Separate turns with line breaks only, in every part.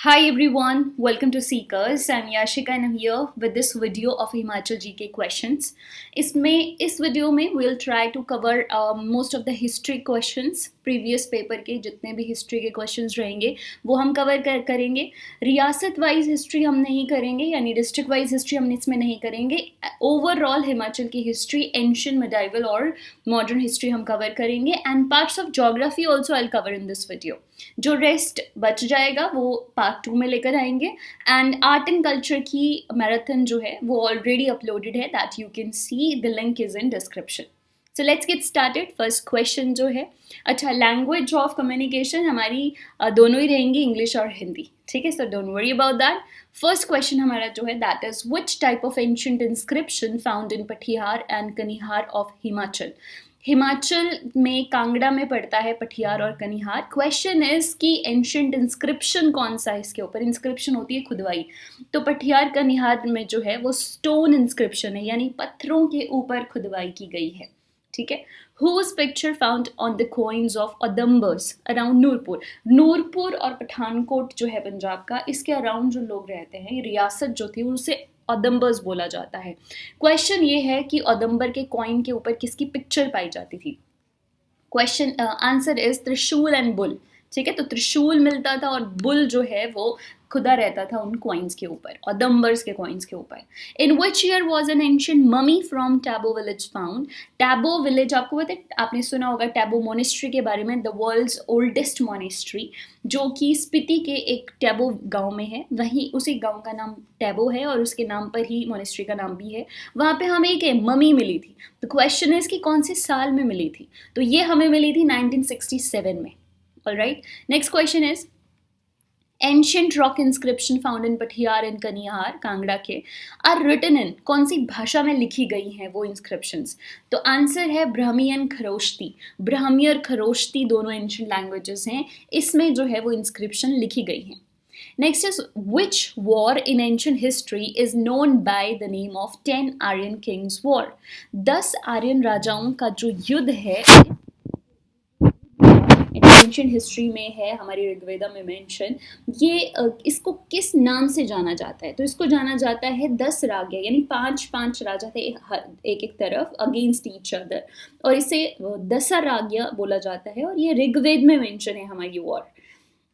Hi everyone, welcome to Seekers. I'm Yashika and I'm here with this video of Himachal GK questions. इस video में we'll try to cover most of the history questions. Previous paper के जितने भी history के questions रहेंगे वो हम करेंगे. रियासत वाइज हिस्ट्री हम नहीं करेंगे, यानी डिस्ट्रिक्ट वाइज हिस्ट्री हम इसमें नहीं करेंगे. ओवरऑल हिमाचल की हिस्ट्री, एंशियंट, मिडाइवल और मॉडर्न हिस्ट्री हम कवर करेंगे and parts of geography also I cover in this video. जो रेस्ट बच जाएगा वो पार्ट 2 में लेकर आएंगे. एंड आर्ट एंड कल्चर की मैराथन जो है वो ऑलरेडी अपलोडेड है, that you can see, the link is in description. So let's get started. First question जो है, अच्छा, लैंग्वेज ऑफ कम्युनिकेशन हमारी दोनों ही रहेंगी, इंग्लिश और हिंदी, ठीक है. So don't worry about that. First question हमारा जो है that is which type of ancient inscription found in Pathiar and Kanihar of Himachal. Himachal में कांगड़ा में पड़ता है पठियार और कनिहार. क्वेश्चन इज कि एंशिएंट इंस्क्रिप्शन कौन सा है इसके ऊपर. इंस्क्रिप्शन होती है खुदवाई, तो पठियार कनिहार में जो है वो स्टोन इंस्क्रिप्शन है, यानी पत्थरों के ऊपर खुदवाई की गई है, ठीक है. Whose picture found on the coins of Adambars around Nurpur. Nurpur और पठानकोट जो है पंजाब का, इसके अराउंड जो लोग रहते हैं, ये रियासत जो थी उसे अदम्बर्स बोला जाता है. क्वेश्चन ये है कि अदम्बर के कॉइन के ऊपर किसकी पिक्चर पाई जाती थी. क्वेश्चन आंसर इज त्रिशूल एंड बुल, ठीक है. तो त्रिशूल मिलता था और बुल जो है वो खुदा रहता था उन कॉइन्स के ऊपर, अदम्बर्स के कॉइन्स के ऊपर. In which year was an ancient mummy from Tabo village found. Tabo village आपको पता है, आपने सुना होगा टैबो मोनेस्ट्री के बारे में, द वर्ल्ड्स ओल्डेस्ट मोनेस्ट्री, जो कि स्पीति के एक टैबो गांव में है. वहीं उसी गांव का नाम टैबो है और उसके नाम पर ही मोनेस्ट्री का नाम भी है. वहाँ पे हमें एक ममी मिली थी. तो क्वेश्चन है कि कौन से साल में मिली थी. तो ये हमें मिली थी 1967 में. Alright, next question is ancient rock inscription found in Pathiar and Kanihar, Kangra के, आर रिटन इन, कौन सी भाषा में लिखी गई हैं वो इंस्क्रिप्शंस. तो आंसर है ब्राह्मी एंड खरोष्टी. ब्राह्मी और खरोष्टी दोनों एंशिएंट लैंग्वेजेस हैं, इसमें जो है वो इंस्क्रिप्शन लिखी गई हैं. Next is which war in ancient history is known by the name of 10 Aryan kings war. 10 Aryan राजाओं का जो युद्ध है एंशिएंट हिस्ट्री में है, हमारी ऋग्वेदा में मेंशन. ये इसको किस नाम से जाना जाता है. तो इसको जाना जाता है 10 राग्या, यानी 5 राजा थे एक तरफ अगेंस्ट ईच अदर, और इसे 10 राग्या बोला जाता है और ये ऋग्वेद में मेंशन है हमारी war.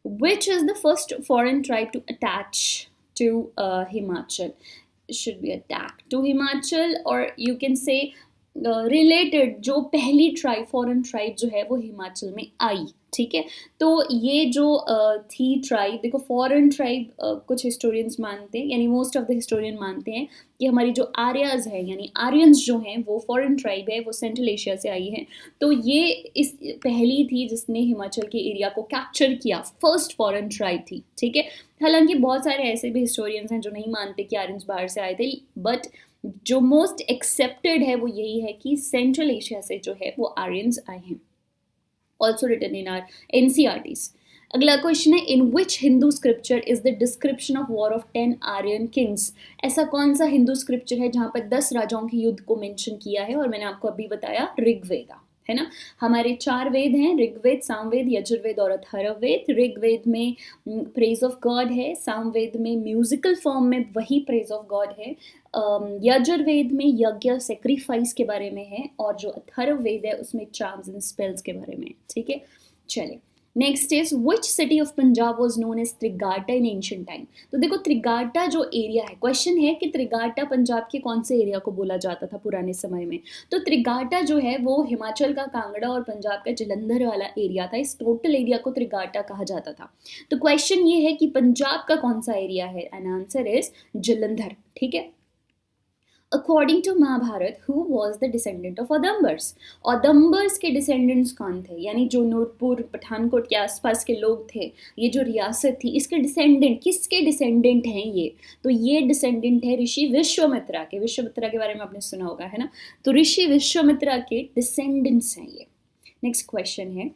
Which is the first foreign tribe to attach to Himachal. should be attacked to Himachal, or you can say related जो पहली ट्राइब, फॉरेन ट्राइब जो है वो हिमाचल में आई, ठीक है. तो ये जो थी ट्राइब, देखो फॉरेन ट्राइब कुछ हिस्टोरियंस मानते हैं, यानी मोस्ट ऑफ द हिस्टोरियन मानते हैं कि हमारी जो आर्यस है, यानी आर्यंस जो हैं वो फॉरेन ट्राइब है, वो सेंट्रल एशिया से आई है. तो ये इस पहली थी जिसने हिमाचल के एरिया को कैप्चर किया, फर्स्ट फॉरेन ट्राइब थी, ठीक है. हालांकि बहुत सारे ऐसे भी हिस्टोरियंस हैं जो नहीं मानते कि आर्यंस बाहर से आए थे, बट जो मोस्ट एक्सेप्टेड है वो यही है कि सेंट्रल एशिया से जो है वो आर्यंस आए हैं. Also written in our NCERTs. अगला क्वेश्चन है, in which Hindu scripture is the description of war of 10 Aryan kings. ऐसा कौन सा हिंदू स्क्रिप्चर है जहां पर 10 राजाओं के युद्ध को मेंशन किया है. और मैंने आपको अभी बताया ऋग्वेदा, है ना. हमारे 4 वेद हैं, ऋग्वेद, सामवेद, यजुर्वेद और अथर्ववेद. ऋग्वेद में प्रेज ऑफ गॉड है, सामवेद में म्यूजिकल फॉर्म में वही प्रेज ऑफ गॉड है, यजुर्वेद में यज्ञ, सेक्रीफाइस के बारे में है, और जो अथर्ववेद है उसमें चार्म्स एंड स्पेल्स के बारे में, ठीक है. चलिए, next is which city of Punjab was known as Trigarta in ancient time. तो देखो त्रिगाटा जो एरिया है, क्वेश्चन है कि त्रिगाटा पंजाब के कौन से एरिया को बोला जाता था पुराने समय में. तो त्रिगाटा जो है वो हिमाचल का कांगड़ा और पंजाब का जलंधर वाला एरिया था. इस टोटल एरिया को त्रिगाटा कहा जाता था. तो क्वेश्चन ये है कि पंजाब का कौन सा एरिया है, एंड आंसर इज जलंधर, ठीक है. According to Mahabharat, who was the descendant of अदम्बर्स. अदम्बर्स के डिसेंडेंट्स कौन थे, यानी जो नूरपुर पठानकोट के आसपास के लोग थे, ये जो रियासत थी, इसके डिसेंडेंट, किसके डिसेंडेंट हैं ये. तो ये डिसेंडेंट है ऋषि विश्वामित्रा के. विश्वामित्रा के बारे में आपने सुना होगा, है ना. तो ऋषि विश्वामित्रा के डिसेंडेंट्स हैं ये. नेक्स्ट क्वेश्चन है,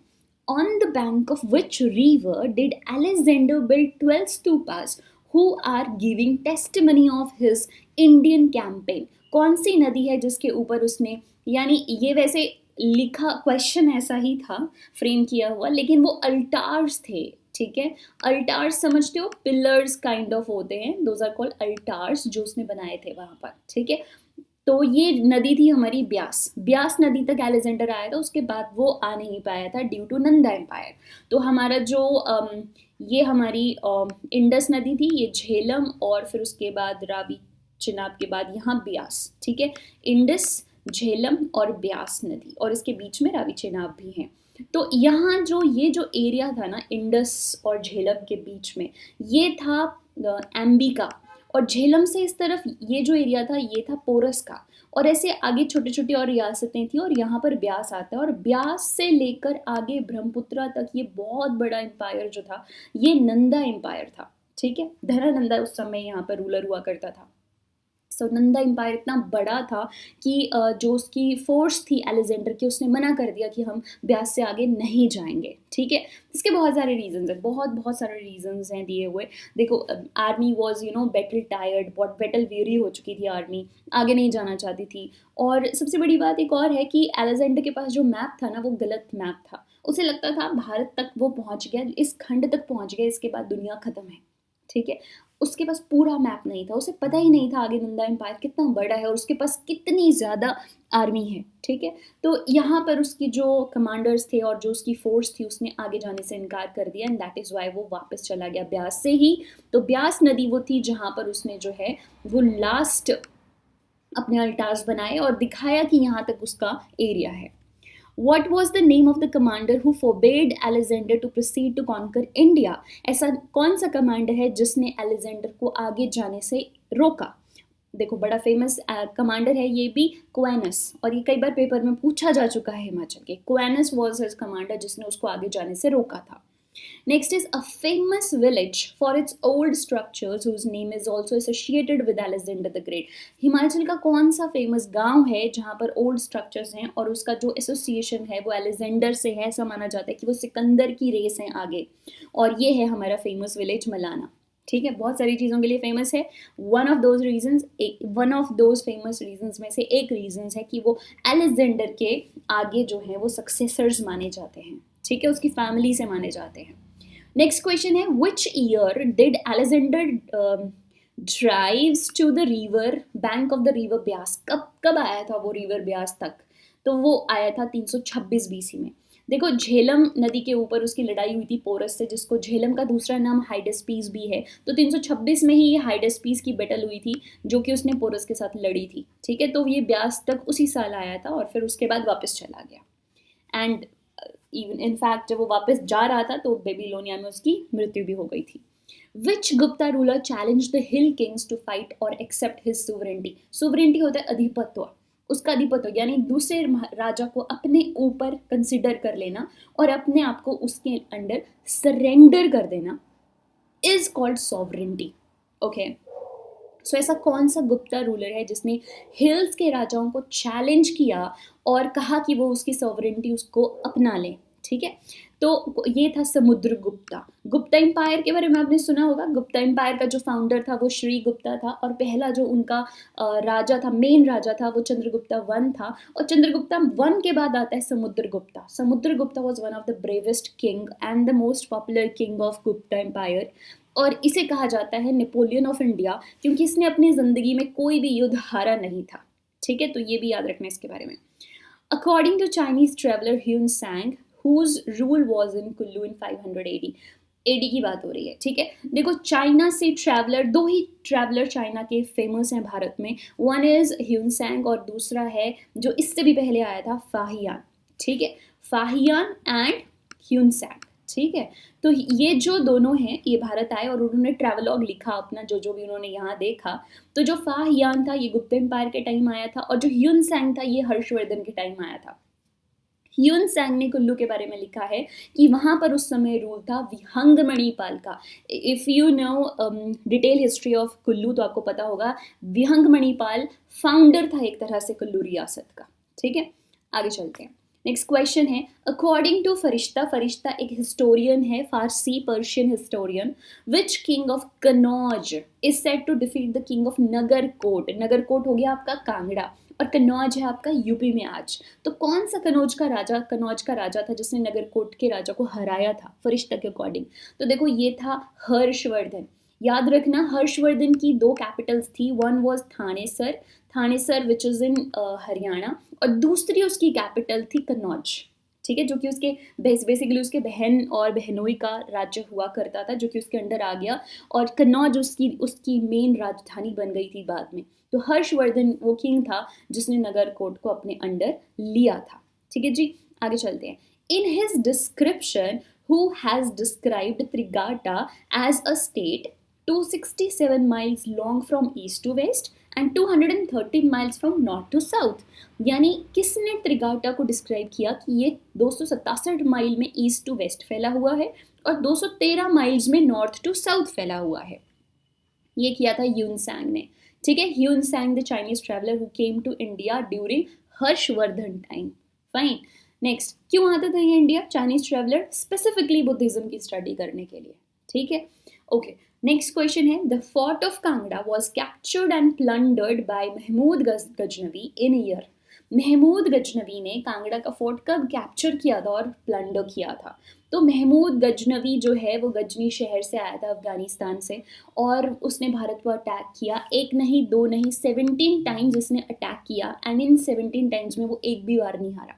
on the bank of which river did Alexander build 12 stupas who are giving testimony of his Indian campaign. कौन सी नदी है जिसके ऊपर उसने, यानी ये वैसे लिखा क्वेश्चन ऐसा ही था फ्रेम किया हुआ, लेकिन वो अल्टार्स थे, ठीक है। अल्टार्स समझते हो, पिलर्स काइंड ऑफ होते हैं, दोज आर कॉल्ड अल्टार्स, जो उसने बनाए थे वहां पर, ठीक है। तो ये नदी थी हमारी ब्यास। ब्यास नदी तक अलेक्जेंडर आया था, उसके बाद वो आ नहीं पाया था ड्यू टू नंदा एम्पायर। तो हमारा जो ये हमारी इंडस नदी थी, ये झेलम और फिर उसके बाद रावी चिनाब के बाद यहाँ ब्यास, ठीक है। इंडस, झेलम और ब्यास नदी, और इसके बीच में रावी चिनाब भी हैं। तो यहाँ जो ये जो एरिया था ना इंडस और झेलम के बीच में, ये था एम्बिका, और झेलम से इस तरफ ये जो एरिया था ये था पोरस का, और ऐसे आगे छोटे छोटे और रियासतें थी, और यहाँ पर ब्यास आता है, और ब्यास से लेकर आगे ब्रह्मपुत्रा तक ये बहुत बड़ा एम्पायर जो था ये नंदा एम्पायर था, ठीक है। धनानंदा उस समय यहाँ पर रूलर हुआ करता था। सो नंदा एम्पायर इतना बड़ा था कि जो उसकी फोर्स थी अलेक्जेंडर की, उसने मना कर दिया कि हम ब्यास से आगे नहीं जाएंगे, ठीक है। इसके बहुत सारे रीजंस हैं, बहुत सारे रीजंस हैं दिए हुए। देखो, आर्मी वाज बैटल टायर्ड, बहुत बैटल वेरी हो चुकी थी आर्मी, आगे नहीं जाना चाहती थी। और सबसे बड़ी बात एक और है कि अलेक्जेंडर के पास जो मैप था ना वो गलत मैप था। उसे लगता था भारत तक वो पहुंच गया, इस खंड तक पहुंच गया, इसके बाद दुनिया खत्म है, ठीक है। उसके पास पूरा मैप नहीं था, उसे पता ही नहीं था आगे नंदा एम्पायर कितना बड़ा है और उसके पास कितनी ज़्यादा आर्मी है, ठीक है। तो यहाँ पर उसकी जो कमांडर्स थे और जो उसकी फोर्स थी उसने आगे जाने से इनकार कर दिया, एंड दैट इज़ वाई वो वापस चला गया ब्यास से ही। तो ब्यास नदी वो थी जहाँ पर उसने जो है वो लास्ट अपने अल्टार्स बनाए और दिखाया कि यहाँ तक उसका एरिया है। What was the name of the commander who forbade Alexander to proceed to conquer India? ऐसा कौन सा कमांडर है जिसने अलेक्जेंडर को आगे जाने से रोका? देखो, बड़ा फेमस कमांडर है ये भी, क्वेनस, और ये कई बार पेपर में पूछा जा चुका है हिमाचल के। क्वेनस वॉज हिज कमांडर जिसने उसको आगे जाने से रोका था। Next is a famous village for its old structures whose name is also associated with Alexander the Great. Himachal का कौन सा फेमस गांव है जहां पर ओल्ड स्ट्रक्चर्स हैं और उसका जो एसोसिएशन है वो अलेक्जेंडर से है, ऐसा माना जाता है कि वो सिकंदर की रेस है आगे, और ये है हमारा फेमस विलेज मलाना, ठीक है। बहुत सारी चीज़ों के लिए फेमस है। One of those famous reasons में से एक रीजंस है कि वो अलेक्जेंडर के आगे जो है वो सक्सेसर्स माने जाते हैं, ठीक है, उसकी फैमिली से माने जाते हैं। नेक्स्ट क्वेश्चन है, which year did Alexander drives to the river bank of the river Beas? कब आया था वो रिवर ब्यास तक? तो वो आया था 326 बीसी में। देखो, झेलम नदी के ऊपर उसकी लड़ाई हुई थी पोरस से, जिसको झेलम का दूसरा नाम हाइडेस्पीस भी है। तो 326 में ही ये हाइडेस्पीस की बैटल हुई थी जो कि उसने पोरस के साथ लड़ी थी, ठीक है। तो ये ब्यास तक उसी साल आया था और फिर उसके बाद वापस चला गया, एंड इवन इनफैक्ट जब वो वापस जा रहा था तो बेबीलोनिया में उसकी मृत्यु भी हो गई थी। Which Gupta ruler challenge the hill kings to fight और एक्सेप्ट हिज सुवरेंटी? सुवरेंटी होता है अधिपत्य, उसका अधिपत्य यानी दूसरे राजा को अपने ऊपर कंसिडर कर लेना और अपने आप को उसके अंडर सरेंडर कर देना इज कॉल्ड सॉवरेंटी, ओके। सो ऐसा कौन सा गुप्ता रूलर है जिसने हिल्स के राजाओं को चैलेंज किया और कहा कि वो उसकी सॉवरेंटी उसको अपना लें, ठीक है। तो ये था समुद्रगुप्ता। गुप्ता एम्पायर के बारे में आपने सुना होगा। गुप्ता एम्पायर का जो फाउंडर था वो श्री गुप्ता था, और पहला जो उनका राजा था, मेन राजा था, वो चंद्रगुप्ता वन था, और चंद्रगुप्ता वन के बाद आता है Samudragupta. Samudragupta was one of the bravest king and the most popular king of Gupta empire, और इसे कहा जाता है नेपोलियन ऑफ इंडिया क्योंकि इसने अपनी जिंदगी में कोई भी युद्ध हारा नहीं था, ठीक है। तो ये भी याद रखना इसके बारे में। According to Chinese traveller Hiuen Tsang whose rule was in Kullu in 500 AD की बात हो रही है, ठीक है। देखो, चाइना से ट्रैवलर, दो ही ट्रैवलर चाइना के फेमस हैं भारत में, वन इज ह्यूनसैंग और दूसरा है जो इससे भी पहले आया था फाहियान, ठीक है। फाहियान एंड ह्यूनसैंग, ठीक है। तो ये जो दोनों हैं ये भारत आए और उन्होंने ट्रैवलॉग लिखा अपना, जो भी उन्होंने यहाँ देखा। तो जो फाहियान था ये गुप्ता एम्पायर के टाइम आया था, और जो ह्यूनसैंग था ये हर्षवर्धन के टाइम आया था। ह्यून सैंग ने कुल्लू के बारे में लिखा है कि वहाँ पर उस समय रूल था विहंग मणिपाल का। If you know detail history of Kullu तो आपको पता होगा विहंग मणिपाल फाउंडर था एक तरह से कुल्लू रियासत का, ठीक है। आगे चलते हैं। नेक्स्ट क्वेश्चन है, अकॉर्डिंग टू फरिश्ता, फरिश्ता एक हिस्टोरियन है, फारसी Persian historian, which king of Kannauj is said to defeat the king of Nagarkot? Nagarkot हो गया आपका कांगड़ा, और कन्नौज है आपका यूपी में आज। तो कौन सा कन्नौज का राजा था जिसने नगरकोट के राजा को हराया था फरिश्ता के अकॉर्डिंग? तो देखो ये था हर्षवर्धन। याद रखना हर्षवर्धन की दो कैपिटल्स थी, one was Thanesar which is in Haryana, और दूसरी उसकी कैपिटल थी कन्नौज, ठीक है, जो कि उसके बेसिकली उसके बहन और बहनोई का राज्य हुआ करता था, जो कि उसके अंडर आ गया, और कन्नौज उसकी मेन राजधानी बन गई थी बाद में। तो हर्षवर्धन वो किंग था जिसने नगरकोट को अपने अंडर लिया था, ठीक है जी। आगे चलते हैं। In his description who has described Trigarta as a state 267 miles long from east to west and 213 miles from north to south। यानी किसने त्रिगाटा को डिस्क्राइब किया कि ये 267 माइल में ईस्ट टू वेस्ट फैला हुआ है और 213 माइल्स में नॉर्थ टू साउथ फैला हुआ है? ये किया था ह्यूनसैंग ने, ठीक है। Hiuen Tsang the Chinese traveller who came to India during Harshavardhana time. Fine. Next, क्यों आता था ये India Chinese traveller? Specifically Buddhism की स्टडी करने के लिए, ठीक है। ओके, नेक्स्ट क्वेश्चन है, the fort of Kangra was captured and plundered by Mahmud Ghaznavi in year. Mahmud Ghaznavi ने कांगड़ा का फोर्ट कब कैप्चर किया था और प्लंडर किया था? तो महमूद गजनवी जो है वो गजनी शहर से आया था अफगानिस्तान से, और उसने भारत पर अटैक किया, एक नहीं दो नहीं 17 टाइम्स उसने अटैक किया, एंड इन 17 टाइम्स में वो एक भी बार नहीं हारा।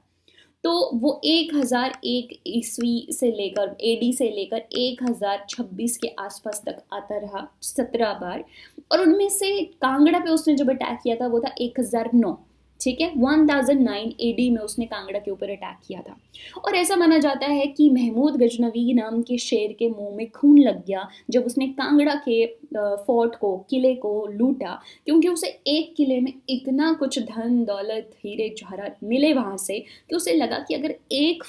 तो वो 1001 ईस्वी से लेकर एडी से लेकर 1026 के आसपास तक आता रहा 17 बार, और उनमें से कांगड़ा पे उसने जब अटैक किया था वो था 1009, ठीक है। 1009 एडी में उसने कांगड़ा के ऊपर अटैक किया था। और ऐसा माना जाता है कि महमूद गजनवी नाम के शेर के मुंह में खून लग गया जब उसने कांगड़ा के फोर्ट को, किले को लूटा, क्योंकि उसे एक किले में इतना कुछ धन दौलत हीरे जवाहरात मिले वहां से कि उसे लगा कि अगर एक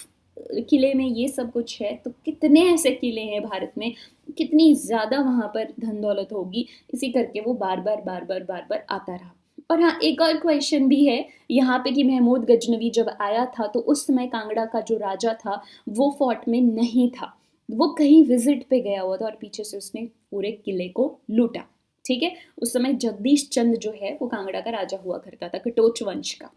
किले में ये सब कुछ है तो कितने ऐसे किले हैं भारत में, कितनी ज़्यादा वहाँ पर धन दौलत होगी। इसी करके वो बार बार आता रहा। और हाँ, एक और क्वेश्चन भी है यहाँ पे कि महमूद गजनवी जब आया था तो उस समय कांगड़ा का जो राजा था वो फोर्ट में नहीं था, वो कहीं विजिट पे गया हुआ था और पीछे से उसने पूरे किले को लूटा, ठीक है। उस समय जगदीश चंद जो है वो कांगड़ा का राजा हुआ करता था, कटोच वंश का।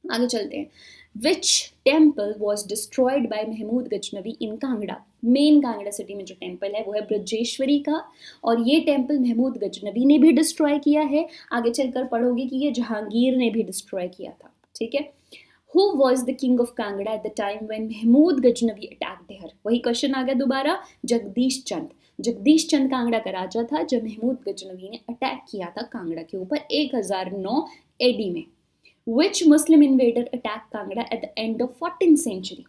आगे चलते हैं। Which temple was destroyed by Mahmud Ghaznavi in Kangra? Main Kangra city में जो टेम्पल है वो है ब्रजेश्वरी का, और ये टेम्पल महमूद गजनवी ने भी डिस्ट्रॉय किया है। आगे चलकर पढ़ोगे कि ये जहांगीर ने भी डिस्ट्रॉय किया था, ठीक है। Who was the king of Kangra at the time when Mahmud Ghaznavi attack there? वही क्वेश्चन आ गया दोबारा, जगदीश चंद कांगड़ा का राजा था जब महमूद गजनवी ने अटैक किया था कांगड़ा के ऊपर 1009 एडी में। Which Muslim invader attacked Kangra at the end of 14th century?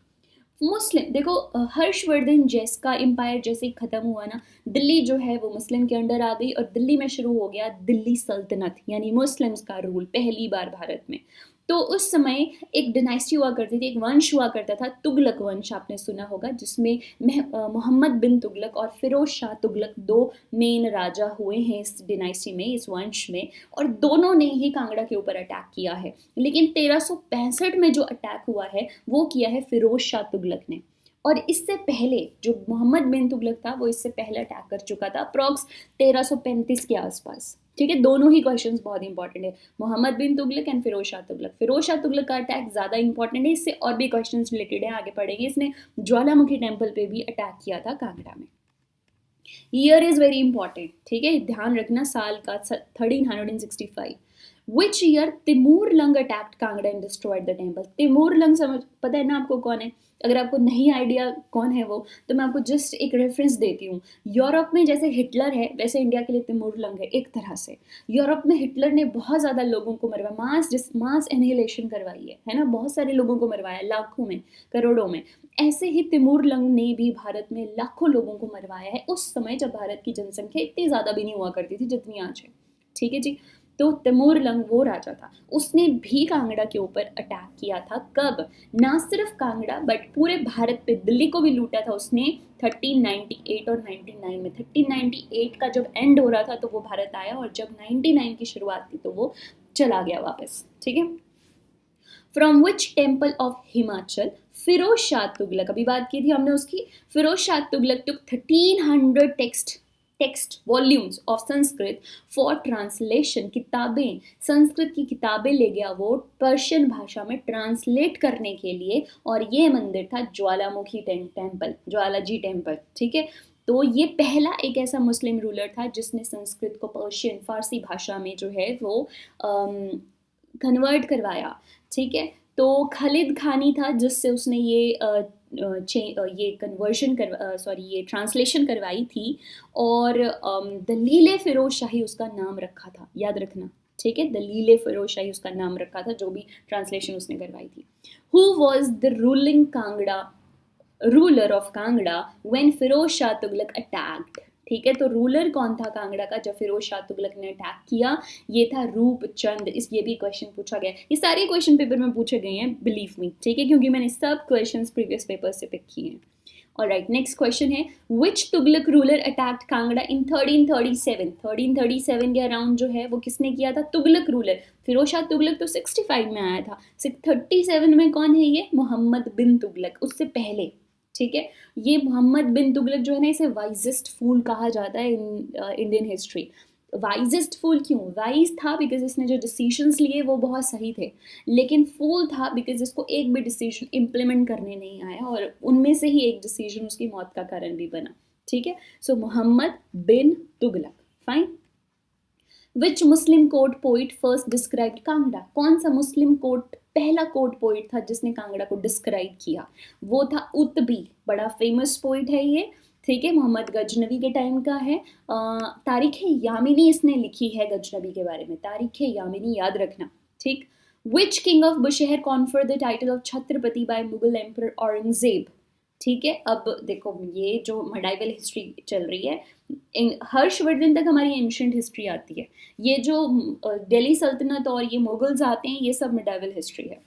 मुस्लिम, देखो हर्षवर्धन का एम्पायर जैसे ही खत्म हुआ ना, दिल्ली जो है वो मुस्लिम के अंडर आ गई और दिल्ली में शुरू हो गया दिल्ली सल्तनत, यानी मुस्लिम्स का रूल पहली बार भारत में। तो उस समय एक डायनेस्टी हुआ करती थी, एक वंश हुआ करता था, तुगलक वंश, आपने सुना होगा, जिसमें मोहम्मद बिन तुगलक और फिरोज शाह तुगलक दो मेन राजा हुए हैं इस डायनेस्टी में, इस वंश में, और दोनों ने ही कांगड़ा के ऊपर अटैक किया है। लेकिन 1365 में जो अटैक हुआ है वो किया है फिरोज शाह तुगलक ने, और इससे पहले जो मोहम्मद बिन तुगलक था वो इससे पहले अटैक कर चुका था अप्रॉक्स 1335 के आसपास, ठीक है। दोनों ही क्वेश्चंस बहुत इंपॉर्टेंट है, मोहम्मद बिन तुगलक एंड फिरोज शाह तुगलक का अटैक ज़्यादा इंपॉर्टेंट है, इससे और भी क्वेश्चंस रिलेटेड है, आगे पढ़ेंगे। इसने ज्वालामुखी टेम्पल पे भी अटैक किया था कांगड़ा में। ईयर इज वेरी इंपॉर्टेंट, ठीक है, ध्यान रखना, साल का 1365। Which year Timur lung attacked Kangra and destroyed the temple? Timur lung समझ, पता है ना आपको कौन है? अगर आपको नहीं आइडिया कौन है वो, तो मैं आपको जस्ट एक रेफरेंस देती हूँ। यूरोप में जैसे हिटलर है वैसे इंडिया के लिए तिमूर लंग है एक तरह से। यूरोप में हिटलर ने बहुत ज़्यादा लोगों को मरवाया, मास एनिहिलेशन करवाई है ना, बहुत सारे लोगों को मरवाया, लाखों में, करोड़ों में। ऐसे ही तिमूर लंग ने भी भारत में लाखों लोगों को मरवाया है उस समय जब भारत की जनसंख्या इतनी ज़्यादा भी नहीं हुआ करती थी जितनी आज है, ठीक है जी। तो तिमूर लंग वो राजा था, उसने भी कांगड़ा के ऊपर अटैक किया था। कब? ना सिर्फ कांगड़ा बट पूरे भारत पे, दिल्ली को भी लूटा था उसने 1398 और 99 में। 1398 का जब एंड हो रहा था तो वो भारत आया, और जब 99 की शुरुआत थी तो वो चला गया वापस, ठीक है। From which temple of Himachal Firoz Shah Tughlaq, अभी बात की थी हमने उसकी, Firoz Shah Tughlaq took 1300 text text volumes of Sanskrit for translation, किताबें, संस्कृत की किताबें ले गया वो पर्शियन भाषा में ट्रांसलेट करने के लिए, और ये मंदिर था ज्वालामुखी टेम्पल, ज्वालाजी टेम्पल, ठीक है। तो ये पहला एक ऐसा मुस्लिम रूलर था जिसने संस्कृत को पर्शियन फारसी भाषा में जो है वो कन्वर्ट करवाया, ठीक है। तो खालिद खानी था जिससे उसने ये कन्वर्शन ये ट्रांसलेशन करवाई थी, और दलील फिरोज शाही उसका नाम रखा था, याद रखना, ठीक है। दलील फिरोज शाही उसका नाम रखा था जो भी ट्रांसलेशन उसने करवाई थी। Who was the ruler of Kangra when Firoz Shah Tughlaq attacked, ठीक है। तो रूलर कौन था कांगड़ा का जब फिरोज शाह तुगलक ने अटैक किया? ये था रूपचंद। ये भी क्वेश्चन पूछा गया, ये सारे क्वेश्चन पेपर में पूछे गए हैं, बिलीव मी, ठीक है, क्योंकि मैंने सब क्वेश्चंस प्रीवियस पेपर से पिक किए हैं। ऑलराइट, नेक्स्ट क्वेश्चन है, विच तुगलक रूलर अटैक्ड कांगड़ा इन 1337? 1337 के अराउंड जो है वो किसने किया था? तुगलक रूलर। फिरोज शाह तुगलक तो 65 में आया था, 37 में कौन है ये? मोहम्मद बिन तुगलक, उससे पहले, ठीक है। ये मोहम्मद बिन तुगलक जो है ना, इसे वाइजेस्ट फूल कहा जाता है इन इंडियन हिस्ट्री। वाइजेस्ट फूल क्यों? वाइज था बिकॉज इसने जो डिसीजंस लिए वो बहुत सही थे, लेकिन फूल था बिकॉज इसको एक भी डिसीजन इम्प्लीमेंट करने नहीं आया, और उनमें से ही एक डिसीजन उसकी मौत का कारण भी बना, ठीक है। So Mohammad bin Tughlaq, fine. Which Muslim court poet first described Kangra? कौन सा मुस्लिम कोर्ट पहला कोर्ट पोइट था जिसने कांगड़ा को डिस्क्राइब किया? वो था उत्बी, बड़ा फेमस पोइट है ये, ठीक है, मोहम्मद गजनवी के टाइम का है। तारीख यामिनी इसने लिखी है गजनवी के बारे में, तारीख यामिनी याद रखना, ठीक। Which king of Bushahr conferred the title of Chhatrapati by Mughal emperor Aurangzeb? ठीक है, अब देखो ये जो मडाइवल हिस्ट्री चल रही है, हर्षवर्धन तक हमारी एंशियंट हिस्ट्री आती है, ये जो दिल्ली सल्तनत और ये मुगल्स आते हैं, ये सब मिडाइवल हिस्ट्री है।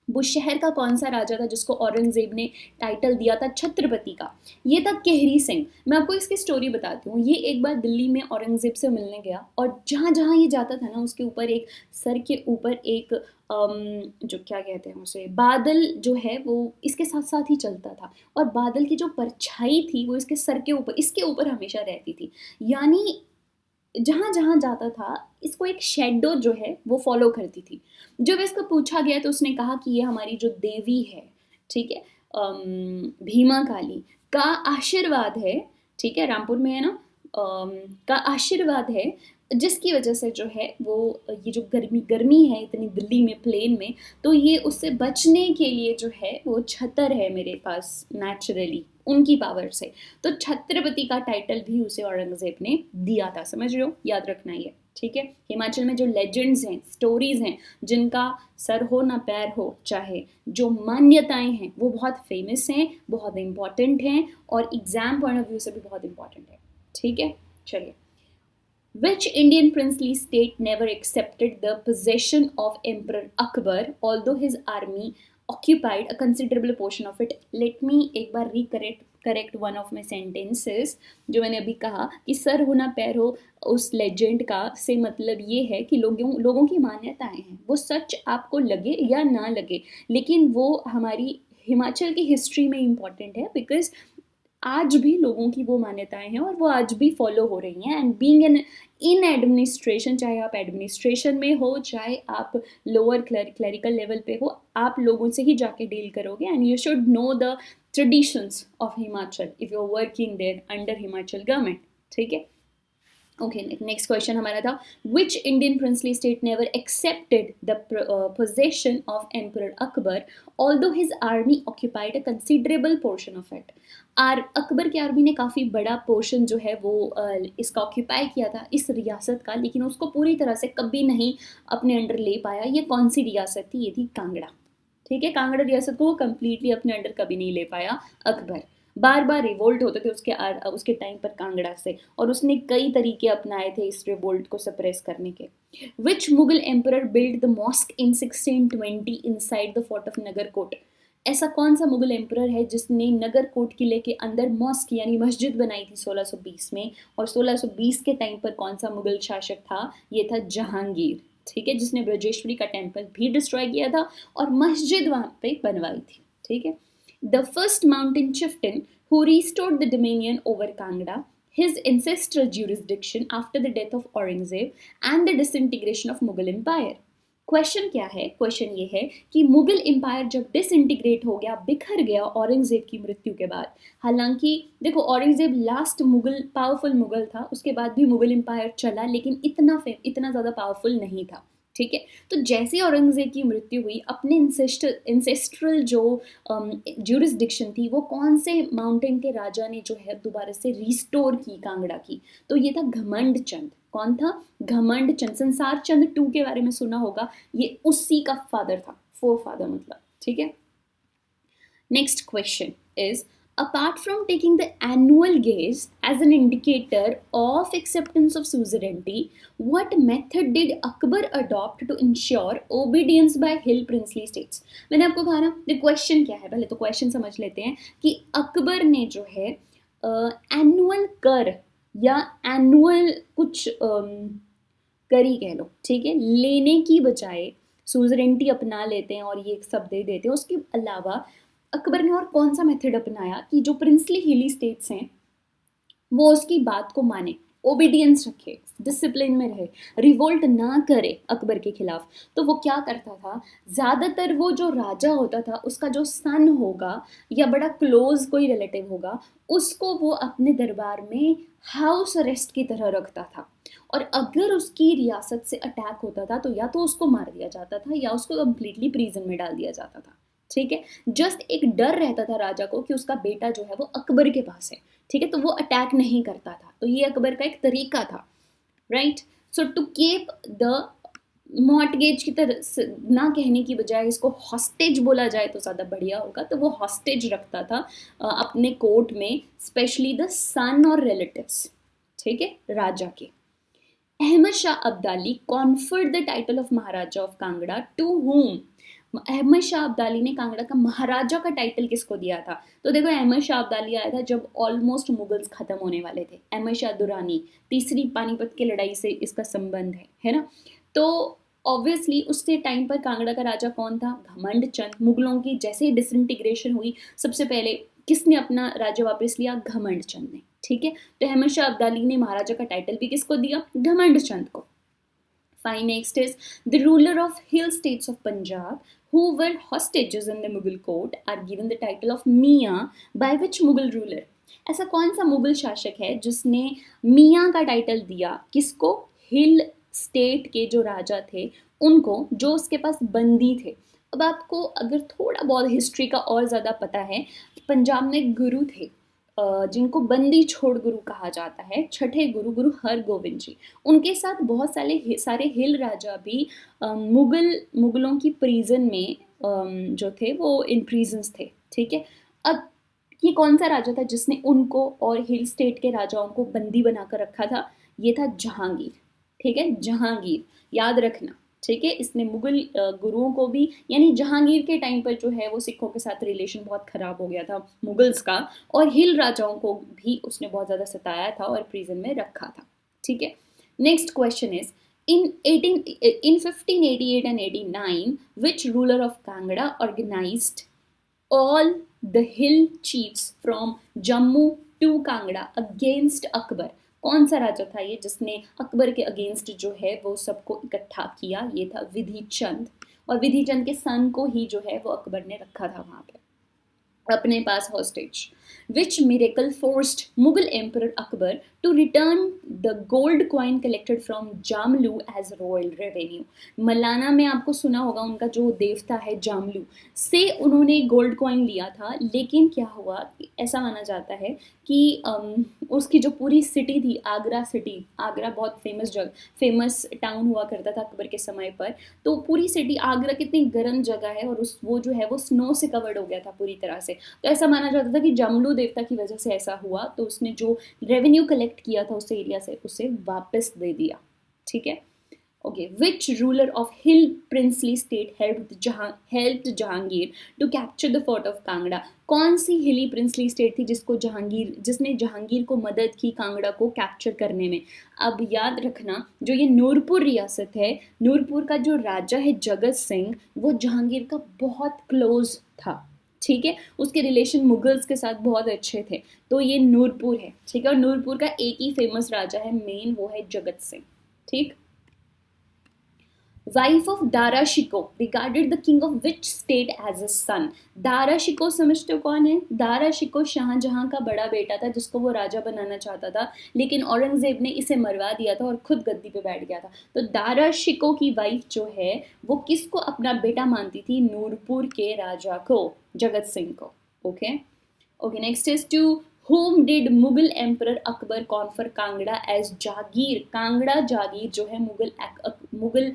बुशहर का कौन सा राजा था जिसको औरंगजेब ने टाइटल दिया था छत्रपति का? ये था केहरी सिंह। मैं आपको इसकी स्टोरी बताती हूँ। ये एक बार दिल्ली में औरंगजेब से मिलने गया, और जहाँ जहाँ ये जाता था ना, उसके ऊपर एक सर के ऊपर एक जो क्या कहते हैं उसे, बादल जो है वो इसके साथ साथ ही चलता था, और बादल की जो परछाई थी वो इसके सर के ऊपर, इसके ऊपर हमेशा रहती थी। यानी जहाँ जहाँ जाता था इसको एक शेडो जो है वो फॉलो करती थी। जब इसको पूछा गया तो उसने कहा कि ये हमारी जो देवी है, ठीक है, भीमा काली का आशीर्वाद है, ठीक है, रामपुर में है ना, का आशीर्वाद है, जिसकी वजह से जो है वो ये जो गर्मी है इतनी दिल्ली में प्लेन में, तो ये उससे बचने के लिए जो है वो छतर है मेरे पास नेचुरली उनकी पावर से। तो छत्रपति का टाइटल भी उसे औरंगजेब ने दिया था, समझ रहे हो, याद रखना ये, ठीक है। हिमाचल में जो लेजेंड्स हैं, स्टोरीज हैं, जिनका सर हो ना पैर हो, चाहे जो मान्यताएं हैं, वो बहुत फेमस हैं, बहुत इंपॉर्टेंट हैं, और एग्जाम पॉइंट ऑफ व्यू से भी बहुत इंपॉर्टेंट है, ठीक है। चलिए, which Indian princely state never accepted the possession of Emperor Akbar, although his army occupied a considerable portion of it? Let me एक बार correct one of my sentences जो मैंने अभी कहा कि सर हो ना पैर हो उस लेजेंड का, से मतलब ये है कि लोगों की मान्यताएं हैं, वो सच आपको लगे या ना लगे, लेकिन वो हमारी हिमाचल की हिस्ट्री में इम्पॉर्टेंट है, बिकॉज आज भी लोगों की वो मान्यताएं हैं और वो आज भी फॉलो हो रही हैं। एंड बीइंग इन एडमिनिस्ट्रेशन, चाहे आप एडमिनिस्ट्रेशन में हो, चाहे आप लोअर क्लरिकल लेवल पे हो, आप लोगों से ही जाके डील करोगे, and you should know the traditions of Himachal if you are working there under Himachal government, ठीक है। ओके, नेक्स्ट क्वेश्चन हमारा था, which Indian princely state never accepted the possession of emperor Akbar although his army occupied a considerable portion of it? Akbar की आर्मी ने काफ़ी बड़ा portion जो है वो इसका ऑक्यूपाई किया था, इस रियासत का, लेकिन उसको पूरी तरह से कभी नहीं अपने अंडर ले पाया। ये कौन सी रियासत थी? ये थी कांगड़ा, ठीक है। कांगड़ा रियासत को वो कम्प्लीटली अपने अंडर कभी नहीं ले पाया अकबर। बार बार रिवोल्ट होते थे उसके टाइम पर कांगड़ा से, और उसने कई तरीके अपनाए थे इस रिवोल्ट को सप्रेस करने के। Which Mughal emperor build the mosque in 1620 inside the fort of Nagarkot? ऐसा कौन सा मुगल एम्परर है जिसने नगरकोट किले के अंदर मॉस्क यानी मस्जिद बनाई थी 1620 में? और 1620 के टाइम पर कौन सा मुगल शासक था? ये था जहांगीर, ठीक है, जिसने ब्रजेश्वरी का टेम्पल भी डिस्ट्रॉय किया था और मस्जिद वहां पे बनवाई थी, ठीक है। The first mountain chieftain who restored the dominion over Kangra his ancestral jurisdiction after the death of Aurangzeb and the disintegration of Mughal Empire. Question क्या है? क्वेश्चन ये है कि मुगल एम्पायर जब डिसइंटीग्रेट हो गया, बिखर गया औरंगजेब की मृत्यु के बाद, हालांकि देखो औरंगजेब लास्ट मुगल पावरफुल मुगल था, उसके बाद भी मुगल एम्पायर चला लेकिन इतना ज़्यादा पावरफुल नहीं था, ठीक है। तो जैसे औरंगजेब की मृत्यु हुई, अपने इंसेस्ट्रल जो ज्यूरिसडिक्शन थी वो कौन से माउंटेन के राजा ने जो है दोबारा से रिस्टोर की कांगड़ा की? तो ये था घमंड चंद। कौन था? घमंड चंद। संसार चंद 2 के बारे में सुना होगा, ये उसी का फादर था, फोर फादर मतलब, ठीक है। Next question is, apart from taking the annual gaze as an indicator of acceptance of suzerainty, what method did Akbar adopt to ensure obedience by hill princely states? मैंने आपको कहा ना, the question क्या है, पहले तो क्वेश्चन समझ लेते हैं कि अकबर ने जो है एनुअल कर या एनुअल कुछ कर ही कह लो, ठीक है, लेने की बजाय सुजरेंटी अपना लेते हैं और ये सब दे देते हैं। उसके अलावा अकबर ने और कौन सा मेथड अपनाया कि जो प्रिंसली हिली स्टेट्स हैं वो उसकी बात को माने, ओबीडियंस रखे, डिसिप्लिन में रहे, रिवोल्ट ना करे अकबर के खिलाफ। तो वो क्या करता था, ज़्यादातर वो जो राजा होता था उसका जो सन होगा या बड़ा क्लोज कोई रिलेटिव होगा, उसको वो अपने दरबार में हाउस अरेस्ट की तरह रखता था। और अगर उसकी रियासत से अटैक होता था तो या तो उसको मार दिया जाता था या उसको कंप्लीटली प्रिजन में डाल दिया जाता था, ठीक है। जस्ट एक डर रहता था राजा को कि उसका बेटा जो है वो अकबर के पास है, ठीक है, तो वो अटैक नहीं करता था। तो ये अकबर का एक तरीका था, right. So to keep the mortgage की तरह ना कहने की बजाय इसको हॉस्टेज बोला जाए तो ज़्यादा बढ़िया होगा, तो वो हॉस्टेज रखता था अपने कोर्ट में, स्पेशली द सन और रिलेटिव्स, ठीक है, राजा के। Ahmad Shah Abdali conferred the title of Maharaja of Kangra to whom? Ahmad Shah Abdali ने कांगड़ा का महाराजा का टाइटल किसको दिया था? तो देखो, अहमद शाह अब्दाली आया था जब ऑलमोस्ट मुगल्स खत्म होने वाले थे। अहमद शाह दुरानी, तीसरी पानीपत की लड़ाई से इसका संबंध है ना। तो ऑब्वियसली उसके टाइम पर कांगड़ा का राजा कौन था? घमंड चंद। मुगलों की जैसे ही डिसइंटीग्रेशन हुई, सबसे पहले किसने अपना राज्य वापस लिया? घमंड चंद ने, ठीक है। तो अहमद शाह अब्दाली ने महाराजा का टाइटल भी किसको दिया? घमंड चंद को। Fine, next is the ruler of hill states of Punjab who were hostages in the Mughal court are given the title of Mian by which Mughal ruler? ऐसा कौन सा मुगल शासक है जिसने मियाँ का टाइटल दिया? किसको? हिल स्टेट के जो राजा थे उनको, जो उसके पास बंदी थे। अब आपको अगर थोड़ा बहुत हिस्ट्री का और ज़्यादा पता है, पंजाब में गुरु थे जिनको बंदी छोड़ गुरु कहा जाता है, छठे गुरु, गुरु हरगोविंद जी। उनके साथ बहुत सारे हिल राजा भी मुगलों की प्रिजन में जो थे वो इन प्रिजन्स थे, ठीक है। अब ये कौन सा राजा था जिसने उनको और हिल स्टेट के राजाओं को बंदी बनाकर रखा था? ये था जहांगीर, ठीक है, जहांगीर, याद रखना, ठीक है। इसने मुगल गुरुओं को भी, यानी जहांगीर के टाइम पर जो है वो सिखों के साथ रिलेशन बहुत खराब हो गया था मुगल्स का, और हिल राजाओं को भी उसने बहुत ज़्यादा सताया था और प्रिजन में रखा था, ठीक है। Next question is, in 1588 and 89 which ruler of Kangra organized all the hill chiefs from Jammu to Kangra against Akbar? कौन सा राजा था ये जिसने अकबर के अगेंस्ट जो है वो सबको इकट्ठा किया? ये था विधि चंद। और विधि चंद के सन को ही जो है वो अकबर ने रखा था वहां पे अपने पास hostage. Which miracle forced Mughal Emperor Akbar to return the gold coin collected from Jamlu as royal revenue? Malana में आपको सुना होगा, उनका जो देवता है जामलू से उन्होंने गोल्ड कॉइन लिया था, लेकिन क्या हुआ, ऐसा माना जाता है कि उसकी जो पूरी सिटी थी, आगरा सिटी, आगरा बहुत फेमस टाउन हुआ करता था अकबर के समय पर, तो पूरी सिटी आगरा कितनी गर्म जगह है और वो जो है वो स्नो से कवर्ड हो गया था पूरी तरह से। तो ऐसा माना जाता था कि जामलू देवता की वजह से ऐसा हुआ, तो उसने जो रेवेन्यू कलेक्ट किया था उस एरिया से उसे वापस दे दिया, ठीक है। Okay, which ruler of Hill princely state helped Jahangir to capture the fort of Kangra? कौन सी हिली प्रिंसली स्टेट थी जिसने जहांगीर को मदद की कांगड़ा को कैप्चर करने में? अब याद रखना, जो ये नूरपुर रियासत है, नूरपुर का जो राजा है जगत सिंह, वो जहांगीर का बहुत क्लोज था, ठीक है, उसके रिलेशन मुगल्स के साथ बहुत अच्छे थे, तो ये नूरपुर है, ठीक है। और नूरपुर का एक ही फेमस राजा है मेन, वो है जगत सिंह, ठीक। Wife of Dara Shikoh regarded the king of which state as a son. Dara Shikoh समझते हो कौन है? दारा शिको शाहजहां का बड़ा बेटा था जिसको वो राजा बनाना चाहता था, लेकिन औरंगजेब ने इसे मरवा दिया था और खुद गद्दी पे बैठ गया था। तो दारा शिको की वाइफ जो है वो किसको अपना बेटा मानती थी? नूरपुर के राजा को, जगत सिंह को। Okay okay, next is to whom did Mughal emperor Akbar confer Kangra as jagir. Kangra जागीर जो है मुगल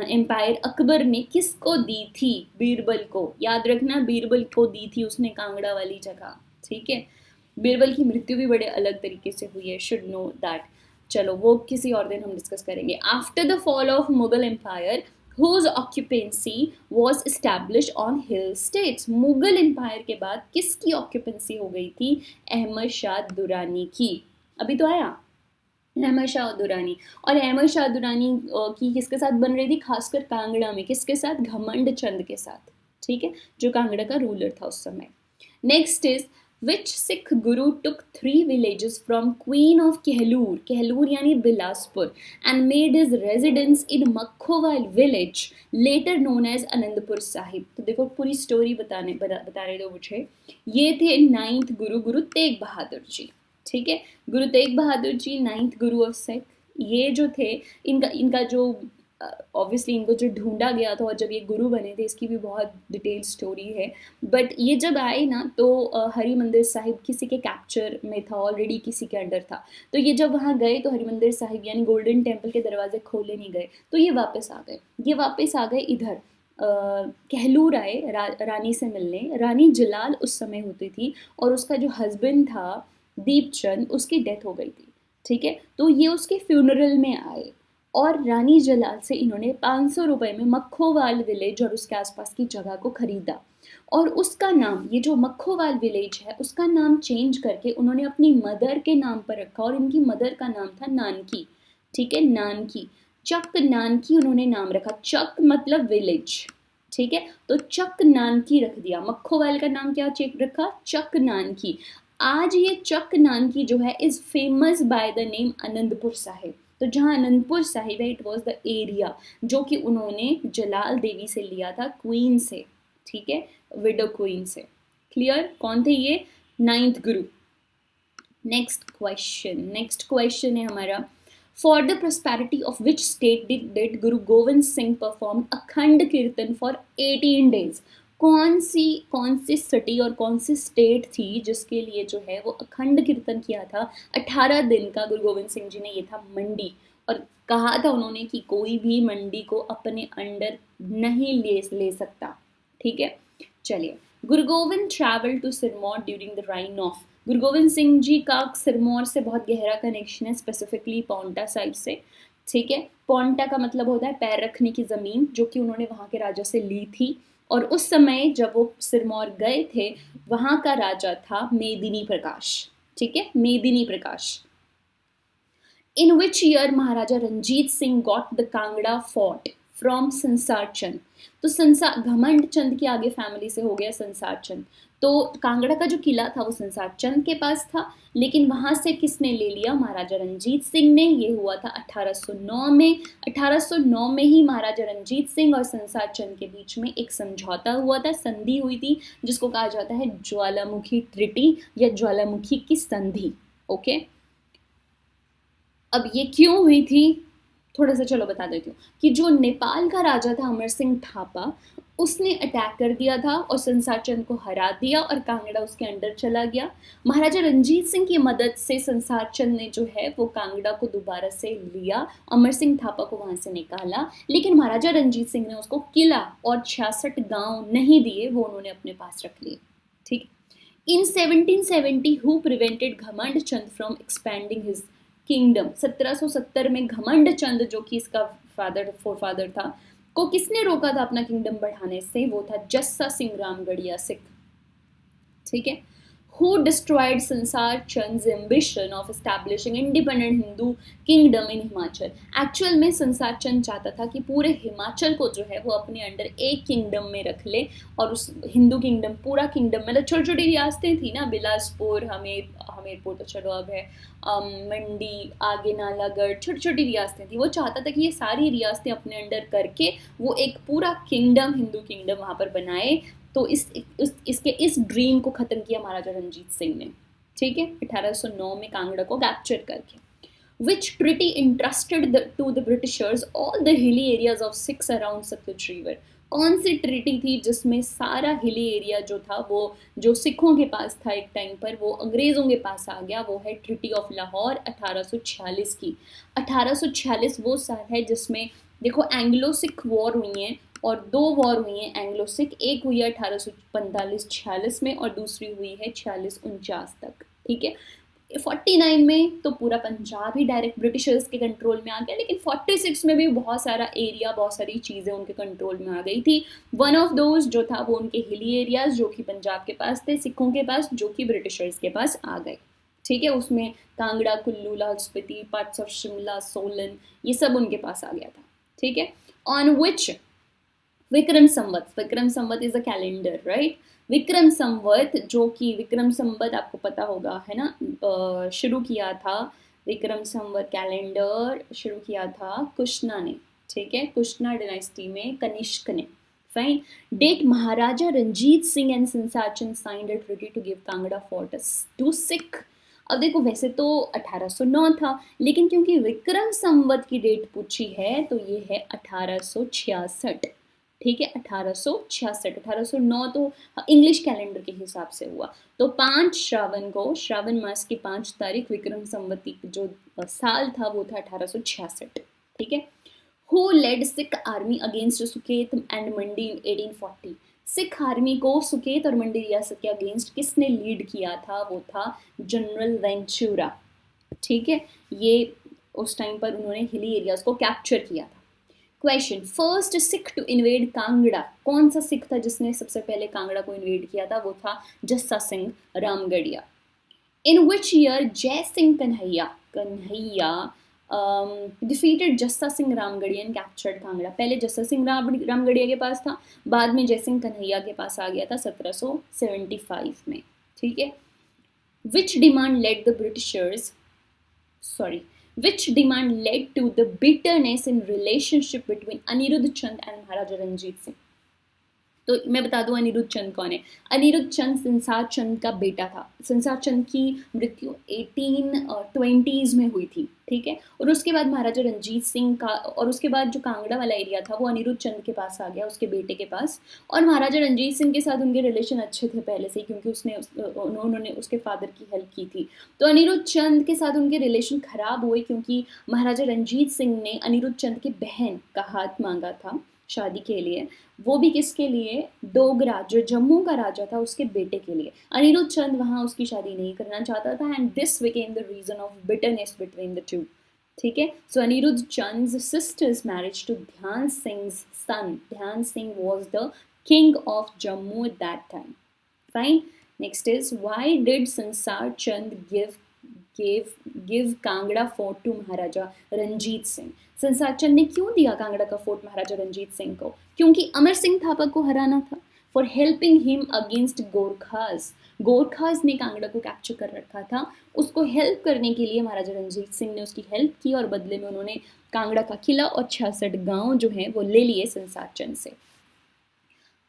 एम्पायर अकबर ने किसको दी थी? बीरबल को। याद रखना, बीरबल को दी थी उसने कांगड़ा वाली जगह, ठीक है। बीरबल की मृत्यु भी बड़े अलग तरीके से हुई है, शुड नो दैट। चलो वो किसी और दिन हम डिस्कस करेंगे। After the fall of Mughal empire whose occupancy was established on hill states। Mughal empire के बाद किसकी ऑक्यूपेंसी हो गई थी? अहमद शाह दुरानी की। अभी तो आया अहमद शाह दुरानी। और अहमद शाह दुरानी की किसके साथ बन रही थी? खासकर कांगड़ा में किसके साथ? घमंड चंद के साथ, ठीक है, जो कांगड़ा का रूलर था उस समय। Next is which Sikh guru took 3 villages from Queen of Kehlur, Kehlur यानी Bilaspur, and made his residence in Makhowal village, later known as Anandpur Sahib। तो देखो पूरी स्टोरी बता रहे दो मुझे। ये थे 9th गुरु, गुरु तेग बहादुर जी, ठीक है। Guru Tegh Bahadur ji 9th Guru of Sikh. ये जो थे इनका जो ऑब्वियसली इनको जो ढूंढा गया था और जब ये गुरु बने थे इसकी भी बहुत डिटेल स्टोरी है। बट ये जब आए ना तो हरिमंदिर साहिब किसी के कैप्चर में था, ऑलरेडी किसी के अंडर था। तो ये जब वहाँ गए तो हरिमंदिर साहिब यानी गोल्डन टेम्पल के दरवाजे खोले नहीं गए, तो ये वापस आ गए। ये वापस आ गए इधर कहलूर आए रानी से मिलने। रानी जलाल उस समय होती थी और उसका जो हस्बैंड था दीपचंद, उसकी डेथ हो गई थी, ठीक है। तो ये उसके फ्यूनरल में आए और रानी जलाल से इन्होंने 500 रुपए में मक्खोवाल विलेज और उसके आसपास की जगह को खरीदा। और उसका नाम, ये जो मक्खोवाल विलेज है उसका नाम चेंज करके उन्होंने अपनी मदर के नाम पर रखा और इनकी मदर का नाम था नानकी, ठीक है, नानकी। चक नानकी उन्होंने नाम रखा। चक मतलब विलेज, ठीक है। तो चक नानकी रख दिया। मक्खोवाल का नाम क्या रखा? चक नानकी। आज ये चक नानकी जो है is famous bye the name Anandpur Sahib. तो जहाँ अनंतपुर साहिब है इट वॉज द एरिया जो कि उन्होंने जलाल देवी से लिया था, क्वीन से, ठीक है, विडो क्वीन से। क्लियर? कौन थे ये? 9th गुरु। नेक्स्ट क्वेश्चन है हमारा, for the prosperity of which state did Guru Gobind Singh perform अखंड कीर्तन फॉर 18 डेज। कौन सी सिटी और कौन सी स्टेट थी जिसके लिए जो है वो अखंड कीर्तन किया था 18 दिन का गुरु गोविंद सिंह जी ने? ये था मंडी। और कहा था उन्होंने कि कोई भी मंडी को अपने अंडर नहीं ले सकता, ठीक है। चलिए, Guru Gobind travel to Sirmaur during the reign of. Guru Gobind Singh ji का सिरमौर से बहुत गहरा कनेक्शन है, स्पेसिफिकली पौंटा साइड से, ठीक है। पौंटा का मतलब होता है पैर रखने की ज़मीन, जो कि उन्होंने वहाँ के राजा से ली थी। और उस समय जब वो सिरमौर गए थे वहाँ का राजा था मेदिनी प्रकाश, ठीक है, Medini Prakash. In which year Maharaja Ranjit Singh got the Kangra fort from Sansar Chand. तो घमंड चंद के आगे फैमिली से हो गया संसार चंद। तो कांगड़ा का जो किला था वो संसार चंद के पास था, लेकिन वहां से किसने ले लिया? महाराजा रंजीत सिंह ने। ये हुआ था 1809 में। 1809 में ही महाराजा रंजीत सिंह और संसार चंद के बीच में एक समझौता हुआ था, संधि हुई थी, जिसको कहा जाता है ज्वालामुखी ट्रिटी या ज्वालामुखी की संधि। ओके, अब ये क्यों हुई थी थोड़ा सा चलो बता देती हूँ कि जो नेपाल का राजा था अमर सिंह थापा, उसने अटैक कर दिया था और संसार चंद को हरा दिया और कांगड़ा उसके अंडर चला गया। महाराजा रंजीत सिंह की मदद से संसार चंद ने जो है वो कांगड़ा को दोबारा से लिया, अमर सिंह थापा को वहां से निकाला, लेकिन महाराजा रंजीत सिंह ने उसको किला और 66 गांव नहीं दिए, वो उन्होंने अपने पास रख लिए, ठीक। इन 1770 हु प्रिवेंटेड घमंड चंद फ्रॉम एक्सपैंडिंग हिज किंगडम। 1770 में घमंड चंद जो कि इसका फोरफादर था, को किसने रोका था अपना किंगडम बढ़ाने से? वो था जस्सा सिंह रामगढ़िया सिख, ठीक है। who destroyed Sansar Chand's ambition of establishing independent Hindu kingdom in Himachal. Actual में संसार चंद चाहता था कि पूरे हिमाचल को जो है वो अपने अंडर एक किंगडम में रख ले, और उस हिंदू किंगडम, पूरा किंगडम, मतलब छोटी छोटी रियासतें थी ना, बिलासपुर, हमीरपुर तो चलो अब है, मंडी, आगे नालागढ़, छोटी छोटी रियासतें थी। वो चाहता था कि ये सारी रियासतें अपने अंडर करके वो एक पूरा किंगडम, हिंदू किंगडम वहाँ पर बनाए। तो इस ड्रीम को ख़त्म किया महाराजा रंजीत सिंह ने, ठीक है, 1809 में कांगड़ा को कैप्चर करके। Which treaty entrusted to the Britishers all the hilly areas of Sikhs around Satluj River? कौन सी ट्रीटी थी जिसमें सारा हिली एरिया जो था वो जो सिखों के पास था एक टाइम पर वो अंग्रेज़ों के पास आ गया? वो है ट्रीटी ऑफ लाहौर 1846 की। 1846 वो साल है जिसमें देखो एंग्लो सिख वॉर हुई हैं, और दो वॉर हुई हैं एंग्लो सिख, एक हुई है 1845-46 में और दूसरी हुई है 46-49 तक, ठीक है। 49 में तो पूरा पंजाब ही डायरेक्ट ब्रिटिशर्स के कंट्रोल में आ गया, लेकिन 46 में भी बहुत सारा एरिया, बहुत सारी चीज़ें उनके कंट्रोल में आ गई थी। वन ऑफ दोज जो था वो उनके हिली एरियाज जो कि पंजाब के पास थे, सिखों के पास, जो कि ब्रिटिशर्स के पास आ गए, ठीक है। उसमें कांगड़ा, कुल्लू, लाहौल स्पीति, पार्ट्स ऑफ शिमला, सोलन, ये सब उनके पास आ गया था, ठीक है। On which Vikram Samvat is a calendar, right. Vikram Samvat, जो कि विक्रम संवत आपको पता होगा है ना, शुरू किया था विक्रम संवत कैलेंडर शुरू किया था कुशना ने, ठीक है, कुशना डायनेस्टी में कनिष्क ने, fine. Date Maharaja Ranjit Singh and Sansar Chand signed a treaty to give Kangra fort to Sikh. अब देखो वैसे तो 1809 था, लेकिन क्योंकि विक्रम संवत की डेट पूछी है तो ये है 1866, ठीक है, 1866। 1809 तो इंग्लिश कैलेंडर के हिसाब से हुआ, तो 5 श्रावण को, श्रावण मास की 5 तारीख विक्रम संवती जो साल था वो था 1866, ठीक है। Who led Sikh army against Suket and Mandi in 1840? Sikh army को सुकेत और मंडी रियासत के अगेंस्ट किसने लीड किया था? वो था जनरल वेंचुरा, ठीक है। ये उस टाइम पर उन्होंने हिली एरियाज को कैप्चर किया था। Question, first Sikh to invade Kangra, कौन सा सिख था जिसने सबसे पहले कांगड़ा को इन्वेड किया था? वो था जस्सा सिंह रामगढ़िया। इन विच ईयर जय Singh Kanhaiya defeated Jassa Singh Ramgarhia and captured Kangra? पहले जस्सा सिंह रामगढ़िया के पास था, बाद में जय सिंह कन्हैया के पास आ गया था 1775 में, ठीक है। Which demand led the Britishers, which demand led to the bitterness in relationship between Anirudh Chand and Maharaja Ranjit Singh? तो मैं बता दूं अनिरुद्ध चंद कौन है। अनिरुद्ध चंद संसार चंद का बेटा था। संसार चंद की मृत्यु 1820s में हुई थी, ठीक है। और उसके बाद महाराजा रंजीत सिंह का, और उसके बाद जो कांगड़ा वाला एरिया था वो अनिरुद्ध चंद के पास आ गया, उसके बेटे के पास। और महाराजा रंजीत सिंह के साथ उनके रिलेशन अच्छे थे पहले से ही, क्योंकि उन्होंने उसके फादर की हेल्प की थी। तो अनिरुद्ध चंद के साथ उनके रिलेशन खराब हुए क्योंकि महाराजा रंजीत सिंह ने अनिरुद्ध चंद की बहन का हाथ मांगा था शादी के लिए, वो भी किसके लिए? डोगरा, जो जम्मू का राजा था, उसके बेटे के लिए। अनिरुद्ध चंद वहाँ उसकी शादी नहीं करना चाहता था, and this became the reason of bitterness between the two, ठीक है। So Anirudh Chand's sisters marriage to Dhyan सिंह's son. Dhyan Singh was the king of Jammu at that time. Fine. Next is, why did Sansar Chand give Kangra fort to Maharaja Ranjit Singh? Sansar Chand ने क्यों दिया कांगड़ा का fort महाराजा रंजीत सिंह को? क्योंकि अमर सिंह थापा को हराना था, for helping him against Gorkhas. Gorkhas ने कांगड़ा को कैप्चर कर रखा था, उसको हेल्प करने के लिए महाराजा रंजीत सिंह ने उसकी हेल्प की, और बदले में उन्होंने कांगड़ा का किला और 66 गांव जो हैं वो ले लिए संसार चंद से।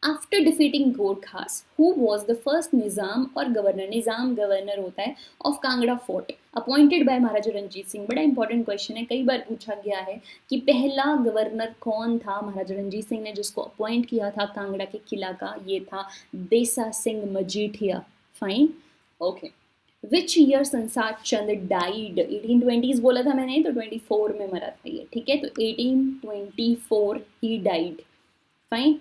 After defeating Gorkhas, who was the first Nizam और गवर्नर? निज़ाम गवर्नर होता है of Kangra fort, appointed by Maharaja Ranjit Singh. बड़ा इंपॉर्टेंट क्वेश्चन है, कई बार पूछा गया है कि पहला गवर्नर कौन था महाराजा रंजीत सिंह ने जिसको अपॉइंट किया था कांगड़ा के किला का? ये था देसा Singh Majithia. Fine, okay. Which year संसार चंद डाइड? 1820s बोला था मैंने, तो 24 में मरा था ये, ठीक है। तो 1824 he died. Fine,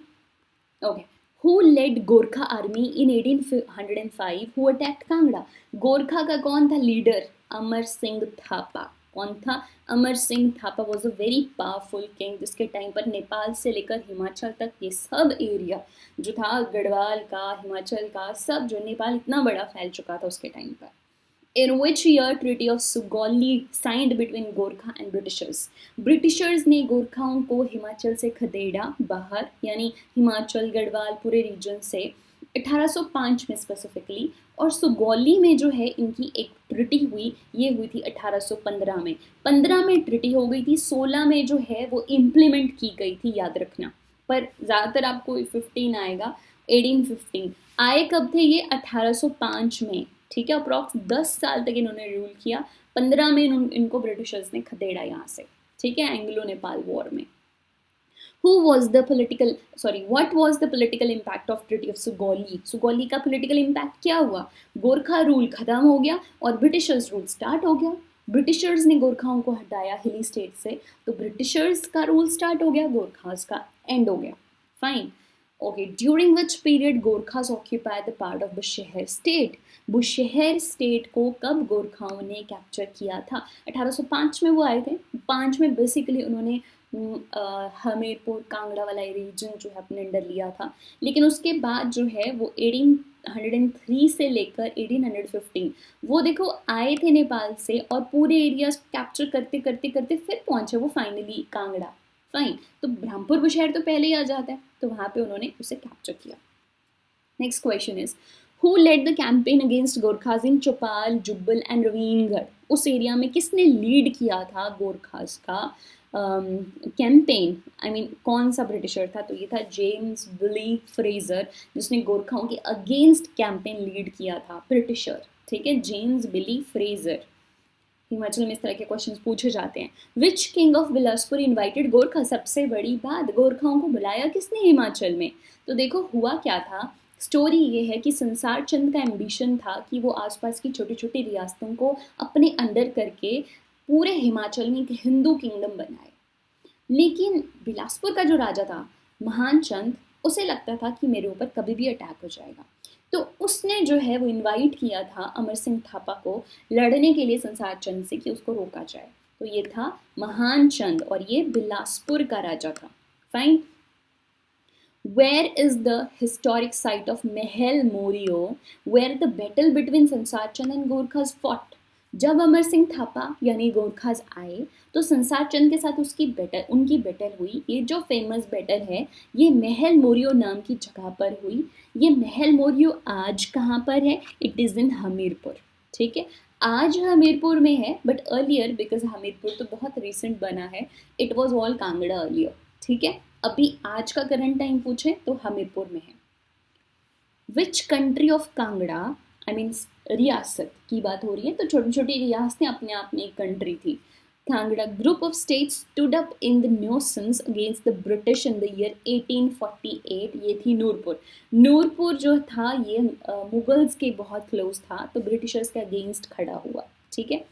okay. Who led Gorkha army in 1805 who attacked Kangra? Gorkha का कौन था लीडर? अमर सिंह थापा, कौन था? Amar Singh Thapa was a very powerful king, जिसके टाइम पर नेपाल से लेकर हिमाचल तक ये सब एरिया जो था, गढ़वाल का, हिमाचल का, सब जो नेपाल इतना बड़ा फैल चुका था उसके टाइम पर. In which year Treaty of Sugauli signed between Gorkha and Britishers? Britishers ने गोरखाओं को हिमाचल से खदेड़ा बाहर, यानी हिमाचल, गढ़वाल पूरे रीजन से 1805 में स्पेसिफिकली. और सुगौली में जो है इनकी एक ट्रिटी हुई, ये हुई थी 1815 में. 15 में ट्रिटी हो गई थी, 16 में जो है वो इम्प्लीमेंट की गई थी, याद रखना. पर ज़्यादातर आपको 15 आएगा. 1815 आए कब थे ये? 1805 में. ठीक है, अप्रॉक्स 10 साल तक इन्होंने रूल किया. 15 में इनको ब्रिटिशर्स ने खदेड़ा यहाँ से. ठीक है, एंग्लो नेपाल वॉर में. what was the political impact of Treaty of Sugauli? Sugauli का political impact क्या हुआ? गोरखा रूल खत्म हो गया और ब्रिटिशर्स रूल स्टार्ट हो गया. ब्रिटिशर्स ने गोरखाओं को हटाया हिली स्टेट से, तो ब्रिटिशर्स का रूल स्टार्ट हो गया, गोरखास का एंड हो गया. Fine. Okay, during which period Gorkhas occupied the part of Bushahr state? Bushahr state को कब गोरखाओं ने कैप्चर किया था? 1805 में वो आए थे. 5 में बेसिकली उन्होंने हमीरपुर कांगड़ा वाला रीजन जो है अपने अंडर लिया था. लेकिन उसके बाद जो है वो 1803 से लेकर 1815 वो देखो आए थे नेपाल से और पूरे एरिया कैप्चर करते करते करते फिर पहुंचे वो फाइनली कांगड़ा. फाइन. तो ब्रह्मपुर बुशहर तो पहले ही आ जाता है, तो वहां पे उन्होंने उसे कैप्चर किया. Next question is who led the campaign against Gorkhas in Chaupal, Jubbal and Ravingarh? उस एरिया में किसने लीड किया था गोरखास का कैंपेन? आई मीन कौन सा ब्रिटिशर था? तो ये था जेम्स बिली फ्रेजर, जिसने गोरखाओं के अगेंस्ट कैंपेन लीड किया था. ब्रिटिशर. ठीक है, जेम्स बिली फ्रेजर. हिमाचल में इस तरह के क्वेश्चंस पूछे जाते हैं. विच king of Bilaspur invited Gorkha? सबसे बड़ी बात, गोरखाओं को बुलाया किसने हिमाचल में? तो देखो हुआ क्या था. स्टोरी ये है कि संसार चंद का एम्बिशन था कि वो आसपास की छोटी छोटी रियासतों को अपने अंडर करके पूरे हिमाचल में एक हिंदू किंगडम बनाए. लेकिन बिलासपुर का जो राजा था महान चंद, उसे लगता था कि मेरे ऊपर कभी भी अटैक हो जाएगा, तो उसने जो है वो इनवाइट किया था अमर सिंह थापा को लड़ने के लिए संसार चंद से कि उसको रोका जाए. तो ये था महान चंद और ये बिलासपुर का राजा था. Fine. Where is the historic site of Mahel Morio where the battle between संसार चंद and गोरखास fought? जब अमर सिंह थापा यानी गोरखास आए तो संसार चंद के साथ उनकी बैटल हुई. ये जो फेमस बैटल है ये महल मोरियो नाम की जगह पर हुई. ये महल मोरियो आज कहाँ पर है? It is in Hamirpur. ठीक है, आज हमीरपुर में है, बट अर्लियर, बिकॉज हमीरपुर तो बहुत रिसेंट बना है, it was all Kangra earlier. ठीक है, अभी आज का करंट टाइम पूछे तो हमीरपुर में है. Which country of Kangra, I mean रियासत की बात हो रही है, तो छोटी छोटी रियासतें अपने आप में एक कंट्री थी. Kangra group of states stood up in the nuisance against the British in the year 1848. ये थी नूरपुर. नूरपुर जो था ये मुगल्स के बहुत क्लोज था, तो ब्रिटिशर्स के अगेंस्ट खड़ा हुआ. ठीक है.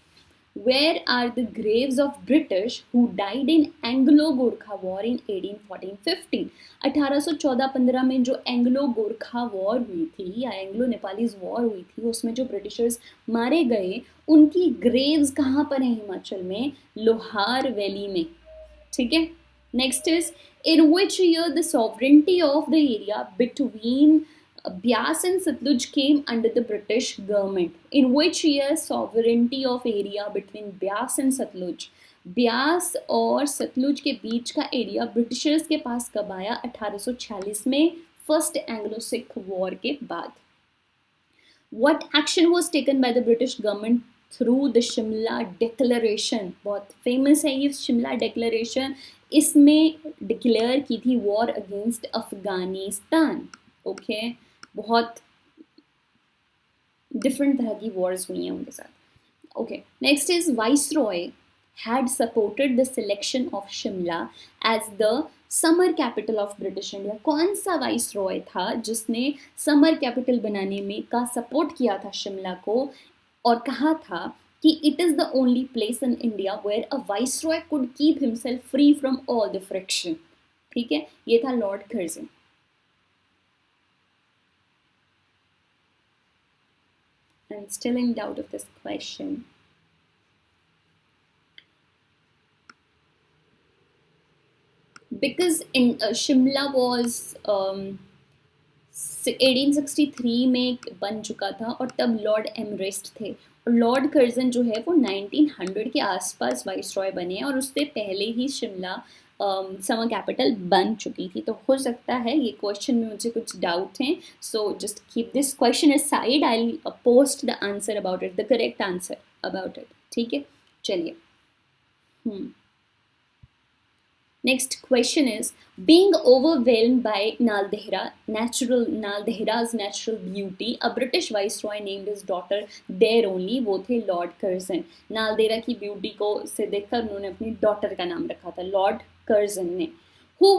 Where are the graves of British who died in Anglo-Gorkha War in 1814-15? 1814-15 में जो एंग्लो गोरखा वॉर हुई थी या एंग्लो नेपालीज वॉर हुई थी, उसमें जो ब्रिटिशर्स मारे गए उनकी ग्रेव्स कहाँ पर हैं? हिमाचल में, लोहार वैली में. ठीक है. Next is in which year the sovereignty of the area between Byas and Satluj came under the British government. In which year sovereignty of area between Byas and Satluj? Beas और सतलुज के बीच का एरिया ब्रिटिशर्स के पास कब आया? 1846 में, first Anglo Sikh war के बाद. What action was taken by the British government through the Shimla declaration? बहुत फेमस है ये शिमला डिक्लेरेशन. इसमें डिक्लेयर की थी वॉर अगेंस्ट अफगानिस्तान. ओके, बहुत डिफरेंट तरह की वॉर्स हुई हैं उनके साथ. Okay, next is viceroy had supported the selection of Shimla as the summer capital of British India. कौन सा वाइसरॉय था जिसने समर कैपिटल बनाने में का सपोर्ट किया था शिमला को, और कहा था कि it is the only place in India where a viceroy could keep himself free from all the friction. ठीक है, ये था lord Curzon. I'm still in doubt of this question. Because in Shimla was 1863 में बन चुका था और तब लॉर्ड एमरेस्ट थे, और लॉर्ड कर्जन जो है वो 1900 के आसपास वाइसरॉय बने हैं, और उससे पहले ही शिमला समर कैपिटल बन चुकी थी। तो हो सकता है ये क्वेश्चन में मुझे कुछ डाउट हैं, so just keep this question aside, I will post the answer about it, the correct answer about it. ठीक है, चलिए। Next question is, being overwhelmed by Naldehra's natural beauty, a British viceroy named his daughter there only, वो थे Lord Curzon. Naldehra की beauty को से देखकर उन्होंने अपनी डॉटर का नाम रखा था लॉर्ड कर्जन ने। What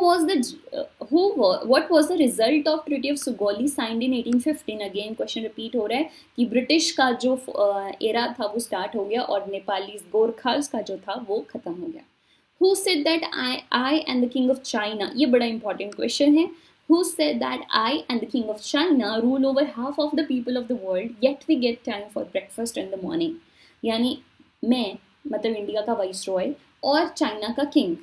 was the result of Treaty of Sugoi signed in 1815? Again question repeat हो रहा है कि ब्रिटिश का जो एरा था वो स्टार्ट हो गया और नेपाली गोरखास का जो था वो खत्म हो गया। Who said that I and the king of China, ये बड़ा important question है। Who said that I and the king of China rule over half of the people of the world, yet we get time for breakfast in the morning? यानी मैं मतलब India का viceroy और China का king,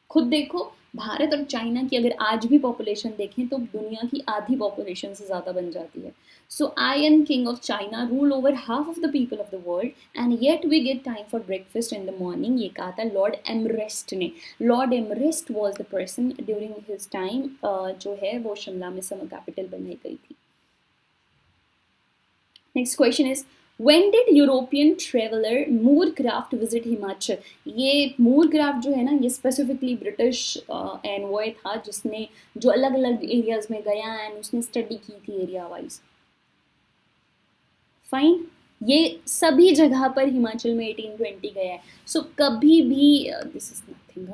खुद देखो भारत और China की अगर आज भी पॉपुलेशन देखें तो दुनिया की आधी पॉपुलेशन से ज़्यादा बन जाती है। So I am king of China, rule over half of the people of the world, and yet we get time for breakfast in the morning. ये कहा था लॉर्ड एमरेस्ट ने। Lord Amherst was the person during his time जो है वो शिमला में summer capital बनाई गई थी। Next question is, When did European traveler Moorcraft visit Himachal? ये मूरक्राफ्ट जो है ना, ये स्पेसिफिकली ब्रिटिश एनवॉय था जिसने जो अलग अलग एरियाज में गया एंड उसने स्टडी की थी एरिया वाइज। फाइन, ये सभी जगह पर हिमाचल में 1820 गया है। सो कभी भी this is nothing,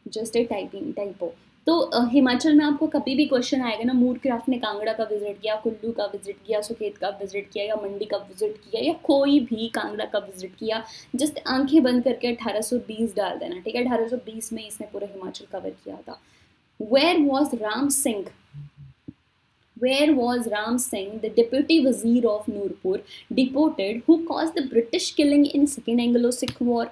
just a typo. तो हिमाचल में आपको कभी भी क्वेश्चन आएगा ना, मूरक्राफ्ट ने कांगड़ा का विजिट किया, कुल्लू का विजिट किया, सुखेत का विजिट किया, या मंडी का विजिट किया, या कोई भी कांगड़ा का विजिट किया, जस्ट आंखें बंद करके 1820 डाल देना। ठीक है, 1820 में इसने पूरा हिमाचल कवर किया था। Where was Ram Singh, the deputy vizier of Nurpur, deported, who caused the British killing in Second Anglo-Sikh War?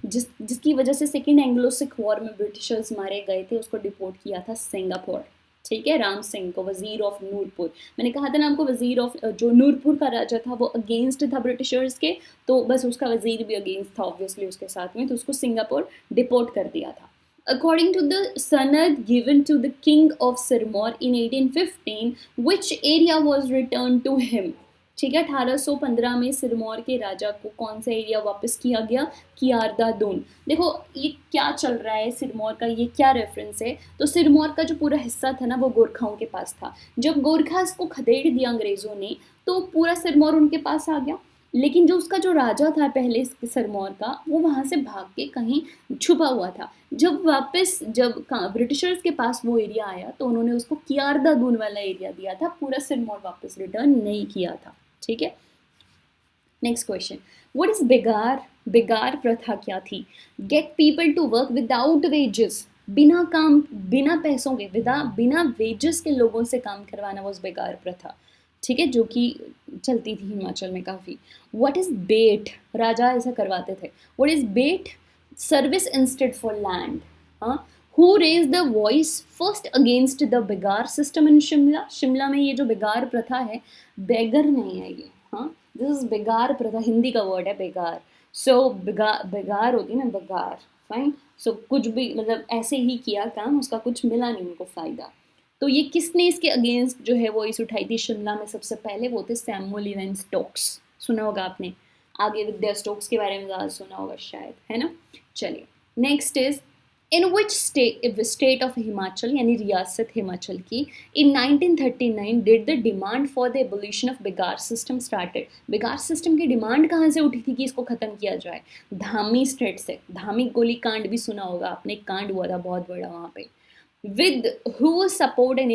जिसकी वजह से सेकेंड एंग्लो सिख वॉर में ब्रिटिशर्स मारे गए थे, उसको डिपोर्ट किया था सिंगापुर। ठीक है, राम सिंह को, वजीर ऑफ नूरपुर। मैंने कहा था ना आपको, वजीर ऑफ जो नूरपुर का राजा था वो अगेंस्ट था ब्रिटिशर्स के, तो बस उसका वजीर भी अगेंस्ट था ऑब्वियसली उसके साथ में, तो उसको सिंगापुर डिपोर्ट कर दिया था। According to the sanad given to the king of Sirmaur in 1815, which area was returned to him? ठीक है, 1815 में सिरमौर के राजा को कौन सा एरिया वापस किया गया? कियारदा दून। देखो ये क्या चल रहा है सिरमौर का, ये क्या रेफरेंस है? तो सिरमौर का जो पूरा हिस्सा था ना वो गोरखाओं के पास था। जब गोरखास को खदेड़ दिया अंग्रेजों ने तो पूरा सिरमौर उनके पास आ गया, लेकिन जो उसका जो राजा था पहले सिरमौर का, वो वहाँ से भाग के कहीं छुपा हुआ था। जब ब्रिटिशर्स के पास वो एरिया आया तो उन्होंने उसको कियारदा दून वाला एरिया दिया था, पूरा सिरमौर वापस रिटर्न नहीं किया था। ठीक है, next question, what is begar? बेगार प्रथा क्या थी? Get people to work without wages, बिना काम बिना पैसों के, बिना वेजेस के लोगों से काम करवाना वो बेगार प्रथा। ठीक है, जो कि चलती थी हिमाचल में काफ़ी। व्हाट इज बेट? राजा ऐसा करवाते थे। What is beth? Service instead for land. हाँ, Who raised the voice first against the begar system in Shimla? Shimla में ये जो बेगार प्रथा है, बेगर नहीं है ये, हाँ, दिस इज बेगार प्रथा, हिंदी का वर्ड है बेगार। सो बेगार होती है ना, बेगार, फाइन। सो कुछ भी मतलब ऐसे ही किया काम, उसका कुछ मिला नहीं उनको फ़ायदा। तो ये किसने इसके अगेंस्ट जो है वो इस उठाई थी शिमला में? सबसे पहले वो थे सैमुअल इवन स्टोक्स, सुना होगा आपने, आगे विद्या स्टोक्स के बारे में ज़्यादा सुना होगा शायद, है ना। चलिए, next is, in which state of Himachal, यानी रियासत हिमाचल की, in 1939 did the demand for the abolition of begar system started? Begar system की डिमांड कहाँ से उठी थी कि इसको ख़त्म किया जाए? धामी स्टेट से। धामी गोली कांड भी सुना होगा आपने, कांड हुआ था बहुत बड़ा वहाँ पे। With whose support and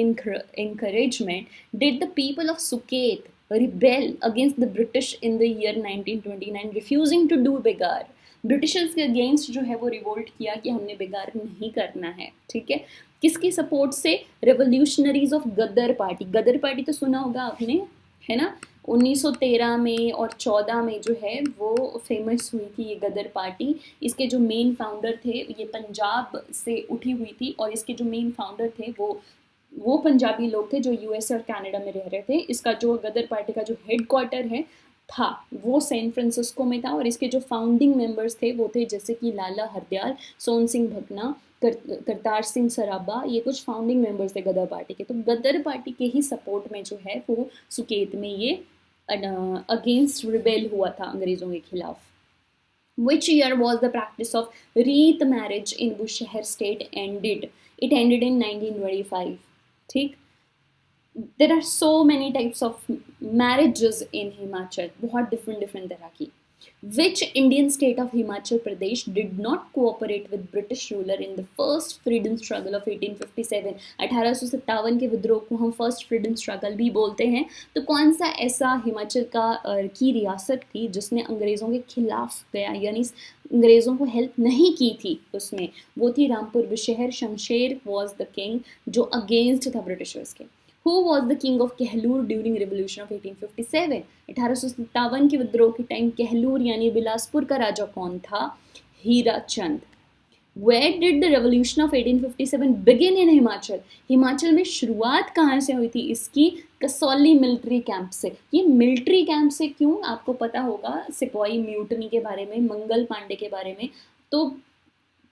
encouragement did the people of Suket rebel against the British in the year 1929, refusing to do बेगार? Britishers के अगेंस्ट जो है वो रिवोल्ट किया कि हमने बेगार नहीं करना है। ठीक है, किसकी सपोर्ट से? Revolutionaries of Ghadar party. Ghadar party तो सुना होगा आपने, है ना, 1913 में और 14 में जो है वो फेमस हुई थी ये गदर पार्टी। इसके जो मेन फाउंडर थे ये पंजाब से उठी हुई थी, और इसके जो मेन फाउंडर थे वो पंजाबी लोग थे जो यूएस और कनाडा में रह रहे थे। इसका जो गदर पार्टी का जो हेड क्वार्टर है था वो सैन फ्रांसिस्को में था, और इसके जो फाउंडिंग मेंबर्स थे वो थे जैसे कि लाला हरदयाल, सोहन सिंह भकना, करतार सिंह सराबा, ये कुछ फाउंडिंग मेंबर्स थे गदर पार्टी के। तो गदर पार्टी के ही सपोर्ट में जो है वो सुकेत में ये अगेंस्ट रिबेल हुआ था अंग्रेजों के खिलाफ। Which year was the practice of wreath marriage in Bushehr state ended? It ended in 1925. ठीक, there are so many types of marriages in Himachal, बहुत different तरह की. Which Indian state of Himachal Pradesh did not cooperate with British ruler in the first freedom struggle of 1857? 1857 के विद्रोह को हम first freedom struggle भी बोलते हैं। तो कौन सा ऐसा हिमाचल का की रियासत थी जिसने अंग्रेज़ों के खिलाफ गया, यानी अंग्रेज़ों को हेल्प नहीं की थी उसमें? वो थी Rampur Bushahr. Shamsher was the king जो अगेंस्ट था ब्रिटिशर्स के। Who was the king of Kahlur during revolution of 1857? 1857 के विद्रोह के टाइम कहलूर यानी बिलासपुर का राजा कौन था? हीरा चंद। Where did the revolution of 1857 begin in Himachal? Himachal में शुरुआत कहाँ से हुई थी इसकी? कसौली मिलिट्री कैंप से। ये मिलिट्री कैंप से क्यों? आपको पता होगा सिपाही म्यूटनी के बारे में, मंगल पांडे के बारे में। तो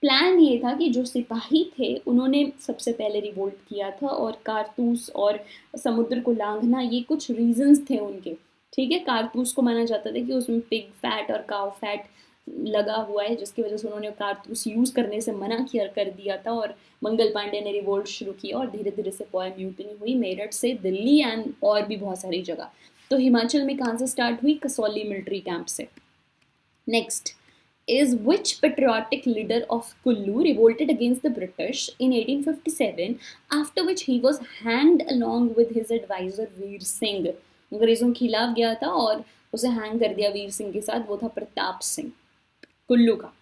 प्लान ये था कि जो सिपाही थे उन्होंने सबसे पहले रिवोल्ट किया था, और कारतूस और समुद्र को लांघना ये कुछ रीजंस थे उनके। ठीक है, कारतूस को माना जाता था कि उसमें पिग फैट और काउ फैट लगा हुआ है, जिसकी वजह से उन्होंने कारतूस यूज़ करने से मना किया कर दिया था, और मंगल पांडे ने रिवोल्ट शुरू किया और धीरे धीरे सिपाही म्यूटनी हुई मेरठ से दिल्ली एंड और भी बहुत सारी जगह। तो हिमाचल में कहाँ से स्टार्ट हुई? कसौली मिलिट्री कैंप से। Next is which patriotic leader of Kullu revolted against the British in 1857, after which he was hanged along with his advisor Veer Singh. अंग्रेजों के खिलाफ गया था और उसे हैंग कर दिया वीर सिंह के साथ, वो था प्रताप सिंह कुल्लू का।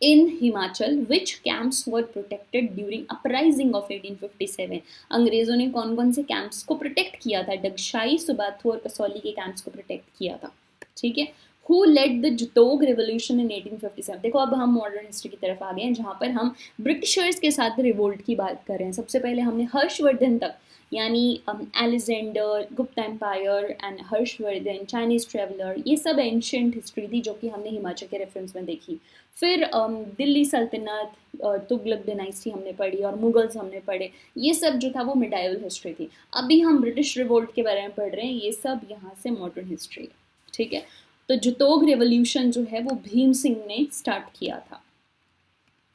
In Himachal, which camps were protected during uprising of 1857? अंग्रेजों ने कौन कौन से कैंप्स को प्रोटेक्ट किया था? डगशाई, सुबाथू और कसौली के कैंप्स को प्रोटेक्ट किया था। ठीक है। Who led the Jutogh revolution in 1857? देखो अब हम मॉडर्न हिस्ट्री की तरफ आ गए हैं जहाँ पर हम ब्रिटिशर्स के साथ रिवोल्ट की बात कर रहे हैं। सबसे पहले हमने हर्षवर्धन तक यानी Alexander, Gupta empire and Harshvardhan, Chinese traveller, ये सब एंशियंट हिस्ट्री थी जो कि हमने हिमाचल के रेफरेंस में देखी। फिर दिल्ली सल्तनत, तुगलक डायनेस्टी हमने पढ़ी और मुगल्स हमने पढ़े। ये सब जो था वो मिडाइवल हिस्ट्री थी। अभी हम ब्रिटिश रिवोल्ट के बारे में पढ़ रहे हैं, ये सब यहाँ से मॉडर्न हिस्ट्री है। ठीक है, तो जुतोग रेवोल्यूशन जो है वो भीम सिंह ने स्टार्ट किया था,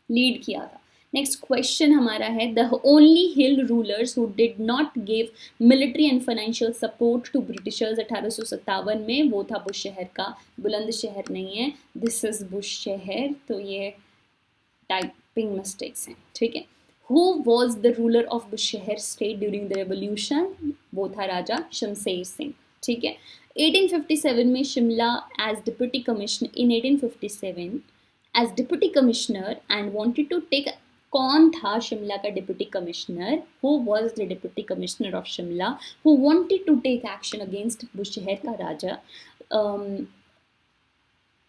लीड किया था। नेक्स्ट क्वेश्चन हमारा है the only hill rulers who did not give military and financial support to Britishers 1857 में, वो था बुशहर का। बुलंदशहर नहीं है, दिस इज बुशहर। तो ये टाइपिंग मिस्टेक्स हैं। ठीक है। Who was the ruler of Bushahr state during the revolution? वो था राजा शमशेर सिंह। ठीक है। 1857 में Shimla as deputy commissioner in 1857 as deputy commissioner and wanted to take. कौन था शिमला का deputy commissioner? Who was the deputy commissioner of Shimla who wanted to take action against Bushahr का राजा,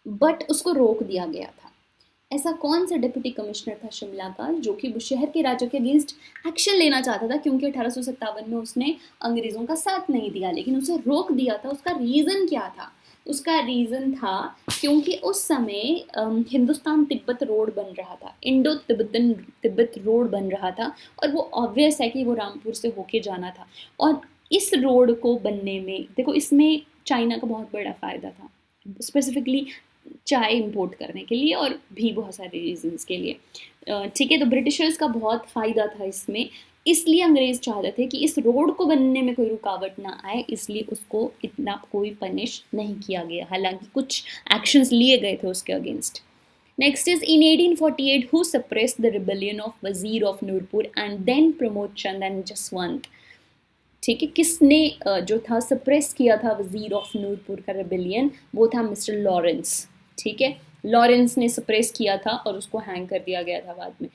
बट उसको रोक दिया गया था। ऐसा कौन सा डिप्टी कमिश्नर था शिमला का जो कि बुशहर के राजा के अगेंस्ट एक्शन लेना चाहता था, क्योंकि 1857 में उसने अंग्रेज़ों का साथ नहीं दिया लेकिन उसे रोक दिया था। उसका रीज़न क्या था? उसका रीज़न था क्योंकि उस समय हिंदुस्तान तिब्बत रोड बन रहा था, इंडो तिब्बत रोड बन रहा था, और वो ऑब्वियस है कि वो रामपुर से होके जाना था। और इस रोड को बनने में देखो इसमें चाइना का बहुत बड़ा फ़ायदा था, स्पेसिफिकली चाय इंपोर्ट करने के लिए और भी बहुत सारे रीजंस के लिए। ठीक है, तो ब्रिटिशर्स का बहुत फ़ायदा था इसमें, इसलिए अंग्रेज़ चाहते थे कि इस रोड को बनने में कोई रुकावट ना आए, इसलिए उसको इतना कोई पनिश नहीं किया गया, हालांकि कुछ एक्शंस लिए गए थे उसके against. Next is in 1848 who suppressed the rebellion of Wazir of Nurpur and then Pramod Chand and Jaswant? ठीक है, किसने जो था सप्रेस किया था वजीर ऑफ नूरपुर का रिबेलियन? वो था मिस्टर लॉरेंस। ठीक है, लॉरेंस ने सप्रेस किया था और उसको हैंग कर दिया गया था बाद में।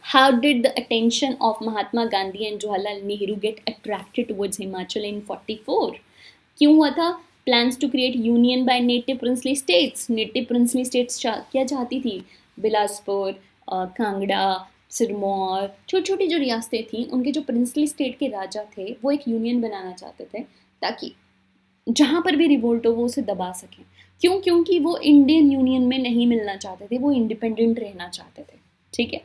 How did the attention of Mahatma Gandhi and Jawaharlal Nehru get attracted towards Himachal in 44? क्यों हुआ था? Plans to create union by native princely states. Native princely states क्या चाहती थी? बिलासपुर, कांगड़ा, सिरमौर, छोटी छोटी जो रियासतें थी, उनके जो प्रिंसली स्टेट के राजा थे वो एक यूनियन बनाना चाहते थे, ताकि जहाँ पर भी रिवोल्ट हो वो उसे दबा सकें। क्यों? क्योंकि वो इंडियन यूनियन में नहीं मिलना चाहते थे, वो इंडिपेंडेंट रहना चाहते थे। ठीक है।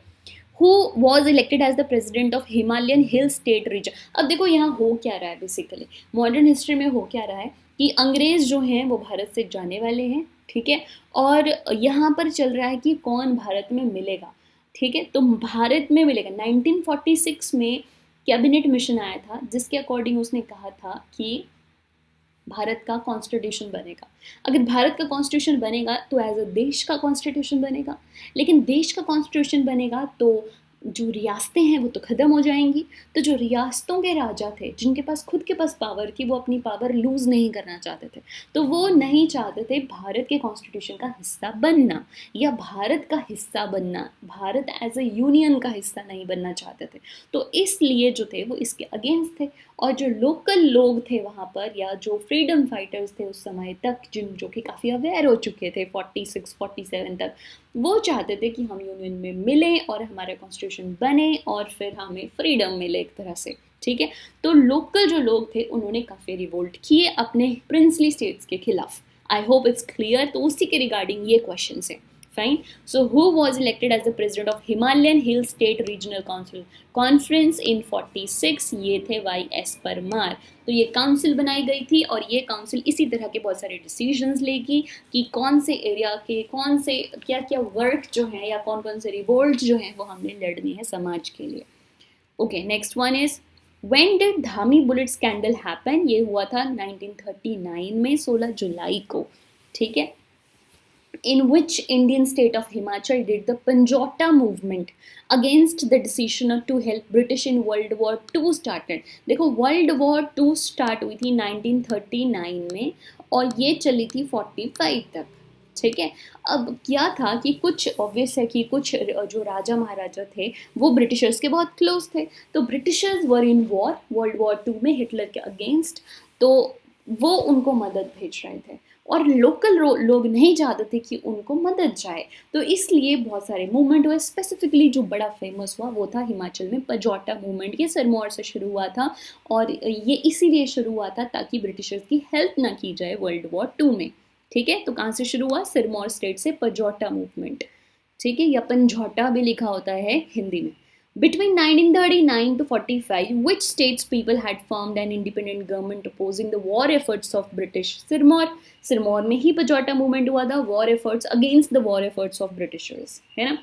Who was elected as the president of Himalayan hill state region. अब देखो यहाँ हो क्या रहा है, बेसिकली मॉडर्न हिस्ट्री में हो क्या रहा है कि अंग्रेज जो हैं वो भारत से जाने वाले हैं। ठीक है। और यहाँ पर चल रहा है कि कौन भारत में मिलेगा। ठीक है। तो भारत में मिलेगा। 1946 में कैबिनेट मिशन आया था, जिसके अकॉर्डिंग उसने कहा था कि भारत का कॉन्स्टिट्यूशन बनेगा। अगर भारत का कॉन्स्टिट्यूशन बनेगा तो एज अ देश का कॉन्स्टिट्यूशन बनेगा, लेकिन देश का कॉन्स्टिट्यूशन बनेगा तो जो रियासतें हैं वो तो ख़त्म हो जाएंगी। तो जो रियासतों के राजा थे, जिनके पास खुद के पास पावर की, वो अपनी पावर लूज़ नहीं करना चाहते थे। तो वो नहीं चाहते थे भारत के कॉन्स्टिट्यूशन का हिस्सा बनना, या भारत का हिस्सा बनना, भारत एज अ यूनियन का हिस्सा नहीं बनना चाहते थे। तो इसलिए जो थे वो इसके अगेंस्ट थे। और जो लोकल लोग थे वहाँ पर, या जो फ्रीडम फाइटर्स थे उस समय तक, जो कि काफ़ी अवेयर हो चुके थे 46-47 तक, वो चाहते थे कि हम यूनियन में मिलें और हमारा कॉन्स्टिट्यूशन बने और फिर हमें फ्रीडम मिले एक तरह से। ठीक है। तो लोकल जो लोग थे उन्होंने काफ़ी रिवोल्ट किए अपने प्रिंसली स्टेट्स के खिलाफ। I hope it's clear. तो उसी के रिगार्डिंग ये क्वेश्चन है। Fine. So, who was elected as the president of Himalayan Hill State Regional Council Conference in 46? ये थे Y.S. परमार। तो ये काउंसिल बनाई गई थी और ये काउंसिल इसी तरह के बहुत सारे डिसीजंस लेगी कि कौन से एरिया के कौन से क्या क्या वर्क जो है या कौन कौन से रिवोल्ट जो हैं वो हमने लड़नी है समाज के लिए। Okay, next one is When did Dhami bullet scandal happen? ये हुआ था 1939 में, 16 जुलाई को। ठीक है। In which Indian state of Himachal did the Panjota movement against the decision to help British in World War II started? देखो, World War II start हुई थी 1939 में और ये चली थी 45 तक। ठीक है। अब क्या था कि कुछ ऑब्वियस है कि कुछ जो राजा महाराजा थे वो ब्रिटिशर्स के बहुत क्लोज थे। तो Britishers were in war, world war 2 में हिटलर के अगेंस्ट, तो वो उनको मदद भेज रहे थे और लोकल लोग नहीं चाहते थे कि उनको मदद जाए। तो इसलिए बहुत सारे मूवमेंट हुए। स्पेसिफिकली जो बड़ा फेमस हुआ वो था हिमाचल में पंजोटा मूवमेंट। ये सिरमौर से शुरू हुआ था और ये इसीलिए शुरू हुआ था ताकि ब्रिटिशर्स की हेल्प ना की जाए वर्ल्ड वॉर 2 में। ठीक है। तो कहाँ से शुरू हुआ? सिरमौर स्टेट से पंजोटा मूवमेंट। ठीक है, या पंजोटा भी लिखा होता है हिंदी में। Between 1939 to 45, which states people had formed an independent government opposing the war efforts of British? Sirmaur में ही पंजोटा मूवमेंट हुआ था, war efforts against the war efforts of Britishers, है ना।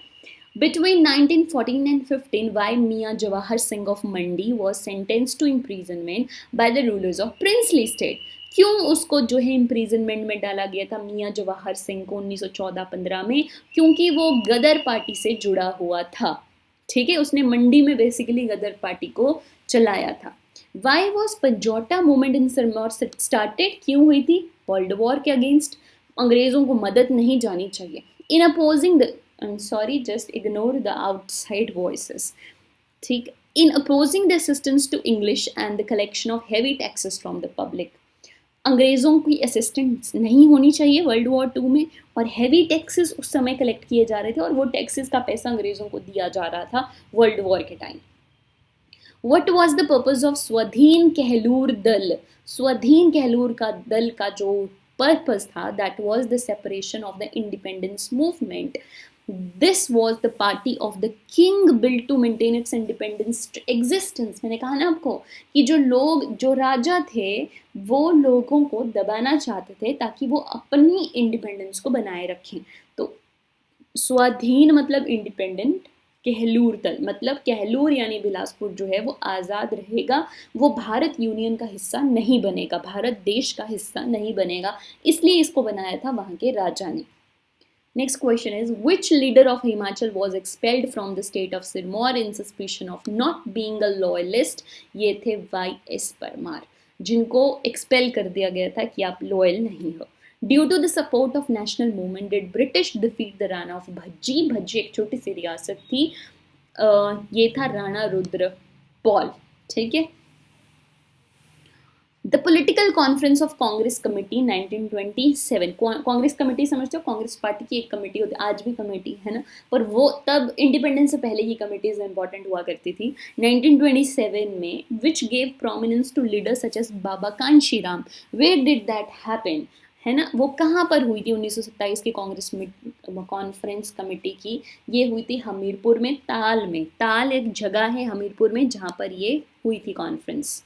Between 1914 and 15, why Mia Jawahar Singh of Mandi was sentenced to imprisonment by the rulers of princely state? क्यों उसको जो है imprisonment में डाला गया था मियाँ जवाहर सिंह को 1914-15 में? क्योंकि वो गदर पार्टी से जुड़ा हुआ था। ठीक है। उसने मंडी में बेसिकली गदर पार्टी को चलाया था। Why was Pajhota movement in Sirmaur started? क्यों हुई थी? वर्ल्ड वॉर के अगेंस्ट। अंग्रेजों को मदद नहीं जानी चाहिए। In opposing the sorry just ignore the outside voices. ठीक। In opposing the assistance to English and the collection of heavy taxes from the public. अंग्रेज़ों की असिस्टेंस नहीं होनी चाहिए वर्ल्ड वॉर 2 में, और हैवी टैक्सेस उस समय कलेक्ट किए जा रहे थे और वो टैक्सेस का पैसा अंग्रेज़ों को दिया जा रहा था वर्ल्ड वॉर के time. What was the purpose of स्वाधीन कहलूर दल? स्वाधीन कहलूर का दल का जो पर्पस था, that was the separation of the independence movement. This was the party of the king built to maintain its independence existence. मैंने कहा ना आपको कि जो राजा थे वो लोगों को दबाना चाहते थे ताकि वो अपनी इंडिपेंडेंस को बनाए रखें। तो स्वाधीन मतलब इंडिपेंडेंट, कहलूर दल मतलब कहलूर यानी बिलासपुर जो है वो आज़ाद रहेगा, वो भारत यूनियन का हिस्सा नहीं बनेगा, भारत देश का हिस्सा नहीं बनेगा, इसलिए इसको बनाया था वहाँ के राजा ने। Next question is, which leader of Himachal was expelled from the state of Sirmaur in suspicion of not being a loyalist? ये थे Y.S. परमार, जिनको एक्सपेल कर दिया गया था कि आप लॉयल नहीं हो। Due to the support of national movement, did British defeat the Rana of Bhajji? Bhajji एक छोटी सी रियासत थी, ये था राणा रुद्र पॉल। ठीक है। The political conference of Congress committee 1927, Congress committee समझते हो, कांग्रेस पार्टी की एक कमेटी होती है, आज भी कमेटी है ना, पर वो तब इंडिपेंडेंस से पहले की कमेटीज इंपॉर्टेंट हुआ करती थी, 1927 में, which gave prominence to leaders such as Baba Kanshiram. Where did that happen, है ना, वो कहाँ पर हुई थी 1927 की कांग्रेस कॉन्फ्रेंस कमेटी की? ये हुई थी हमीरपुर में, ताल में। ताल एक जगह है हमीरपुर में जहाँ पर ये हुई थी conference.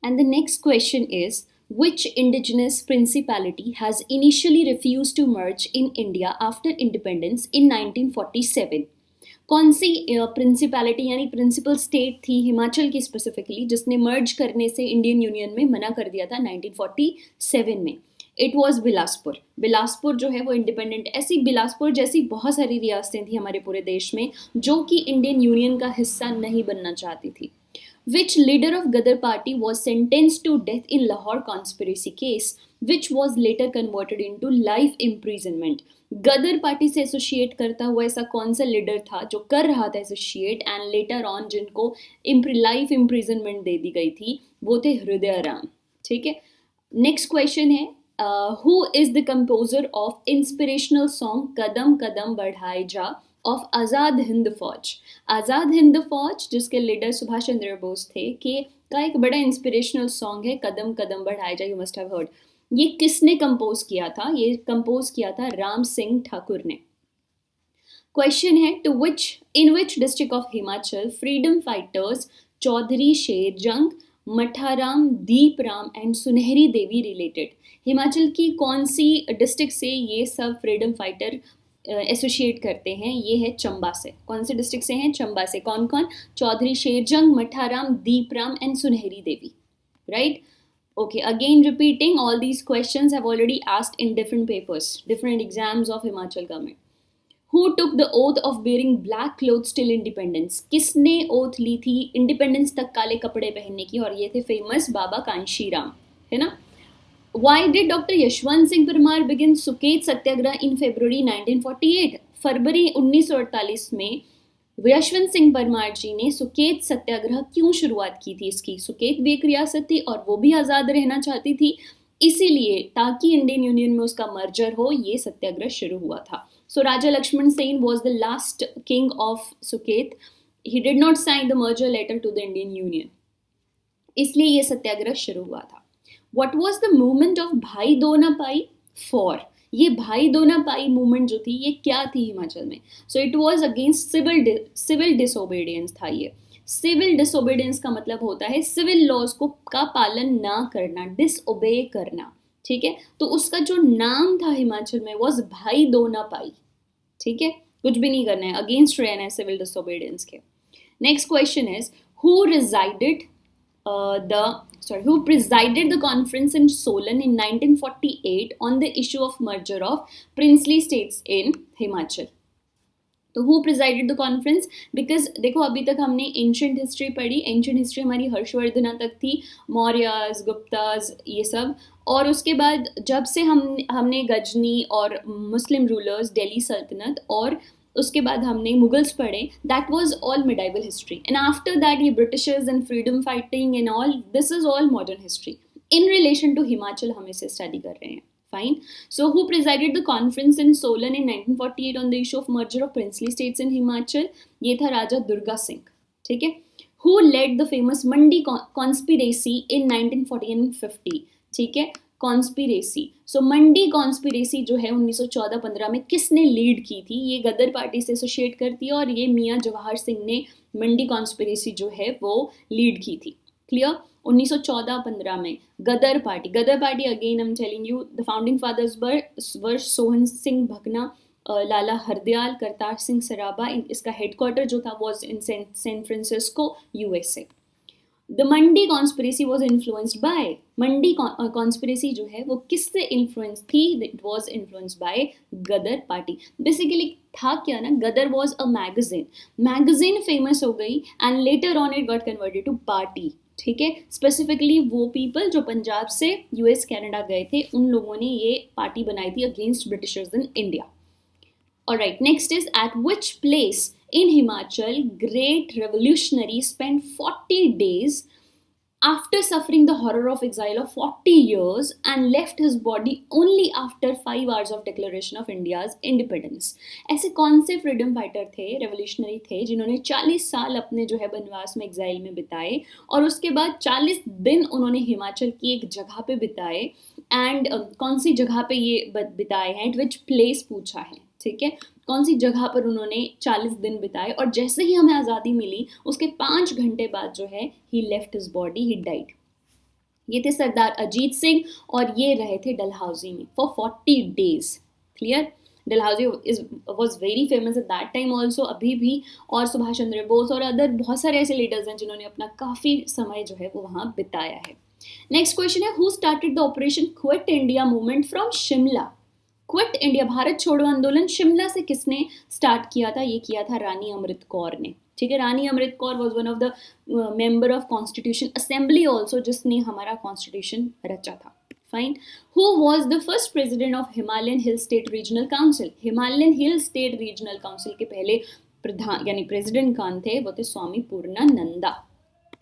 And the next question is, which indigenous principality has initially refused to merge in India after independence in 1947? कौन सी प्रिंसिपैलिटी यानी प्रिंसिपल स्टेट थी हिमाचल की स्पेसिफिकली जिसने मर्ज करने से इंडियन यूनियन में मना कर दिया था 1947 में? It was Bilaspur. बिलासपुर जो है वो इंडिपेंडेंट, ऐसी बिलासपुर जैसी बहुत सारी रियासतें थी हमारे पूरे देश में जो कि इंडियन यूनियन का हिस्सा नहीं बनना चाहती थी। Which leader of Gadar party was sentenced to death in Lahore conspiracy case, which was later converted into life imprisonment? Gadar party से एसोसिएट करता हुआ ऐसा कौन सा लीडर था जो कर रहा था एसोसिएट एंड लेटर ऑन जिनको लाइफ इम्प्रिजनमेंट दे दी गई थी, वो थे हृदय राम। ठीक है, नेक्स्ट क्वेश्चन है, who is the composer of inspirational song Kadam Kadam Badhaye Ja of Azad Hind फौज? आज़ाद हिंद फौज जिसके लीडर सुभाष चंद्र बोस थे के का एक बड़ा इंस्पिरेशनल सॉन्ग है कदम कदम बढ़ाए जा, यू मस्ट हैव हर्ड। ये किसने कंपोज किया था? ये कंपोज किया था राम सिंह ठाकुर ने। क्वेश्चन है, to which in which district of Himachal freedom fighters Chaudhary Sher Jang, मठाराम, Deep Ram and सुनहरी देवी रिलेटेड? हिमाचल की कौन सी डिस्ट्रिक्ट से ये सब फ्रीडम फाइटर एसोसिएट करते हैं? ये है चंबा से। कौन से डिस्ट्रिक्ट से हैं? चंबा से। कौन कौन? चौधरी शेरजंग, मठाराम, दीपराम एंड सुनहरी देवी, right? Okay, again repeating, all these questions have already asked in different papers, different exams of Himachal government. Who took the oath of wearing black clothes till independence? किसने ओथ ली थी independence तक काले कपड़े पहनने की? और ये थे फेमस बाबा कांशीराम, है ना? Why did Dr. Yashwant Singh Parmar begin Suket Satyagraha in February 1948? फरवरी 1948 में यशवंत सिंह परमार जी ने सुकेत सत्याग्रह क्यों शुरुआत की थी इसकी? सुकेत भी एक रियासत थी और वो भी आज़ाद रहना चाहती थी, इसीलिए ताकि इंडियन यूनियन में उसका मर्जर हो, ये सत्याग्रह शुरू हुआ था। So Raja Lakshman Sen was the last king of Suket. He did not sign the merger letter to the Indian union, इसलिए ये सत्याग्रह शुरू हुआ था। What was the movement of भाई दो ना पाई for? ये भाई दो ना पाई मूवमेंट जो थी ये क्या थी हिमाचल में? So it was against civil disobedience था ये। सिविल डिसोबीडियंस का मतलब होता है सिविल लॉज को का पालन ना करना, डिसओबे करना, ठीक है? तो उसका जो नाम था हिमाचल में वॉज भाई दो ना पाई, ठीक है? कुछ भी नहीं करना है, अगेंस्ट रहना है सिविल डिसोबीडियंस के। Next question is, who resided who presided the conference in Solan in 1948 on the issue of merger of princely states in Himachal? तो who presided the conference? Because देखो अभी तक हमने एंशंट हिस्ट्री पढ़ी, ancient history हमारी हर्षवर्धना तक थी, Mauryas, Gupta's, ये सब, और उसके बाद जब से हमने गजनी और मुस्लिम रूलर्स, दिल्ली सल्तनत, और उसके बाद हमने मुगल्स पढ़े, that was all medieval history, and after that ये Britishers and freedom fighting and all, this is all modern history. In relation to Himachal हम इसे स्टडी कर रहे हैं, fine. So who presided the conference in Solan in 1948 on the issue of merger of princely states in Himachal? ये था राजा दुर्गा सिंह, ठीक है। Who led the famous Mandi conspiracy in 1940 and 50? ठीक है, कॉन्स्पिरेसी। सो मंडी कॉन्स्पिरेसी जो है 1914-15 में किसने लीड की थी? ये गदर पार्टी से एसोसिएट करती है और ये मियाँ जवाहर सिंह ने मंडी कॉन्स्पिरेसी जो है वो लीड की थी। क्लियर? 1914-15 में Ghadar party again I am telling you, the founding fathers were Sohan Singh Bhakna, Lala Hardayal, Kartar Singh Sarabha. इसका हेडक्वार्टर जो था was in San Francisco, USA. The Mandi conspiracy was influenced by, Mandi conspiracy जो है वो किससे इन्फ्लुएंस थी? It was influenced by Ghadar party. Basically था क्या ना, Ghadar was a magazine famous हो गई and later on it got converted to party, ठीक है। स्पेसिफिकली वो पीपल जो पंजाब से यूएस कनाडा गए थे, उन लोगों ने ये पार्टी बनाई थी against Britishers in India. Alright, next is, at which place in Himachal great revolutionary spent 40 days after suffering the horror of exile of 40 years and left his body only after 5 hours of declaration of India's independence. ऐसे कौन से freedom fighter थे, revolutionary थे, जिन्होंने 40 साल अपने जो है बनवास में एग्जाइल में बिताए और उसके बाद 40 दिन उन्होंने हिमाचल की एक जगह पे बिताए एंड कौन सी जगह पे ये बिताए हैं, एट विच प्लेस पूछा है, ठीक है, कौन सी जगह पर उन्होंने 40 दिन बिताए और जैसे ही हमें आज़ादी मिली उसके 5 घंटे बाद जो है he left his body, he died. ये थे सरदार अजीत सिंह और ये रहे थे डलहौजी में for 40 days. Clear? Dalhousie was very famous at that time also, अभी भी, और सुभाष चंद्र बोस और अदर बहुत सारे ऐसे लीडर्स हैं जिन्होंने अपना काफ़ी समय जो है वो वहाँ बिताया है। नेक्स्ट क्वेश्चन है, who started the operation quit India movement from Shimla? Quit India, Bharat छोड़ो आंदोलन शिमला से किसने स्टार्ट किया था? ये किया था रानी अमृत कौर ने। ठीक है, Rani Amrit Kaur was one of the member of constitution assembly also, जिसने हमारा कॉन्स्टिट्यूशन रचा था। Fine. Who was the first president of Himalayan hill state regional council? Himalayan hill state regional council के पहले प्रधान यानी प्रेसिडेंट कौन थे? वो थे स्वामी Purnananda.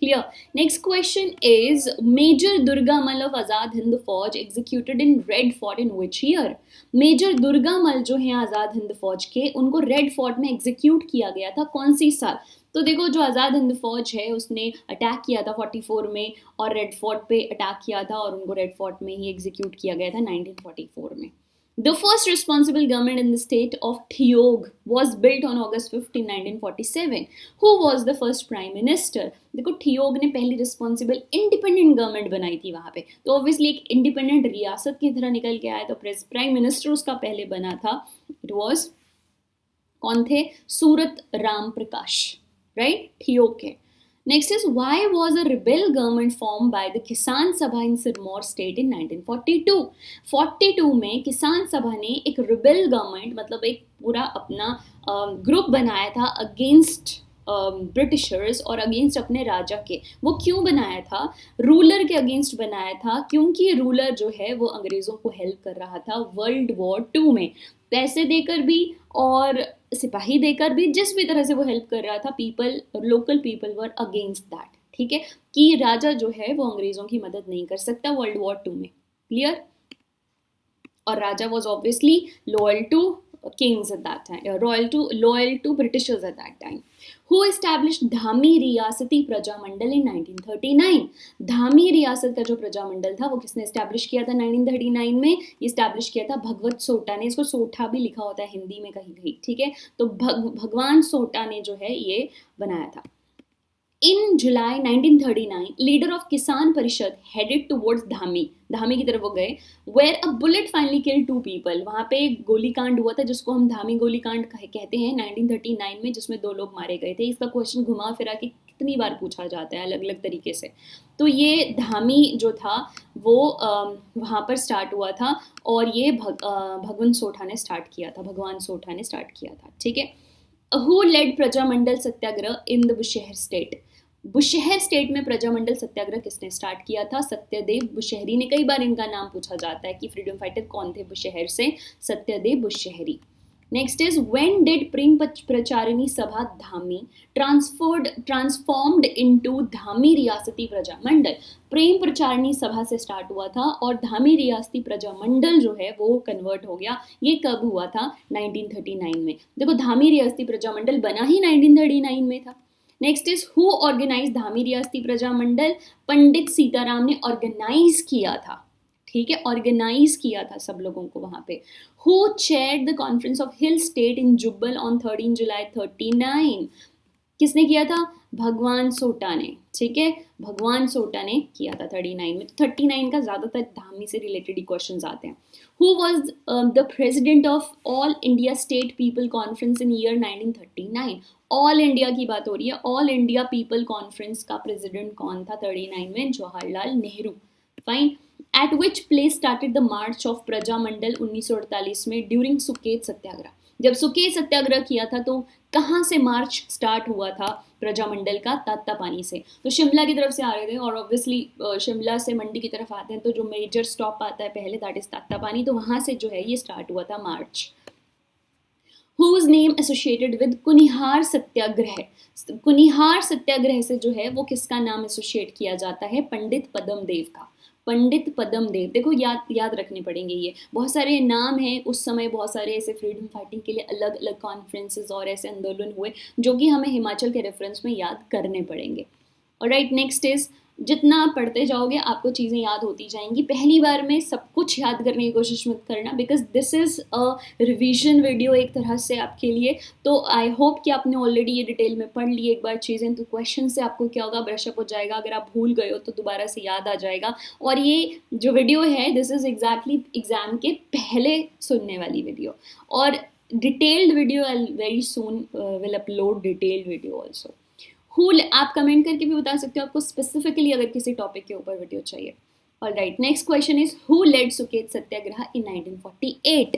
Clear. Next question is, Major Durgamal of Azad Hind Fauj executed in Red Fort in which year? Major Durgamal जो हैं आज़ाद हिंद फौज के, उनको रेड फोर्ट में एग्जीक्यूट किया गया था कौन सी साल? तो देखो, जो आज़ाद हिंद फौज है उसने अटैक किया था 44 में और रेड फोर्ट पे अटैक किया था और उनको रेड फोर्ट में ही एग्जीक्यूट किया गया था 1944 में। The first responsible government in the state of Thiog was built on August 15, 1947. Who was the first prime minister? देखो, ठियोग ने पहली रिस्पॉन्सिबल इंडिपेंडेंट गवर्नमेंट बनाई थी वहाँ पे, तो ऑब्वियसली एक इंडिपेंडेंट रियासत की तरह निकल के आया, तो प्राइम मिनिस्टर उसका पहले बना था, इट वॉज, कौन थे? सूरत राम प्रकाश, राइट, ठियोग के। Next is, why was a rebel government formed by the किसान सभा in सिरमौर state in 1942? 42 में किसान सभा ने एक रिबेल गवर्नमेंट, मतलब एक पूरा अपना ग्रुप बनाया था अगेंस्ट ब्रिटिशर्स और अगेंस्ट अपने राजा के। वो क्यों बनाया था? रूलर के अगेंस्ट बनाया था, क्योंकि रूलर जो है वो अंग्रेज़ों को हेल्प कर रहा था वर्ल्ड वॉर 2 में, पैसे देकर भी और सिपाही देकर भी, जिस भी तरह से वो हेल्प कर रहा था, people, local people were against that. ठीक है, कि राजा जो है वो अंग्रेज़ों की मदद नहीं कर सकता वर्ल्ड वॉर 2 में। क्लियर? और raja was obviously loyal to kings at that time, loyal to Britishers at that time. Who established Dhami Riyasati Prajamandal in 1939? Dhami रियासत का जो प्रजामंडल था वो किसने एस्टैब्लिश किया था 1939 में? ये एस्टैब्लिश किया था भगवत सोटा ने। इसको सोठा भी लिखा होता है हिंदी में कहीं कहीं, ठीक है, तो भगवान सोटा ने जो है ये बनाया था। In July 1939, leader of किसान परिषद headed towards धामी की तरफ वो गए, where a bullet finally killed 2 people. वहाँ पे गोली कांड हुआ था जिसको हम धामी गोली कांड कहते हैं 1939 में, जिसमें 2 लोग मारे गए थे। इसका क्वेश्चन घुमा फिरा के कितनी बार पूछा जाता है अलग अलग तरीके से। तो ये धामी जो था वो वहाँ पर स्टार्ट हुआ था और ये भगवान सोठा ने स्टार्ट किया था। ठीक है। Who led Prajamandal satyagraha in the Bushahr state? Bushahr state में प्रजामंडल सत्याग्रह किसने स्टार्ट किया था? सत्यदेव बुशहरी ने। कई बार इनका नाम पूछा जाता है कि फ्रीडम फाइटर कौन थे बुशहर से? Satyadev Bushahri. Next is, when did Prem Pracharini Sabha Dhami transformed into Dhami Riyasati Prajamandal? प्रेम प्रचारिणी सभा से स्टार्ट हुआ था और धामी रियासती प्रजामंडल जो है वो कन्वर्ट हो गया। ये कब हुआ था? 1939 में। देखो, धामी रियासती प्रजामंडल बना ही 1939 में था। Next is, who organise Dhami Riyasati Prajamandal? पंडित सीताराम ने ऑर्गेनाइज किया था। ठीक है, ऑर्गेनाइज किया था सब लोगों को वहाँ पे। Who chaired the conference of hill state in Jubbal on 13 जुलाई 39? किसने किया था? भगवान सोटा ने। ठीक है, भगवान सोटा ने किया था 39 में। तो 39 का ज़्यादातर धामी से रिलेटेड ही क्वेश्चन आते हैं। Who was the president of all India state people conference in year 1939? All India की बात हो रही है। ऑल इंडिया पीपल कॉन्फ्रेंस का प्रेसिडेंट कौन था 39 में? Jawaharlal Nehru. Fine. Eight which place started the March of Prajamandal 1948 में ड्यूरिंग सुकेत सत्याग्रह? जब सुकेत सत्याग्रह किया था तो कहाँ से मार्च स्टार्ट हुआ था प्रजामंडल का? तात्तापानी से। तो शिमला की तरफ से आ रहे थे और ऑब्वियसली शिमला से मंडी की तरफ आते हैं तो जो मेजर स्टॉप आता है पहले दैट इज तात्तापानी, तो वहाँ से जो है ये स्टार्ट हुआ था मार्च। whose name associated with Kunihar सत्याग्रह। कुनिहार सत्याग्रह से जो है वो किसका नाम एसोसिएट किया जाता है? पंडित पद्म देव का। पंडित पद्म देव, देखो याद रखने पड़ेंगे, ये बहुत सारे नाम हैं। उस समय बहुत सारे ऐसे फ्रीडम फाइटिंग के लिए अलग अलग कॉन्फ्रेंसेस और ऐसे आंदोलन हुए जो कि हमें हिमाचल के रेफरेंस में याद करने पड़ेंगे। ऑलराइट, नेक्स्ट इज, जितना आप पढ़ते जाओगे आपको चीज़ें याद होती जाएंगी। पहली बार में सब कुछ याद करने की कोशिश मत करना, because this is a revision video एक तरह से आपके लिए। तो आई होप कि आपने ऑलरेडी ये डिटेल में पढ़ ली एक बार चीज़ें, तो क्वेश्चन से आपको क्या होगा, ब्रशअप हो जाएगा। अगर आप भूल गए हो तो दोबारा से याद आ जाएगा। और ये जो वीडियो है, दिस इज़ एग्जैक्टली एग्जाम के पहले सुनने वाली वीडियो। और detailed video I very soon will upload detailed video also. आप कमेंट करके भी बता सकते हो आपको स्पेसिफिकली अगर किसी टॉपिक के ऊपर वीडियो चाहिए। Alright, next question is who led Suket Satyagraha in 1948?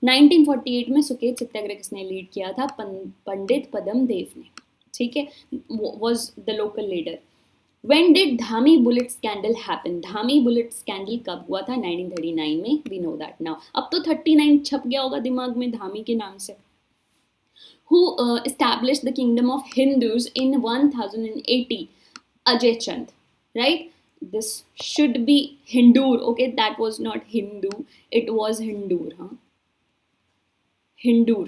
1948 में सुकेत सत्याग्रह किसने लीड किया था? पंडित पद्म देव ने, ठीक है, was the local leader. When did Dhami bullet scandal happen? Dhami bullet scandal कब हुआ था? 1939 में। We know that now. अब तो 39 छप गया होगा दिमाग में धामी के नाम से। Who established the kingdom of Hindus in 1080? Ajay Chand, right? This should be Hindur. Okay, that was not Hindu, it was Hindur, huh? Hindur.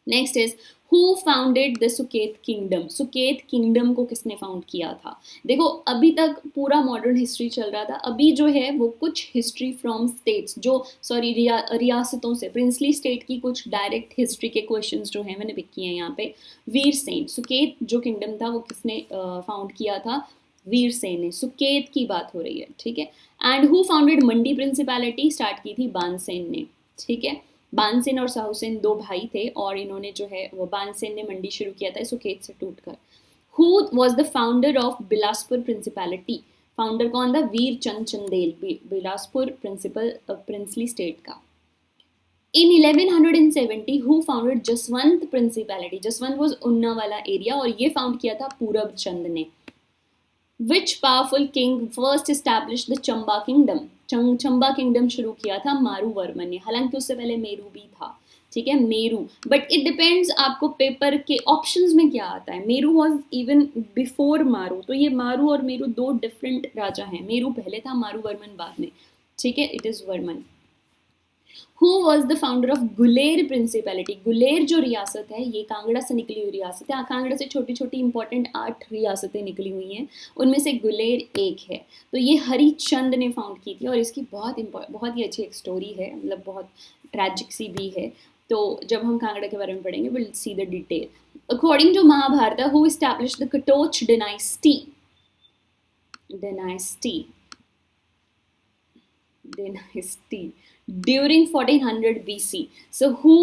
Next is who founded the Suket kingdom? Suket kingdom को किसने found किया था? देखो अभी तक पूरा modern history चल रहा था, अभी जो है वो कुछ हिस्ट्री फ्रॉम स्टेट्स, जो सॉरी रियासतों से, प्रिंसली स्टेट की कुछ डायरेक्ट हिस्ट्री के क्वेश्चंस जो हैं मैंने पिक किए हैं यहाँ पे। वीर सेन, सुकेत जो किंगडम था वो किसने फाउंड किया था? वीर सेन ने। सुकेत की बात हो रही है, ठीक है। And who founded Mandi principality? Start की थी बानसेन ने, ठीक है। बानसेन और साहुसेन दो भाई थे और इन्होंने जो है वो बानसेन ने मंडी शुरू किया था सुकेत से टूटकर। Who was the founder of Bilaspur principality? Founder कौन था? वीर चंद चंदेल, बिलासपुर प्रिंसली स्टेट का। इन 1170 who founded Jaswant principality? Jaswant was उन्ना वाला एरिया और ये फाउंड किया था पूरब चंद ने। Which powerful king first establish the Chamba kingdom? Chamba kingdom शुरू किया था मारूवर्मन ने, हालांकि उससे पहले मेरू भी था, ठीक है, मेरू। बट इट डिपेंड्स आपको पेपर के ऑप्शंस में क्या आता है। मेरू वॉज इवन बिफोर मारू, तो ये मारू और मेरू दो डिफरेंट राजा हैं। मेरू पहले था, मारूवर्मन बाद में, ठीक है, it is Varman. Who was the founder of Guler principality? Guler जो रियासत है ये कांगड़ा से निकली हुई रियासत है। कांगड़ा से छोटी छोटी इंपॉर्टेंट 8 रियासतें निकली हुई हैं, उनमें से गुलेर एक है। तो ये हरिचंद ने फाउंड की थी और इसकी बहुत ही अच्छी एक स्टोरी है, मतलब बहुत ट्रैजिक सी भी है। तो जब हम कांगड़ा के बारे में पढ़ेंगे will see the detail. According to Mahabharata, who established the Katoch dynasty? During 1400 BC. So who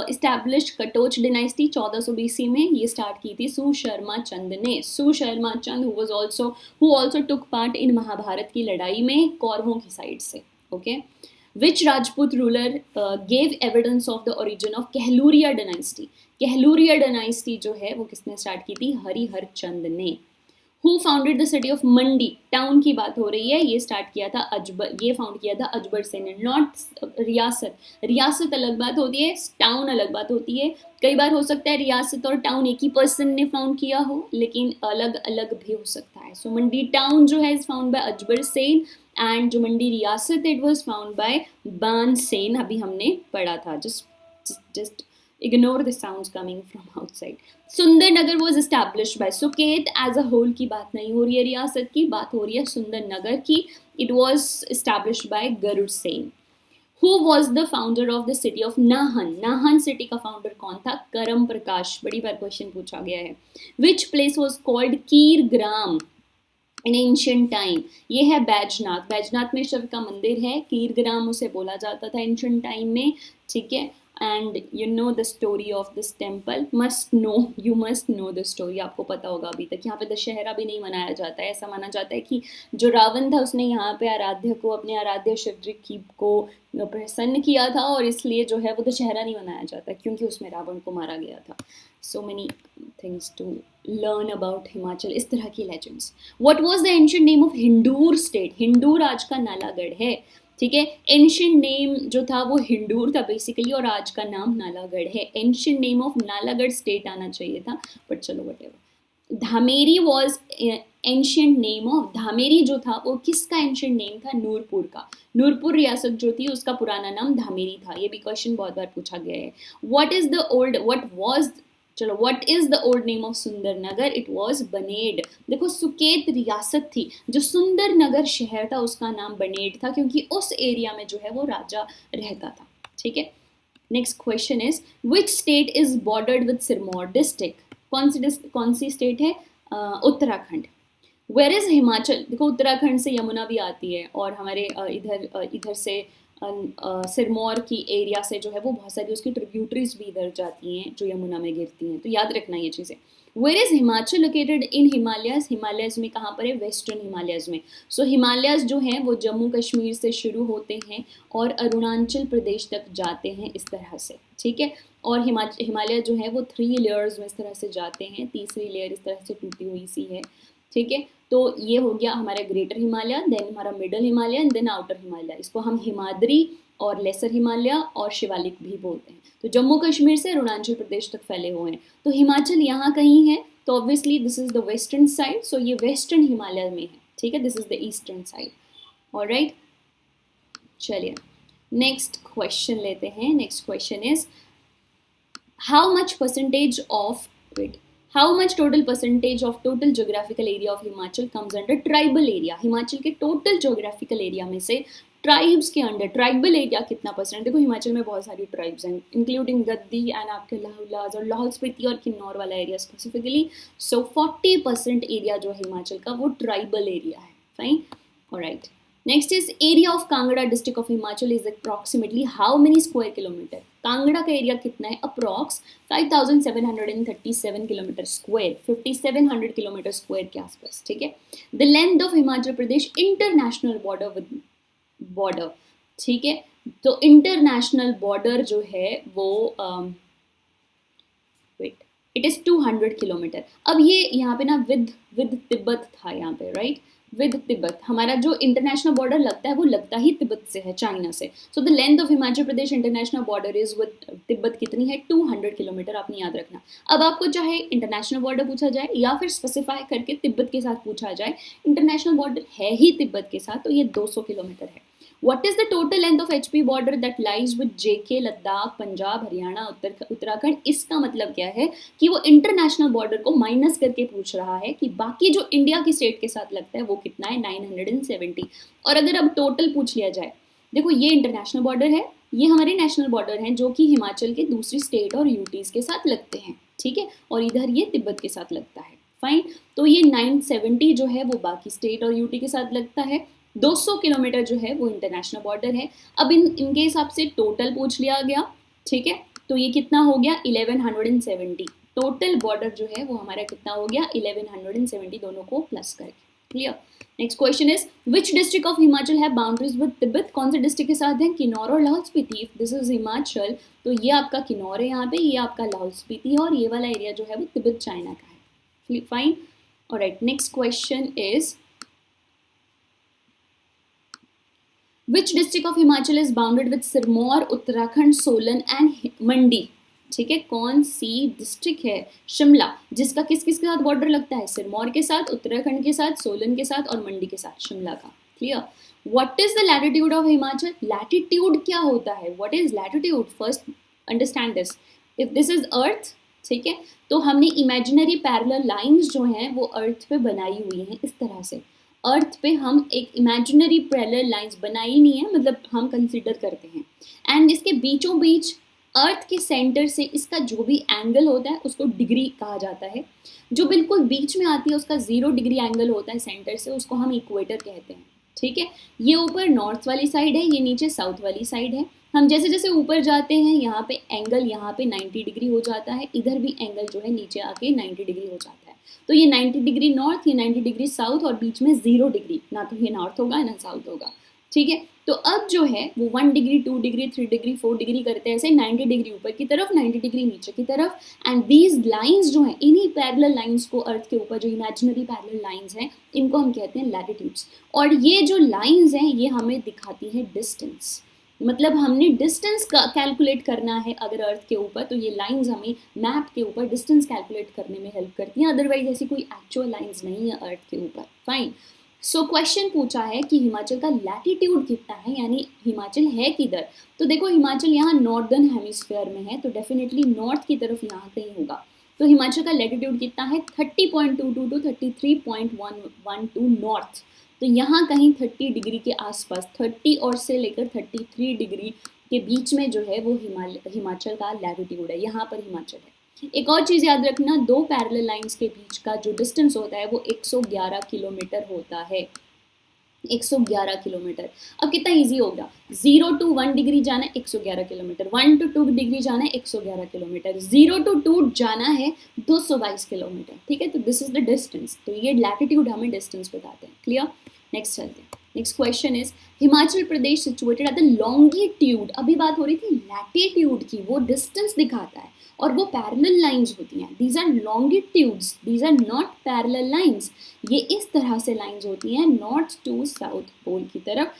established Katoch dynasty? 1400 BC में ये स्टार्ट की थी सुशर्मा चंद ने। सुशर्मा चंद who also took part in Mahabharat की लड़ाई में कौरवों की साइड से, okay? Which Rajput ruler gave evidence of the origin of कहलूरिया dynasty? कहलूरिया dynasty जो है वो किसने स्टार्ट की थी? हरिहर चंद ने। Who founded the city of Mandi? Town की बात हो रही है, ये स्टार्ट किया था ये फाउंड किया था अजबर सेन ने। नॉट रियासत अलग बात होती है, टाउन अलग बात होती है। कई बार हो सकता है रियासत और टाउन एक ही पर्सन ने फाउंड किया हो, लेकिन अलग अलग भी हो सकता है। सो मंडी टाउन जो है is found by Ajbar Sen and जो मंडी रियासत इट वाज फाउंड बाय बान सेन। अभी हमने पढ़ा था, just ignore the sounds coming from outside. Sundernagar was established by Suket as a whole की बात नहीं हो रही है रियासत की, बात हो रही है सुंदरनगर की। It was established by Garud Sen. Who was the founder of the city of Nahan? Nahan city का फाउंडर कौन था? करम प्रकाश। बड़ी बार क्वेश्चन पूछा गया है। Which place was called Kirgram in ancient time? ये है बैजनाथ। बैजनाथ में शिव का मंदिर है, कीरग्राम उसे बोला जाता था एंशियंट टाइम में, ठीक है। And you know the story of this temple, you must know the story, आपको पता होगा। अभी तक यहाँ पे दशहरा भी नहीं मनाया जाता है। ऐसा माना जाता है कि जो रावण था उसने यहाँ पे आराध्य को, अपने आराध्य शिवजी की को प्रसन्न किया था और इसलिए जो है वो दशहरा नहीं मनाया जाता क्योंकि उसमें रावण को मारा गया था। So many things to learn about Himachal, इस तरह की legends. What was the ancient name of Hindur state? Hindur आज का नालागढ़ है। ठीक है। एंशियंट नेम जो था वो हिंडूर था बेसिकली, और आज का नाम नालागढ़ है। Ancient name of Nalagarh state आना चाहिए था, बट चलो whatever. Dhameri was ancient name of, Dhameri जो था वो किसका एंशियंट नेम था? नूरपुर का। नूरपुर रियासत जो थी उसका पुराना नाम धामेरी था। ये भी क्वेश्चन बहुत बार पूछा गया है। What is the old, what was, चलो what is the old name of Sundernagar? It was Banaid. देखो सुकेत रियासत थी, जो सुंदरनगर शहर था उसका नाम बनेड था, क्योंकि उस एरिया में जो है वो राजा रहता था। ठीक है। Next question is which state is bordered with Sirmaur district? कौन सी स्टेट है? उत्तराखंड। Where is Himachal? देखो उत्तराखंड से यमुना भी आती है, और हमारे इधर से सिरमौर की एरिया से जो है वो बहुत सारी उसकी ट्रिब्यूटरीज भी इधर जाती हैं जो यमुना में गिरती हैं, तो याद रखना ये चीज़ें। Where is Himachal located in Himalayas? Himalayas में कहाँ पर है? वेस्टर्न हिमालयस में। सो हिमालयस जो हैं वो जम्मू कश्मीर से शुरू होते हैं और अरुणाचल प्रदेश तक जाते हैं, इस तरह से। ठीक है। और हिमालय जो है वो 3 लेयर्स में इस तरह से जाते हैं, तीसरी लेयर इस तरह से टूटी हुई सी है। ठीक है। तो ये हो गया हमारा ग्रेटर हिमालय, देन हमारा middle Himalaya and then outer Himalaya. इसको हम हिमाद्री और लेसर हिमालय और शिवालिक भी बोलते हैं। तो जम्मू कश्मीर से अरुणाचल प्रदेश तक फैले हुए हैं। तो हिमाचल यहाँ कहीं है, तो obviously this is the western side, so ये वेस्टर्न हिमालय में है। ठीक है, this is the eastern side. Alright, चलिए नेक्स्ट क्वेश्चन लेते हैं। Next question is how much percentage of, wait, how much total percentage of total geographical area of Himachal comes under tribal area? Himachal के total geographical area में से tribes के under tribal area कितना percent? देखो हिमाचल में बहुत सारी ट्राइब्स हैं, इंक्लूडिंग गद्दी एंड आपके लाहौल और लाहौल स्पीति और किन्नौर वाला एरिया स्पेसिफिकली। सो 40% एरिया जो है हिमाचल का वो ट्राइबल एरिया है। Fine, alright. Next is area of Kangra district of Himachal is approximately how many square kilometre? Kangra का एरिया कितना है? Approx 5737 kilometre square, 5700 kilometre square के आसपास। ठीक है। The length of Himachal Pradesh international border with border. ठीक है। तो इंटरनेशनल बॉर्डर जो है वो वेट, इट इज 200 किलोमीटर। अब ये यहाँ पे ना विद तिब्बत था यहाँ पे, राइट? विद तिब्बत हमारा जो इंटरनेशनल बॉर्डर लगता है वो लगता ही तिब्बत से है, चाइना से। So the length of Himachal Pradesh international border is with Tibet कितनी है? 200 किलोमीटर, आपने याद रखना। अब आपको चाहे इंटरनेशनल बॉर्डर पूछा जाए या फिर स्पेसिफाई करके तिब्बत के साथ पूछा जाए, इंटरनेशनल बॉर्डर है ही तिब्बत के साथ, तो ये 200 किलोमीटर है। What is the total length of HP border that lies with JK, Ladakh, Punjab, Haryana, Uttarakhand? इसका मतलब क्या है कि वो इंटरनेशनल बॉर्डर को माइनस करके पूछ रहा है कि बाकी जो इंडिया की स्टेट के साथ लगता है वो कितना है? 970। और अगर अब टोटल पूछ लिया जाए, देखो ये इंटरनेशनल बॉर्डर है, ये हमारे नेशनल बॉर्डर हैं जो कि हिमाचल के दूसरी स्टेट और यूटीज के साथ लगते हैं। ठीक है। और इधर ये तिब्बत के साथ लगता है। फाइन, तो ये 970 जो है वो बाकी स्टेट और यूटी के साथ लगता है। 200 किलोमीटर जो है वो इंटरनेशनल बॉर्डर है। अब इनके हिसाब से टोटल पूछ लिया गया। ठीक है। तो ये कितना हो गया? 1170। टोटल बॉर्डर जो है वो हमारा कितना हो गया? 1170, दोनों को प्लस करके। Clear? Next question is which district of Himachal है बाउंड्रीज विद तिब्बत? कौन से डिस्ट्रिक्ट के साथ हैं? किन्नौर और Lahaul Spiti. If this is Himachal तो ये आपका किन्नौर है यहाँ पे, ये आपका लाहौल स्पीति है, और ये वाला एरिया जो है वो तिब्बत चाइना का है। Fine, alright. Next question is Which district of Himachal is bounded with Sirmaur, Uttarakhand, Solan and Mandi? ठीक है, कौन सी डिस्ट्रिक्ट है? शिमला, जिसका किस किस के साथ बॉर्डर लगता है? सिरमौर के साथ, उत्तराखंड के साथ, सोलन के साथ और मंडी के साथ, शिमला का। Clear? What is the latitude of Himachal? Latitude क्या होता है? What is latitude? First understand this. If this is earth, ठीक है, तो हमने इमेजिनरी पैरेलल लाइंस जो हैं वो अर्थ पे बनाई हुई हैं इस तरह से। अर्थ पे हम एक इमेजिनरी पैरेलल लाइंस बनाई नहीं है, मतलब हम कंसिडर करते हैं, एंड इसके बीचों बीच अर्थ के सेंटर से इसका जो भी एंगल होता है उसको डिग्री कहा जाता है। जो बिल्कुल बीच में आती है उसका 0 डिग्री एंगल होता है सेंटर से, उसको हम इक्वेटर कहते हैं। ठीक है, ये ऊपर नॉर्थ वाली साइड है, ये नीचे साउथ वाली साइड है। हम जैसे जैसे ऊपर जाते हैं यहाँ पे एंगल यहाँ पे 90 डिग्री हो जाता है, इधर भी एंगल जो है नीचे आके 90 डिग्री हो जाता है। तो ये 90 डिग्री नॉर्थ, ये 90 डिग्री साउथ, और बीच में 0 डिग्री, ना तो ये नॉर्थ होगा ना साउथ होगा। ठीक है। तो अब जो है वो 1 डिग्री 2 डिग्री 3 डिग्री 4 डिग्री करते हैं ऐसे 90 डिग्री ऊपर की तरफ 90 डिग्री नीचे की तरफ। एंड दीज लाइंस जो हैं, इन्हीं पैरेलल लाइंस को अर्थ के ऊपर जो इमेजिनरी पैरेलल लाइंस हैं, इनको हम कहते हैं लैटिट्यूड्स। और ये जो लाइंस हैं ये हमें दिखाती हैं डिस्टेंस। मतलब हमने डिस्टेंस का कैलकुलेट करना है अगर अर्थ के ऊपर, तो ये लाइंस हमें मैप के ऊपर डिस्टेंस कैलकुलेट करने में हेल्प करती हैं। अदरवाइज ऐसी कोई एक्चुअल लाइंस नहीं है अर्थ के ऊपर। फाइन। सो क्वेश्चन पूछा है कि हिमाचल का लैटिट्यूड कितना है, यानी हिमाचल है किधर। तो देखो हिमाचल यहाँ नॉर्दर्न हेमिस्फीयर में है, तो डेफिनेटली नॉर्थ की तरफ यहाँ कहीं होगा। तो हिमाचल का लैटिट्यूड कितना है 30.22 टू 33.112 नॉर्थ। तो यहाँ कहीं 30 डिग्री के आसपास, 30 और से लेकर 33 डिग्री के बीच में जो है वो हिमाचल का लैटिट्यूड है, यहाँ पर हिमाचल है। एक और चीज़ याद रखना, दो पैरेलल लाइंस के बीच का जो डिस्टेंस होता है वो 111 किलोमीटर होता है। 111 किलोमीटर। अब कितना इजी होगा, 0 to 1 डिग्री जाना है 111 किलोमीटर, 1 to 2 डिग्री जाना है 111 किलोमीटर, 0 to 2 जाना है 222 किलोमीटर। ठीक है, तो दिस इज द डिस्टेंस। तो ये लैटिट्यूड हमें डिस्टेंस बताते हैं। क्लियर। नेक्स्ट चलते हैं। Next question is Himachal Pradesh situated at the longitude. अभी बात हो रही थी लैटिट्यूड की, वो डिस्टेंस दिखाता है और वो पैरेलल लाइंस होती हैं। These are longitudes, these are not parallel lines. ये इस तरह से लाइंस होती हैं नॉर्थ टू साउथ पोल की तरफ।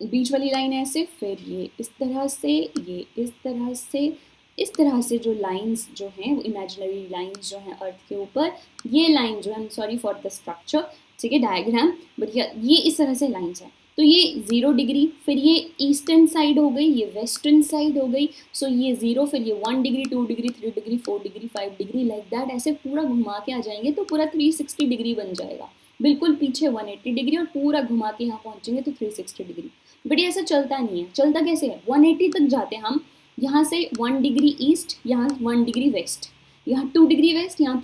बीच वाली लाइन ऐसे, फिर ये इस तरह से, ये इस तरह से, इस तरह से जो लाइंस जो हैं, इमेजिनरी लाइंस जो हैं अर्थ के ऊपर, ये लाइन जो है, सॉरी फॉर द स्ट्रक्चर, ठीक है, डायग्राम, बट ये इस तरह से लाइंस हैं। तो ये 0 डिग्री, फिर ये ईस्टर्न साइड हो गई, ये वेस्टर्न साइड हो गई। सो ये 0, फिर ये 1 degree 2 degree 3 degree 4 degree 5 degree like that, ऐसे पूरा घुमा के आ जाएंगे तो पूरा 360 डिग्री बन जाएगा। बिल्कुल पीछे 180 डिग्री और पूरा घुमा के यहाँ पहुँचेंगे तो 360 डिग्री। बट ये ऐसा चलता नहीं है। चलता कैसे है, 180 तक जाते हैं हम, यहाँ से 1 डिग्री ईस्ट, यहाँ 1 डिग्री वेस्ट, यहाँ 2 डिग्री वेस्ट, यहाँ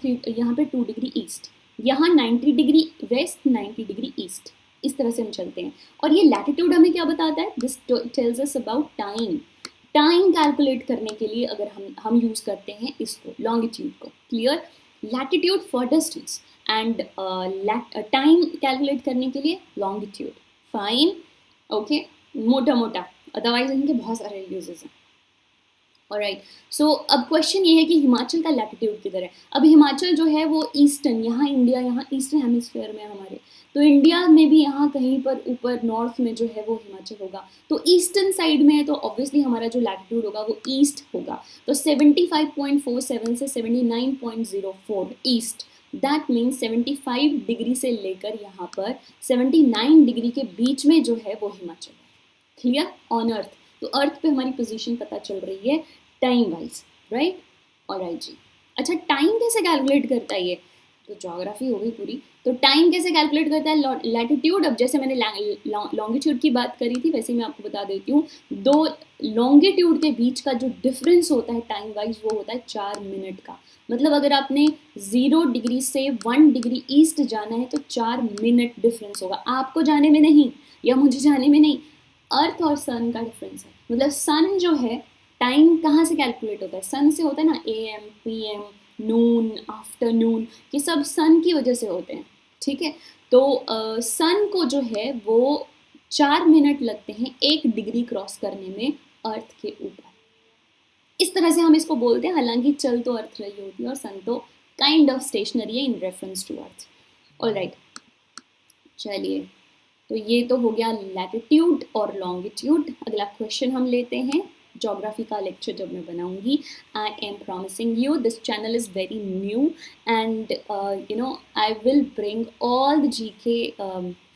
पे 2 डिग्री ईस्ट, यहाँ 90 डिग्री वेस्ट 90 डिग्री ईस्ट। इस तरह से हम चलते हैं। और ये लैटिट्यूड हमें क्या बताता है, this tells us about time. Time calculate करने के लिए अगर हम यूज करते हैं इसको, लॉन्गिट्यूड को। Clear. Latitude for distance and time calculate करने के लिए लॉन्गिट्यूड। फाइन। ओके, मोटा मोटा, अदरवाइज इनके बहुत सारे यूजेस हैं। ऑलराइट। सो अब क्वेश्चन ये है कि हिमाचल का लैटिट्यूड किधर है। अब हिमाचल जो है वो ईस्टर्न, यहाँ इंडिया, यहाँ ईस्टर्न हेमिस्फीयर में हमारे, तो इंडिया में भी यहाँ कहीं पर ऊपर नॉर्थ में जो है वो हिमाचल होगा। तो ईस्टर्न साइड में है तो ऑब्वियसली हमारा जो लैटिट्यूड होगा वो ईस्ट होगा। तो 75.47 से 79.04 ईस्ट, दैट मीन्स 75 डिग्री से लेकर यहाँ पर 79 डिग्री के बीच में जो है वो हिमाचल है। क्लियर। ऑन अर्थ, तो अर्थ पे हमारी पोजीशन पता चल रही है टाइम वाइज, राइट। ऑलराइट जी। अच्छा, टाइम कैसे कैलकुलेट करता है ये, तो ज्योग्राफी हो गई पूरी। तो टाइम कैसे कैलकुलेट करता है लैटिट्यूड। अब जैसे मैंने लॉन्गिट्यूड की बात करी थी, वैसे मैं आपको बता देती हूँ, दो लॉन्गिट्यूड के बीच का जो डिफरेंस होता है टाइम वाइज वो होता है 4 मिनट का। मतलब अगर आपने 0 डिग्री से 1 डिग्री ईस्ट जाना है तो 4 मिनट डिफरेंस होगा, आपको जाने में नहीं या मुझे जाने में नहीं, अर्थ और सन का डिफरेंस है। मतलब सन जो है, टाइम कहाँ से कैलकुलेट होता है, सन से होता है ना, AM PM नून आफ्टरनून, ये सब सन की वजह से होते हैं। ठीक है, तो सन को जो है वो 4 मिनट लगते हैं 1 डिग्री क्रॉस करने में अर्थ के ऊपर। इस तरह से हम इसको बोलते हैं, हालांकि चल तो अर्थ रही होती है और सन तो काइंड ऑफ स्टेशनरी है in reference to earth. Alright, चलिए, तो ये तो हो गया लैटिट्यूड और लॉन्गिट्यूड। अगला क्वेश्चन हम लेते हैं। ज्योग्राफी का लेक्चर जब मैं बनाऊंगी, I am promising you, this channel is very new and you know I will bring all the GK,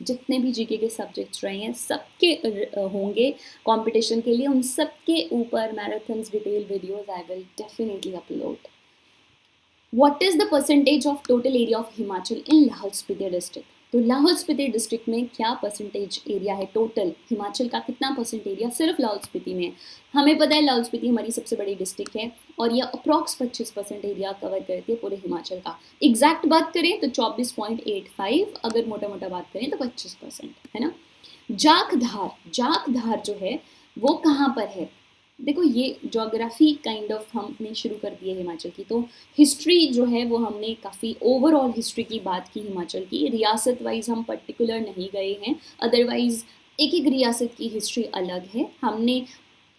जितने भी जीके के सब्जेक्ट्स रहे हैं सबके होंगे कंपटीशन के लिए, उन सबके ऊपर marathons detail videos I will definitely upload. What is the percentage of total area of Himachal in Lahaul Spiti district? तो लाहौल स्पीति डिस्ट्रिक्ट में क्या परसेंटेज एरिया है टोटल, हिमाचल का कितना परसेंट एरिया सिर्फ लाहौल स्पीति में है। हमें पता है लाहौल स्पीति हमारी सबसे बड़ी डिस्ट्रिक्ट है और यह अप्रॉक्स 25% एरिया कवर करती है पूरे हिमाचल का। एग्जैक्ट बात करें तो 24.85, अगर मोटा मोटा बात करें तो 25% है ना। जाखधार जो है वो कहाँ पर है, देखो ये ज्योग्राफी काइंड ऑफ हमने शुरू कर दी है हिमाचल की, तो हिस्ट्री जो है वो हमने काफ़ी ओवरऑल हिस्ट्री की बात की हिमाचल की, रियासत वाइज हम पर्टिकुलर नहीं गए हैं, अदरवाइज एक एक रियासत की हिस्ट्री अलग है। हमने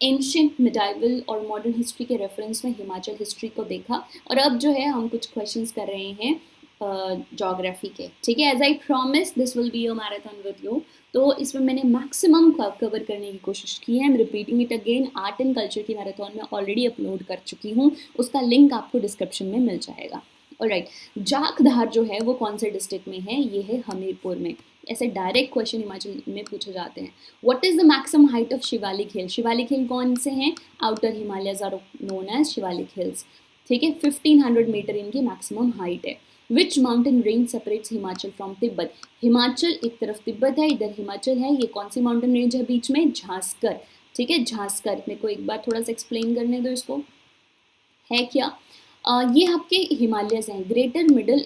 एंशियंट, मिडाइवल और मॉडर्न हिस्ट्री के रेफरेंस में हिमाचल हिस्ट्री को देखा, और अब जो है हम कुछ क्वेश्चंस कर रहे हैं ज्योग्राफी के, ठीक है। As I promise this will be a marathon with you. तो इसमें मैंने मैक्सिमम कवर करने की कोशिश की है। I am repeating it again. Art and culture की मैराथन में ऑलरेडी अपलोड कर चुकी हूँ, उसका लिंक आपको डिस्क्रिप्शन में मिल जाएगा। ऑलराइट, जाखधार जो है वो कौन से डिस्ट्रिक्ट में है? ये है हमीरपुर में। ऐसे डायरेक्ट क्वेश्चन हिमाचल में पूछे जाते हैं। What is the maximum height of Shivalik hill? Shivalik hill कौन से हैं? Outer Himalayas are known as Shivalik hills, ठीक है। 1500 मीटर इनकी मैक्सिमम हाइट है। Which mountain range separates Himachal from Tibet? Himachal एक तरफ तिब्बत है, इधर हिमाचल है। ये कौन सी माउंटेन रेंज है बीच में? झांसकर, ठीक है। झांसकर, मेरे को एक बार थोड़ा सा एक्सप्लेन करने दो इसको, है क्या? ये आपके हिमालयस हैं, ग्रेटर मिडल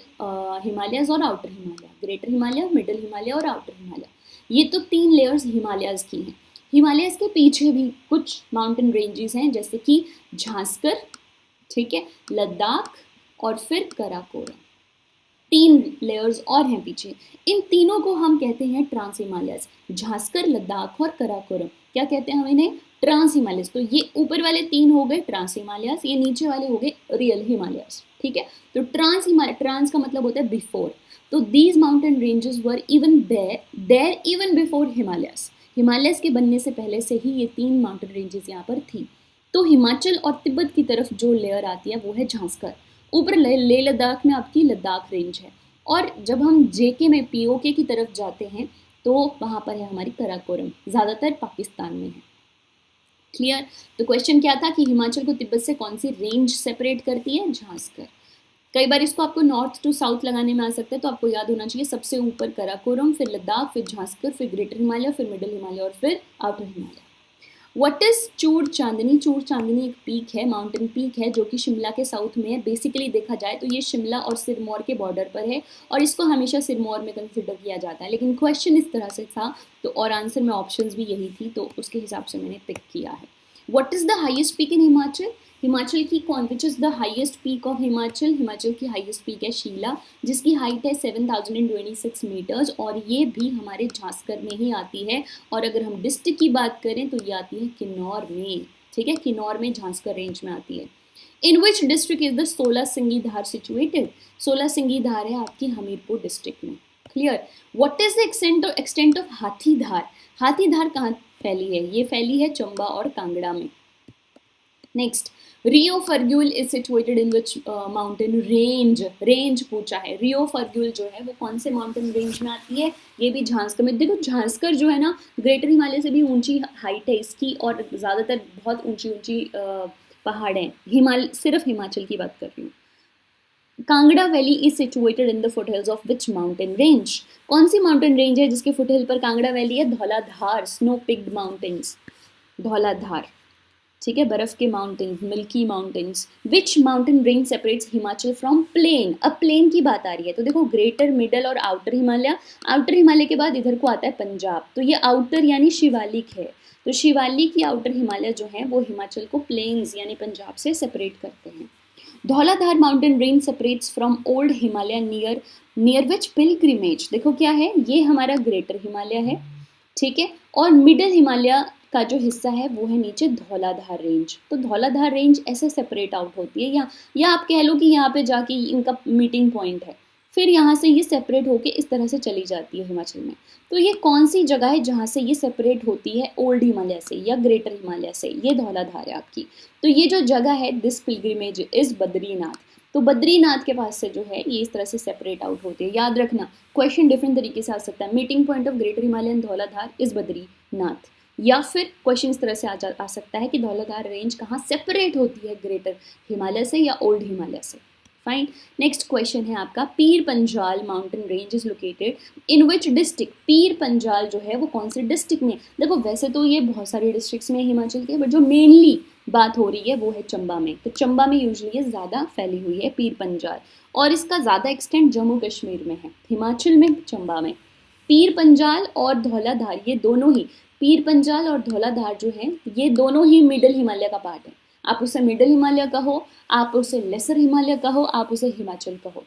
हिमालयस और outer Himalaya. Greater Himalaya, middle Himalaya और आउटर हिमालय, ये तो 3 लेयर्स हिमालयस की हैं। हिमालयस के पीछे भी कुछ माउंटेन रेंजेस हैं, जैसे कि झांसकर, ठीक है, लद्दाख और फिर कराकोरम। 3 लेयर्स और हैं पीछे। इन तीनों को हम कहते हैं ट्रांस हिमालयस। झांसकर, लद्दाख और कराकोरम, क्या कहते हैं हम इन्हें? ट्रांस हिमालयस। तो ये ऊपर वाले 3 हो गए ट्रांस हिमालयस, ये नीचे वाले हो गए रियल हिमालयस, ठीक है। तो ट्रांस हिमालय, ट्रांस का मतलब होता है बिफोर। तो these mountain ranges were even there even before Himalayas. Himalayas के बनने से पहले से ही ये 3 माउंटेन रेंजेस यहाँ पर थी। तो हिमाचल और तिब्बत की तरफ जो लेयर आती है वो है झांसकर। ऊपर ले लद्दाख में आपकी लद्दाख रेंज है। और जब हम जेके में पीओके की तरफ जाते हैं तो वहाँ पर है हमारी कराकोरम, ज़्यादातर पाकिस्तान में है। क्लियर? तो क्वेश्चन क्या था कि हिमाचल को तिब्बत से कौन सी रेंज सेपरेट करती है? झांसकर। कई बार इसको आपको नॉर्थ टू साउथ लगाने में आ सकता है, तो आपको याद होना चाहिए सबसे ऊपर कराकोरम, फिर लद्दाख, फिर झांसकर, फिर ग्रेटर हिमालय, फिर मिडिल हिमालय और फिर आउटर हिमालय। व्हाट इज चूड़ चांदनी? चूड़ चांदनी एक पीक है, माउंटेन पीक है, जो कि शिमला के साउथ में है। बेसिकली देखा जाए तो ये शिमला और सिरमौर के बॉर्डर पर है, और इसको हमेशा सिरमौर में कंसिडर किया जाता है, लेकिन क्वेश्चन इस तरह से था तो और आंसर में ऑप्शंस भी यही थी, तो उसके हिसाब से मैंने पिक किया है। What is the highest peak in Himachal? Himachal की कौन, विच is the highest peak of Himachal? Himachal की हाईएस्ट पीक है शीला, जिसकी हाइट है 7026 मीटर्स, और ये भी हमारे झांसकर में ही आती है। और अगर हम डिस्ट्रिक्ट की बात करें तो ये आती है किन्नौर में, ठीक है, किन्नौर में झांसकर रेंज में आती है। In which district is the Solasingi Dhar situated? Solasingi Dhar है आपकी हमीरपुर डिस्ट्रिक्ट में। Clear? What is the extent of Hathidhar? Hathidhar कहाँ फैली है? ये फैली है चंबा और कांगड़ा में। Next, Reo Purgyil is situated in which mountain range? Range पूछा है। रियो फर्ग्यूल जो है वो कौन से माउंटेन रेंज में आती है? ये भी झांसकर में। देखो झांसकर जो है ना, ग्रेटर हिमालय से भी ऊंची हाइट है इसकी, और ज़्यादातर बहुत ऊंची ऊंची पहाड़ हैं। सिर्फ हिमाचल की बात कर रही हूँ। Kangra valley is situated in the foothills of which mountain range? कौन सी माउंटेन रेंज है जिसके फुटहिल पर कांगड़ा वैली है? Dhauladhar, snow peaked mountains, Dhauladhar, ठीक है, बर्फ के mountains, milky mountains. Which mountain range separates Himachal from plain? अब प्लेन की बात आ रही है तो देखो ग्रेटर, मिडल और आउटर हिमालय। आउटर हिमालय के बाद इधर को आता है पंजाब, तो ये आउटर यानी शिवालिक है। तो शिवालिक की आउटर हिमालय जो है वो हिमाचल को प्लेन्स यानी पंजाब से सेपरेट करते हैं। Dhauladhar mountain range separates from old Himalaya near which pilgrimage? देखो क्या है, ये हमारा ग्रेटर हिमालय है, ठीक है, और मिडिल हिमालय का जो हिस्सा है वो है नीचे धौलाधार रेंज। तो धौलाधार रेंज ऐसे सेपरेट आउट होती है, या आप कह लो कि यहाँ पे जाके इनका मीटिंग पॉइंट है, फिर यहाँ से ये सेपरेट होके इस तरह से चली जाती है हिमाचल में। तो ये कौन सी जगह है जहाँ से ये सेपरेट होती है ओल्ड हिमालय से या ग्रेटर हिमालय से? ये धौलाधार है आपकी। तो ये जो जगह है, दिस पिलग्रिमेज इज बद्रीनाथ। तो बद्रीनाथ के पास से जो है ये इस तरह से सेपरेट आउट होती है। याद रखना, क्वेश्चन डिफरेंट तरीके से आ सकता है। Meeting point of greater Himalayan Dhauladhar is Badrinath, या फिर क्वेश्चन इस तरह से आ सकता है कि धौलाधार रेंज कहाँ सेपरेट होती है, ग्रेटर हिमालय से या ओल्ड हिमालय से। फाइन। नेक्स्ट क्वेश्चन है आपका, Pir Panjal mountain range is located in which district? Pir Panjal जो है वो कौन से डिस्ट्रिक्ट में? देखो वैसे तो ये बहुत सारे डिस्ट्रिक्ट्स में हिमाचल के, बट जो मेनली बात हो रही है वो है चंबा में। तो चंबा में यूजुअली ये ज़्यादा फैली हुई है पीर पंजाल, और इसका ज़्यादा एक्सटेंट जम्मू कश्मीर में है, हिमाचल में चंबा में। पीर पंजाल और धौलाधार ये दोनों ही, पीर पंजाल और धौलाधार जो है ये दोनों ही मिडिल हिमालय का पार्ट है। आप उसे मिडिल हिमालय कहो, आप उसे लेसर हिमालय कहो, आप उसे हिमाचल कहो।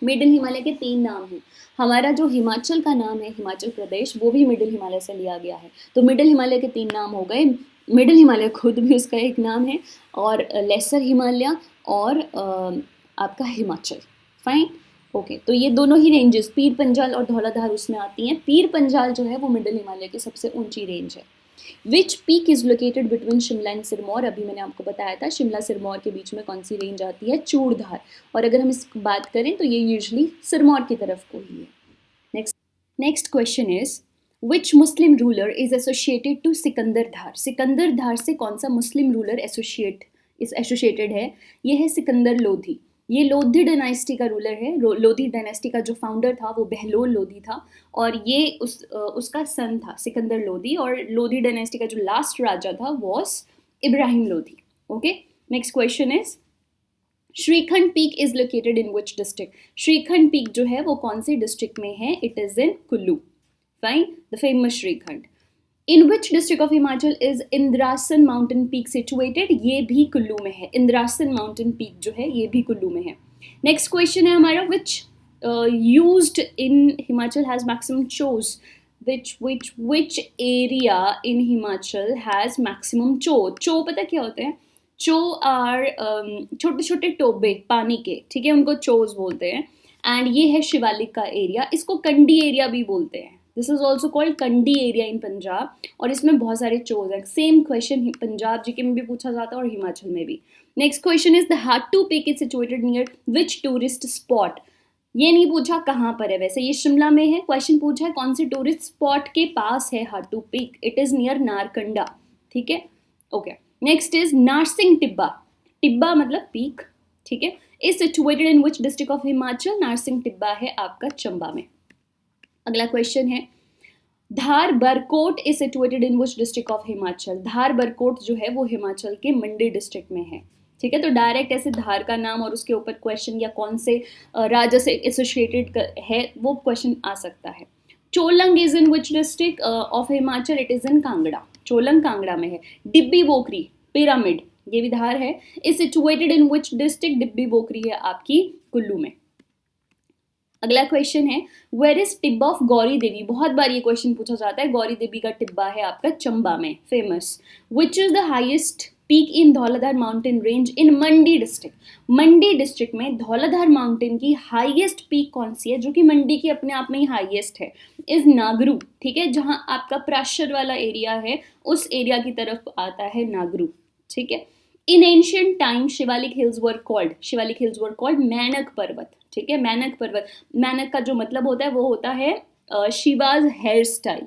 मिडिल हिमालय के 3 नाम हैं। हमारा जो हिमाचल का नाम है हिमाचल प्रदेश, वो भी मिडिल हिमालय से लिया गया है। तो मिडिल हिमालय के 3 नाम हो गए। मिडिल हिमालय खुद भी उसका एक नाम है, और लेसर हिमालय और आपका हिमाचल। Fine, okay. तो ये दोनों ही रेंजेस, पीर पंजाल और धौलाधार, उसमें आती हैं। पीर पंजाल जो है वो मिडिल हिमालय की सबसे ऊंची रेंज है। Which peak is located between Shimla and Sirmaur? अभी मैंने आपको बताया था शिमला सिरमौर के बीच में कौन सी रेंज आती है? चूड़धार। और अगर हम इस बात करें तो ये यूजुअली सिरमौर की तरफ को ही है। Next question is which Muslim ruler is associated to Sikandar Dhar? Sikandar Dhar से कौन सा मुस्लिम रूलर एसोसिएटेड है? ये है सिकंदर लोधी। ये लोधी डायनेस्टी का रूलर है। लोधी डायनेस्टी का जो फाउंडर था वो बहलोल लोधी था, और ये उसका सन था सिकंदर लोधी। और लोधी डायनेस्टी का जो लास्ट राजा था was Ibrahim Lodhi. Okay, next question is Shrikhand peak is located in which district? Shrikhand peak जो है वो कौन से डिस्ट्रिक्ट में है? It is in Kullu. Fine, the famous Shrikhand. In which district of Himachal is Indrasan mountain peak situated? ये भी कुल्लू में है। इंद्रासन माउंटेन पीक जो है ये भी कुल्लू में है। नेक्स्ट क्वेश्चन है हमारा which used in Himachal has maximum chos? which area in Himachal has maximum cho? Cho पता क्या होते हैं? चो आर छोटे छोटे टोबे पानी के, ठीक है, उनको चोज बोलते हैं। एंड ये है शिवालिक का एरिया, इसको कंडी एरिया भी बोलते हैं। This is also called Kandi area in Punjab, और इसमें बहुत सारे चोज हैं। सेम क्वेश्चन पंजाब जीके में भी पूछा जाता है और हिमाचल में भी। Next question is the Hatu peak is situated near which tourist spot? ये नहीं पूछा कहाँ पर है, वैसे ये शिमला में है। क्वेश्चन पूछा है कौन से टूरिस्ट स्पॉट के पास है Hatu peak? It is near Narkanda, ठीक है, okay. Next is Narsing Tibba. टिब्बा मतलब पीक, ठीक है, is situated in which district of Himachal? Narsing Tibba है आपका चंबा में। अगला क्वेश्चन है Dhar Barkot is situated in which district of Himachal? Dhar Barkot जो है वो हिमाचल के मंडी डिस्ट्रिक्ट में है, ठीक है। तो डायरेक्ट ऐसे धार का नाम और उसके ऊपर क्वेश्चन या कौन से राजा से एसोसिएटेड है वो क्वेश्चन आ सकता है। Cholang is in which district of Himachal? It is in Kangra. Cholang Kangra में है। डिब्बी बोकरी पिरामिड, ये भी धार है, is situated in which district? Dibbi Bokri है आपकी कुल्लू में। अगला क्वेश्चन है where is Tibba of Gauri Devi? बहुत बार ये क्वेश्चन पूछा जाता है। गौरी देवी का टिब्बा है आपका चंबा में, famous. Which is the highest peak in Dhauladhar mountain range in Mandi district? Mandi district में धौलाधार माउंटेन की हाईएस्ट पीक कौन सी है, जो कि मंडी की अपने आप में ही हाईएस्ट है? इज नागरू, ठीक है, जहां आपका प्राशर वाला एरिया है उस एरिया की तरफ आता है नागरू, ठीक है। In ancient time Shivalik hills were called Mainak Parvat, ठीक है, मैनक पर्वत। मैनक का जो मतलब होता है वो होता है शिवाज हेयर स्टाइल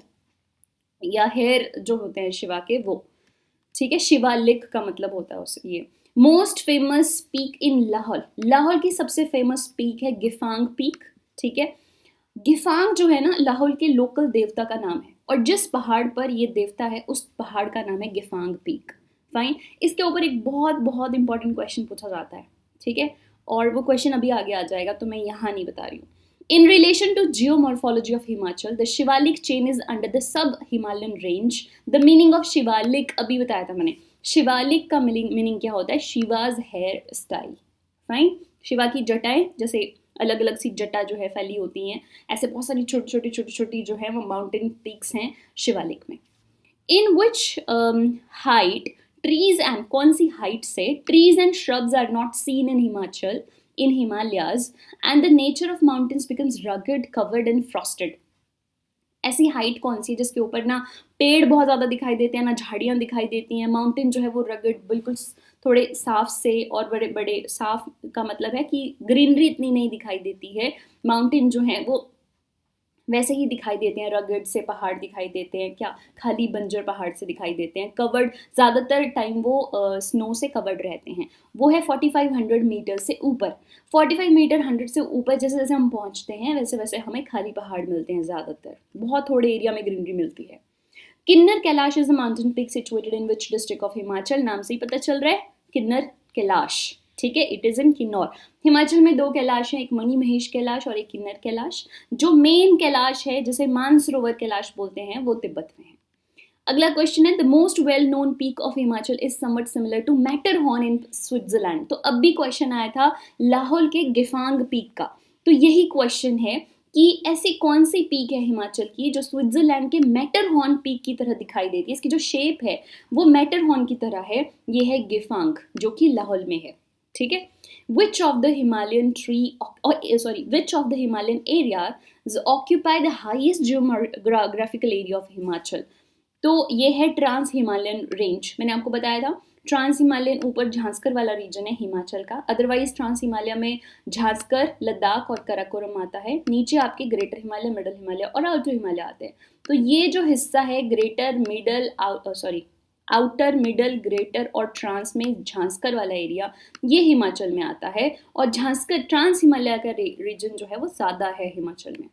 या हेयर जो होते हैं शिवा के, वो, ठीक है। शिवालिक का मतलब होता है उसे ये। Most famous peak in Lahaul? Lahaul की सबसे फेमस पीक है गिफांग पीक, ठीक है। गिफांग जो है ना लाहौल के लोकल देवता का नाम है, और जिस पहाड़ पर ये देवता है उस पहाड़ का नाम है गिफांग पीक। फाइन, इसके ऊपर एक बहुत बहुत इंपॉर्टेंट क्वेश्चन पूछा जाता है, ठीक है, और वो क्वेश्चन अभी आगे आ जाएगा तो मैं यहाँ नहीं बता रही हूँ। In relation to geomorphology of Himachal, the Shivalik chain is under the sub-Himalayan range. The meaning of Shivalik अभी बताया था मैंने। शिवालिक का मीनिंग क्या होता है? Shiva's hair style. Fine, Shiva की जटाएं, जैसे अलग अलग सी जटा जो है फैली होती हैं, ऐसे बहुत सारी छोटी छोटी जो है वो माउंटेन पीक्स हैं शिवालिक में। In which height trees and, कौन सी हाइट से trees and shrubs are not seen in Himachal in Himalayas and the nature of mountains becomes rugged, covered and frosted? ऐसी हाइट कौन सी जिसके ऊपर ना पेड़ बहुत ज़्यादा दिखाई देते हैं, ना झाड़ियाँ दिखाई देती हैं, माउंटेन जो है वो रगड, बिल्कुल थोड़े साफ से, और बड़े बड़े साफ का मतलब है कि ग्रीनरी इतनी नहीं दिखाई देती है, माउंटेन जो है वो वैसे ही दिखाई देते हैं, रगड से पहाड़ दिखाई देते हैं, क्या खाली बंजर पहाड़ से दिखाई देते हैं, कवर्ड, ज़्यादातर टाइम वो स्नो से कवर्ड रहते हैं। वो है 4500 मीटर से ऊपर। 45 मीटर 100 से ऊपर जैसे जैसे हम पहुंचते हैं वैसे वैसे हमें खाली पहाड़ मिलते हैं, ज़्यादातर बहुत थोड़े एरिया में ग्रीनरी मिलती है। Kinnar Kailash is a mountain peak situated in which district of Himachal? नाम से ही पता चल रहा है, किन्नर कैलाश, ठीक है, इट इज इन किन्नौर। हिमाचल में 2 कैलाश हैं, एक मणि महेश कैलाश और एक किन्नर कैलाश। जो मेन कैलाश है जिसे मानसरोवर कैलाश बोलते हैं वो तिब्बत में है। अगला क्वेश्चन है the most well known peak of Himachal is somewhat similar to Matterhorn in Switzerland. तो अब भी क्वेश्चन आया था लाहौल के गिफांग पीक का, तो यही क्वेश्चन है कि ऐसी कौन सी पीक है हिमाचल की जो स्विट्जरलैंड के मैटरहॉर्न पीक की तरह दिखाई देती है, इसकी जो शेप है वो मैटरहॉर्न की तरह है, ये है गिफांग जो कि लाहौल में है, ठीक है। Which of the Himalayan which of the Himalayan areas occupy the highest geographical area of Himachal? तो ये है ट्रांस हिमालयन रेंज, मैंने आपको बताया था ट्रांस हिमालयन ऊपर झांसकर वाला रीजन है हिमाचल का, अदरवाइज ट्रांस हिमालय में झांसकर, लद्दाख और कराकोरम आता है, नीचे आपके ग्रेटर हिमालय, मिडल हिमालय और आउटर हिमालय आते हैं। तो ये जो हिस्सा है greater middle outer middle greater और ट्रांस में झांसकर वाला एरिया, ये हिमाचल में आता है, और झांसकर ट्रांस हिमालय का रीजन जो है वो ज़्यादा है हिमाचल में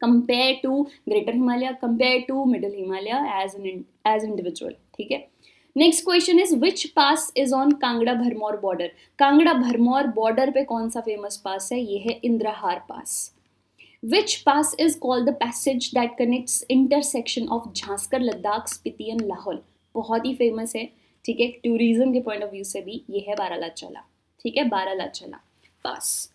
compare to greater Himalaya, compare to middle Himalaya as individual, ठीक है। Next question is which pass is on Kangra Bharmour border? Kangra Bharmour border पे कौन सा फेमस पास है? ये है Indrahar pass. Which pass is called the passage that connects intersection of Zanskar, Ladakh, Spiti and Lahaul? बहुत ही फेमस है, ठीक है, टूरिज्म के पॉइंट ऑफ व्यू से भी ये है बारालाचला, ठीक है, Baralacha La pass.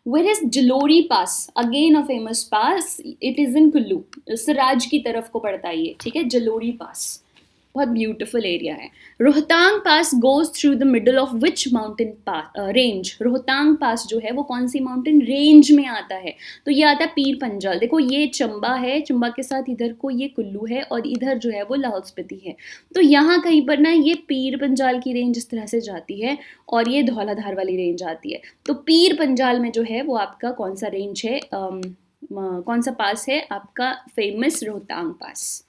Where is Jalori pass? Again a famous pass, it is in Kullu, Seraj की तरफ को पड़ता है ये, ठीक है, जलोरी पास, बहुत ब्यूटीफुल एरिया है। Rohtang pass goes through the middle of which mountain range? Rohtang pass जो है वो कौन सी माउंटेन रेंज में आता है? तो ये आता है पीर पंजाल। देखो ये चंबा है, चंबा के साथ इधर को ये कुल्लू है और इधर जो है वो लाहौल स्पीति है। तो यहाँ कहीं पर ना ये पीर पंजाल की रेंज इस तरह से जाती है और ये धौलाधार वाली रेंज आती है। तो पीर पंजाल में जो है वो आपका कौन सा रेंज है, कौन सा पास है आपका? Famous Rohtang pass.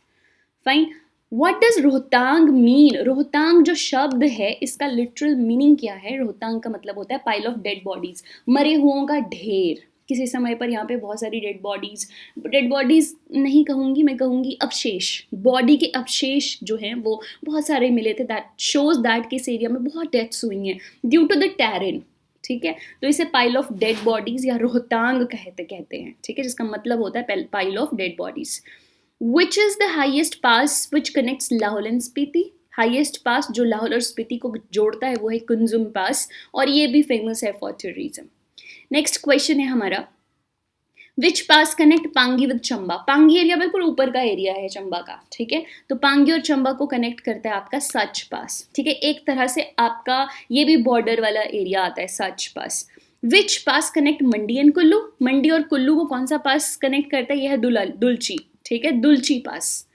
Fine. What does Rohtang mean? Rohtang जो शब्द है इसका लिटरल मीनिंग क्या है? रोहतांग का मतलब होता है पाइल ऑफ डेड बॉडीज, मरे हुओं का ढेर। किसी समय पर यहाँ पे बहुत सारी डेड बॉडीज नहीं कहूँगी, मैं कहूँगी अवशेष, बॉडी के अवशेष जो हैं वो बहुत सारे मिले थे। दैट शोज दैट कि इस एरिया में बहुत डेथ्स हुई हैं ड्यू टू द टेरेन, ठीक है। तो इसे पाइल ऑफ डेड बॉडीज या रोहतांग कहते हैं, ठीक है, जिसका मतलब होता है pile of dead bodies. Which is the highest pass which connects Lahaul and Spiti? Highest pass जो लाहौल और स्पीति को जोड़ता है वो है कुंजुम पास, और ये भी फेमस है फॉर टूरिज्म। नेक्स्ट क्वेश्चन है हमारा, which pass connect Pangi with Chamba? Pangi area बिल्कुल ऊपर का एरिया है चंबा का, ठीक है। तो पांगी और चंबा को कनेक्ट करता है आपका सच पास, ठीक है। एक तरह से आपका ये भी बॉर्डर वाला एरिया आता है सच पास। Which pass connect Mandi and Kullu? मंडी और कुल्लू को कौन सा पास कनेक्ट करता है? यह है दुलची, ठीक है, दुलची पास।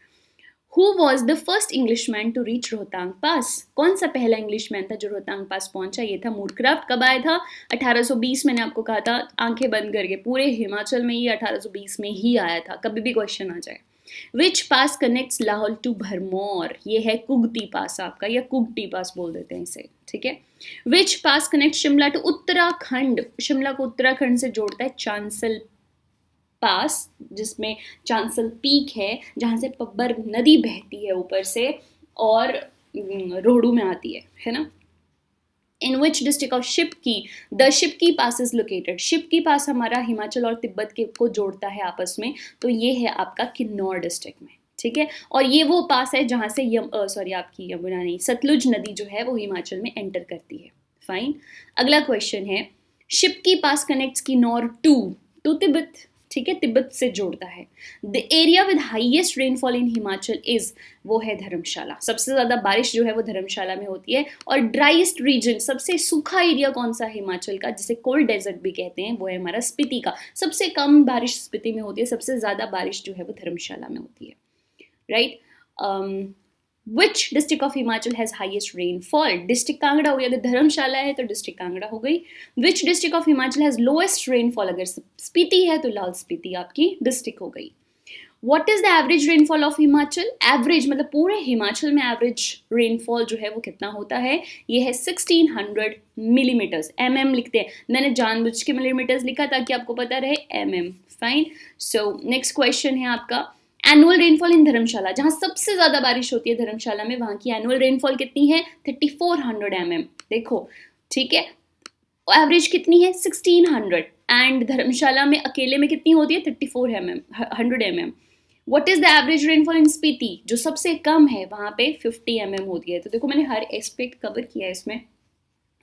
Who was the first Englishman to reach Rohtang पास? कौन सा पहला इंग्लिशमैन था जो रोहतांग पास पहुंचा? ये था मूरक्राफ्ट। कब आया था? 1820। मैंने आपको कहा था आंखें बंद करके, पूरे हिमाचल में ये 1820 में ही आया था, कभी भी क्वेश्चन आ जाए। विच पास कनेक्ट्स लाहौल टू भरमौर? ये है कुगती पास आपका, या कुगटी पास बोल देते हैं इसे, ठीक है। विच pass connect Shimla to Uttarakhand? Shimla को उत्तराखंड से जोड़ता है चांसल पास, जिसमें चांसल पीक है जहाँ से पब्बर नदी बहती है ऊपर से और रोहड़ू में आती है ना। In which district of Shipki the Shipki pass is located? Shipki pass हमारा हिमाचल और तिब्बत के को जोड़ता है आपस में, तो ये है आपका किन्नौर डिस्ट्रिक्ट में, ठीक है। और ये वो पास है जहाँ से आपकी यमुना नहीं, सतलुज नदी जो है वो हिमाचल में एंटर करती है। फाइन। अगला क्वेश्चन है, शिपकी पास कनेक्ट्स किन्नौर टू तिब्बत, ठीक है, तिब्बत से जोड़ता है। The area with highest rainfall in Himachal is, वो है धर्मशाला। सबसे ज्यादा बारिश जो है वो धर्मशाला में होती है। और ड्राइस्ट रीजन, सबसे सूखा एरिया कौन सा है हिमाचल का, जिसे कोल्ड डेजर्ट भी कहते हैं, वो है हमारा स्पीति का। सबसे कम बारिश स्पीति में होती है, सबसे ज्यादा बारिश जो है वो धर्मशाला में होती है, right. Which district of Himachal has highest rainfall? District Kangra हो गया, अगर धर्मशाला है तो डिस्ट्रिक्ट कांगड़ा हो गई। Which district of Himachal has lowest rainfall? अगर स्पीति है तो लाहौल स्पीति आपकी डिस्ट्रिक्ट हो गई। What is the average rainfall of Himachal? Average मतलब पूरे हिमाचल में एवरेज रेनफॉल जो है वो कितना होता है? ये है 1600 मिलीमीटर्स। mm लिखते हैं, मैंने जानबूझ के मिलीमीटर्स लिखा ताकि आपको पता रहे mm। Fine. So next question है आपका, एनुअल रेनफॉल इन धर्मशाला, जहाँ सबसे ज्यादा बारिश होती है धर्मशाला में, वहां की एनुअल रेनफॉल कितनी है? 3400 mm। देखो, ठीक है, एवरेज कितनी है? 1600। एंड धर्मशाला में अकेले में कितनी होती है? 3400 mm। What is the average rainfall in Spiti, जो सबसे कम है, वहां पे 50 mm होती है। तो देखो मैंने हर एस्पेक्ट कवर किया है इसमें।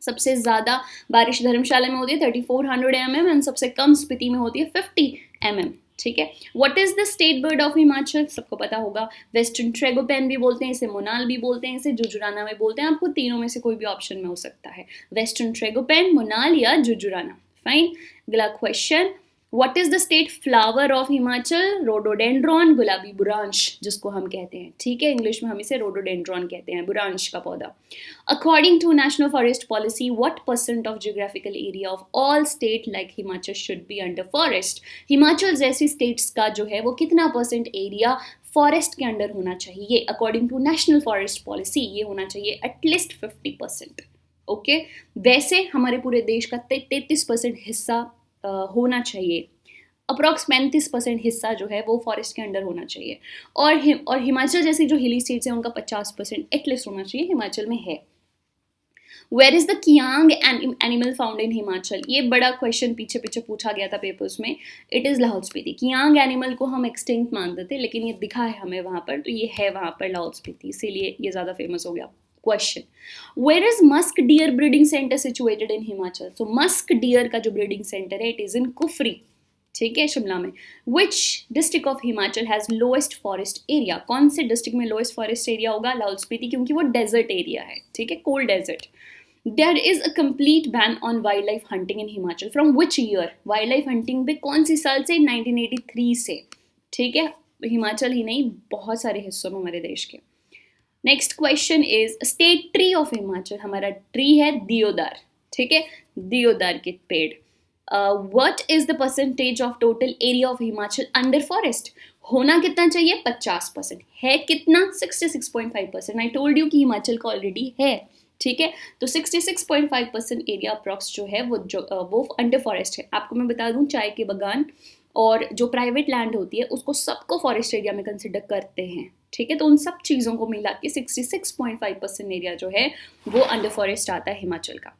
सबसे ज़्यादा बारिश धर्मशाला में होती है 3400 mm एंड सबसे कम स्पीति में होती है 50 mm। ठीक है। What is the state bird of Himachal, सबको पता होगा, वेस्टर्न ट्रेगोपैन भी बोलते हैं इसे, मोनाल भी बोलते हैं इसे, जुजुराना में बोलते हैं, आपको तीनों में से कोई भी ऑप्शन में हो सकता है, वेस्टर्न ट्रेगोपैन, मोनाल या जुजुराना। फाइन। अगला question, what is the state flower of Himachal, rhododendron, गुलाबी बुरांश जिसको हम कहते हैं। ठीक है, इंग्लिश में हम इसे रोडोडेंड्रॉन कहते हैं, बुरांश का पौधा। According to national forest policy what percent of geographical area of all state like Himachal should be under forest, Himachal जैसी स्टेट्स का जो है वो कितना परसेंट एरिया फॉरेस्ट के अंडर होना चाहिए। According to national forest policy ये होना चाहिए एटलीस्ट 50%। ओके, वैसे हमारे पूरे देश का 33% हिस्सा होना चाहिए, अप्रॉक्स 35% हिस्सा जो है वो फॉरेस्ट के अंडर होना चाहिए, और हिमाचल जैसी जो हिली स्टेट्स हैं उनका 50% एटलीस्ट होना चाहिए, हिमाचल में है। Where is the kiang animal found in Himachal, ये बड़ा क्वेश्चन पीछे पीछे पूछा गया था पेपर्स में। It is Lahaul Spiti. Kiang animal को हम एक्सटिंक्ट मानते थे लेकिन ये दिखा है हमें वहाँ पर, तो ये है वहाँ पर लाहौल स्पीति, इसीलिए ये ज़्यादा फेमस हो गया। Question, where is musk deer breeding centre situated in Himachal, so musk deer का जो ब्रीडिंग सेंटर है इट इज इन कुफरी, ठीक है, शिमला में। Which district of Himachal has lowest forest area, कौन से डिस्ट्रिक्ट में लोएस्ट फॉरेस्ट एरिया होगा, लाहौल स्पीति, क्योंकि वो डेजर्ट एरिया है, ठीक है, cold desert. There is a complete ban on wild life hunting in Himachal, from which year, wild life hunting पे कौन सी साल से, 1983 से, ठीक है, हिमाचल ही नहीं बहुत सारे हिस्सों में हमारे देश के। Next question is state tree of Himachal, हमारा ट्री है दियोदार, ठीक है, दियोदार के पेड़। What is the percentage of total area of Himachal under forest, होना कितना चाहिए, 50%, है कितना, 66.5%। आई टोल्ड यू कि हिमाचल का ऑलरेडी है, ठीक है, तो 66.5% एरिया अप्रॉक्स जो है वो अंडर फॉरेस्ट है। आपको मैं बता दूं, चाय के बागान और जो प्राइवेट लैंड होती है उसको सबको फॉरेस्ट एरिया में कंसिडर करते हैं, ठीक है, तो उन सब चीज़ों को मिला के 66.5% एरिया जो है वो अंडर फॉरेस्ट आता है हिमाचल का।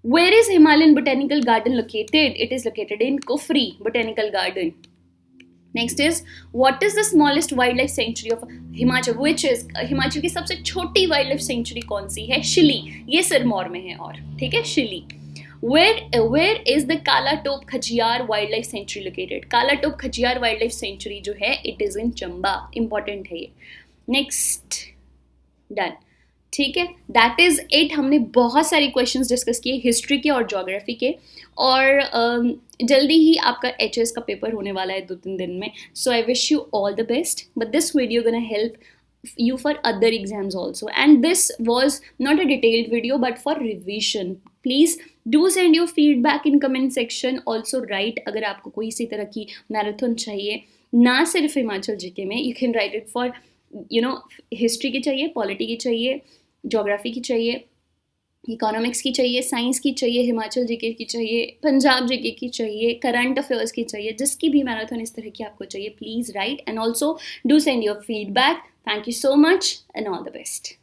Where is Himalayan botanical garden located, it is located in Kufri botanical garden. Next is what is the smallest wild life sanctuary of Himachal, which is, Himachal की सबसे छोटी वाइल्ड लाइफ सेंचुरी कौन सी है, शिली, ये सिरमौर में है, और ठीक है, Shili. Where is the Kalatop Khajjiar wild life sanctuary located, Kalatop Khajjiar wild life sanctuary जो है it is in Chamba, important है ये। नेक्स्ट, डन, ठीक है, दैट इज इट। हमने बहुत सारे क्वेश्चंस डिस्कस किए हिस्ट्री के और ज्योग्राफी के, और जल्दी ही आपका HS का पेपर होने वाला है 2-3 दिन में, so I wish you all the best, but this video gonna help you for other exams also, and this was not a detailed video but for revision. Please do send your feedback in comment section, also write अगर आपको कोई इसी तरह की marathon चाहिए, ना सिर्फ Himachal GK में, you can write it for history की चाहिए, पॉलिटी की चाहिए, ज्योग्राफी की चाहिए, इकोनॉमिक्स की चाहिए, साइंस की चाहिए, हिमाचल जीके की चाहिए, पंजाब जीके की चाहिए, करंट अफेयर्स की चाहिए, जिसकी भी मैराथन इस तरह की आपको चाहिए, please write, and also do send your feedback. Thank you so much and all the best.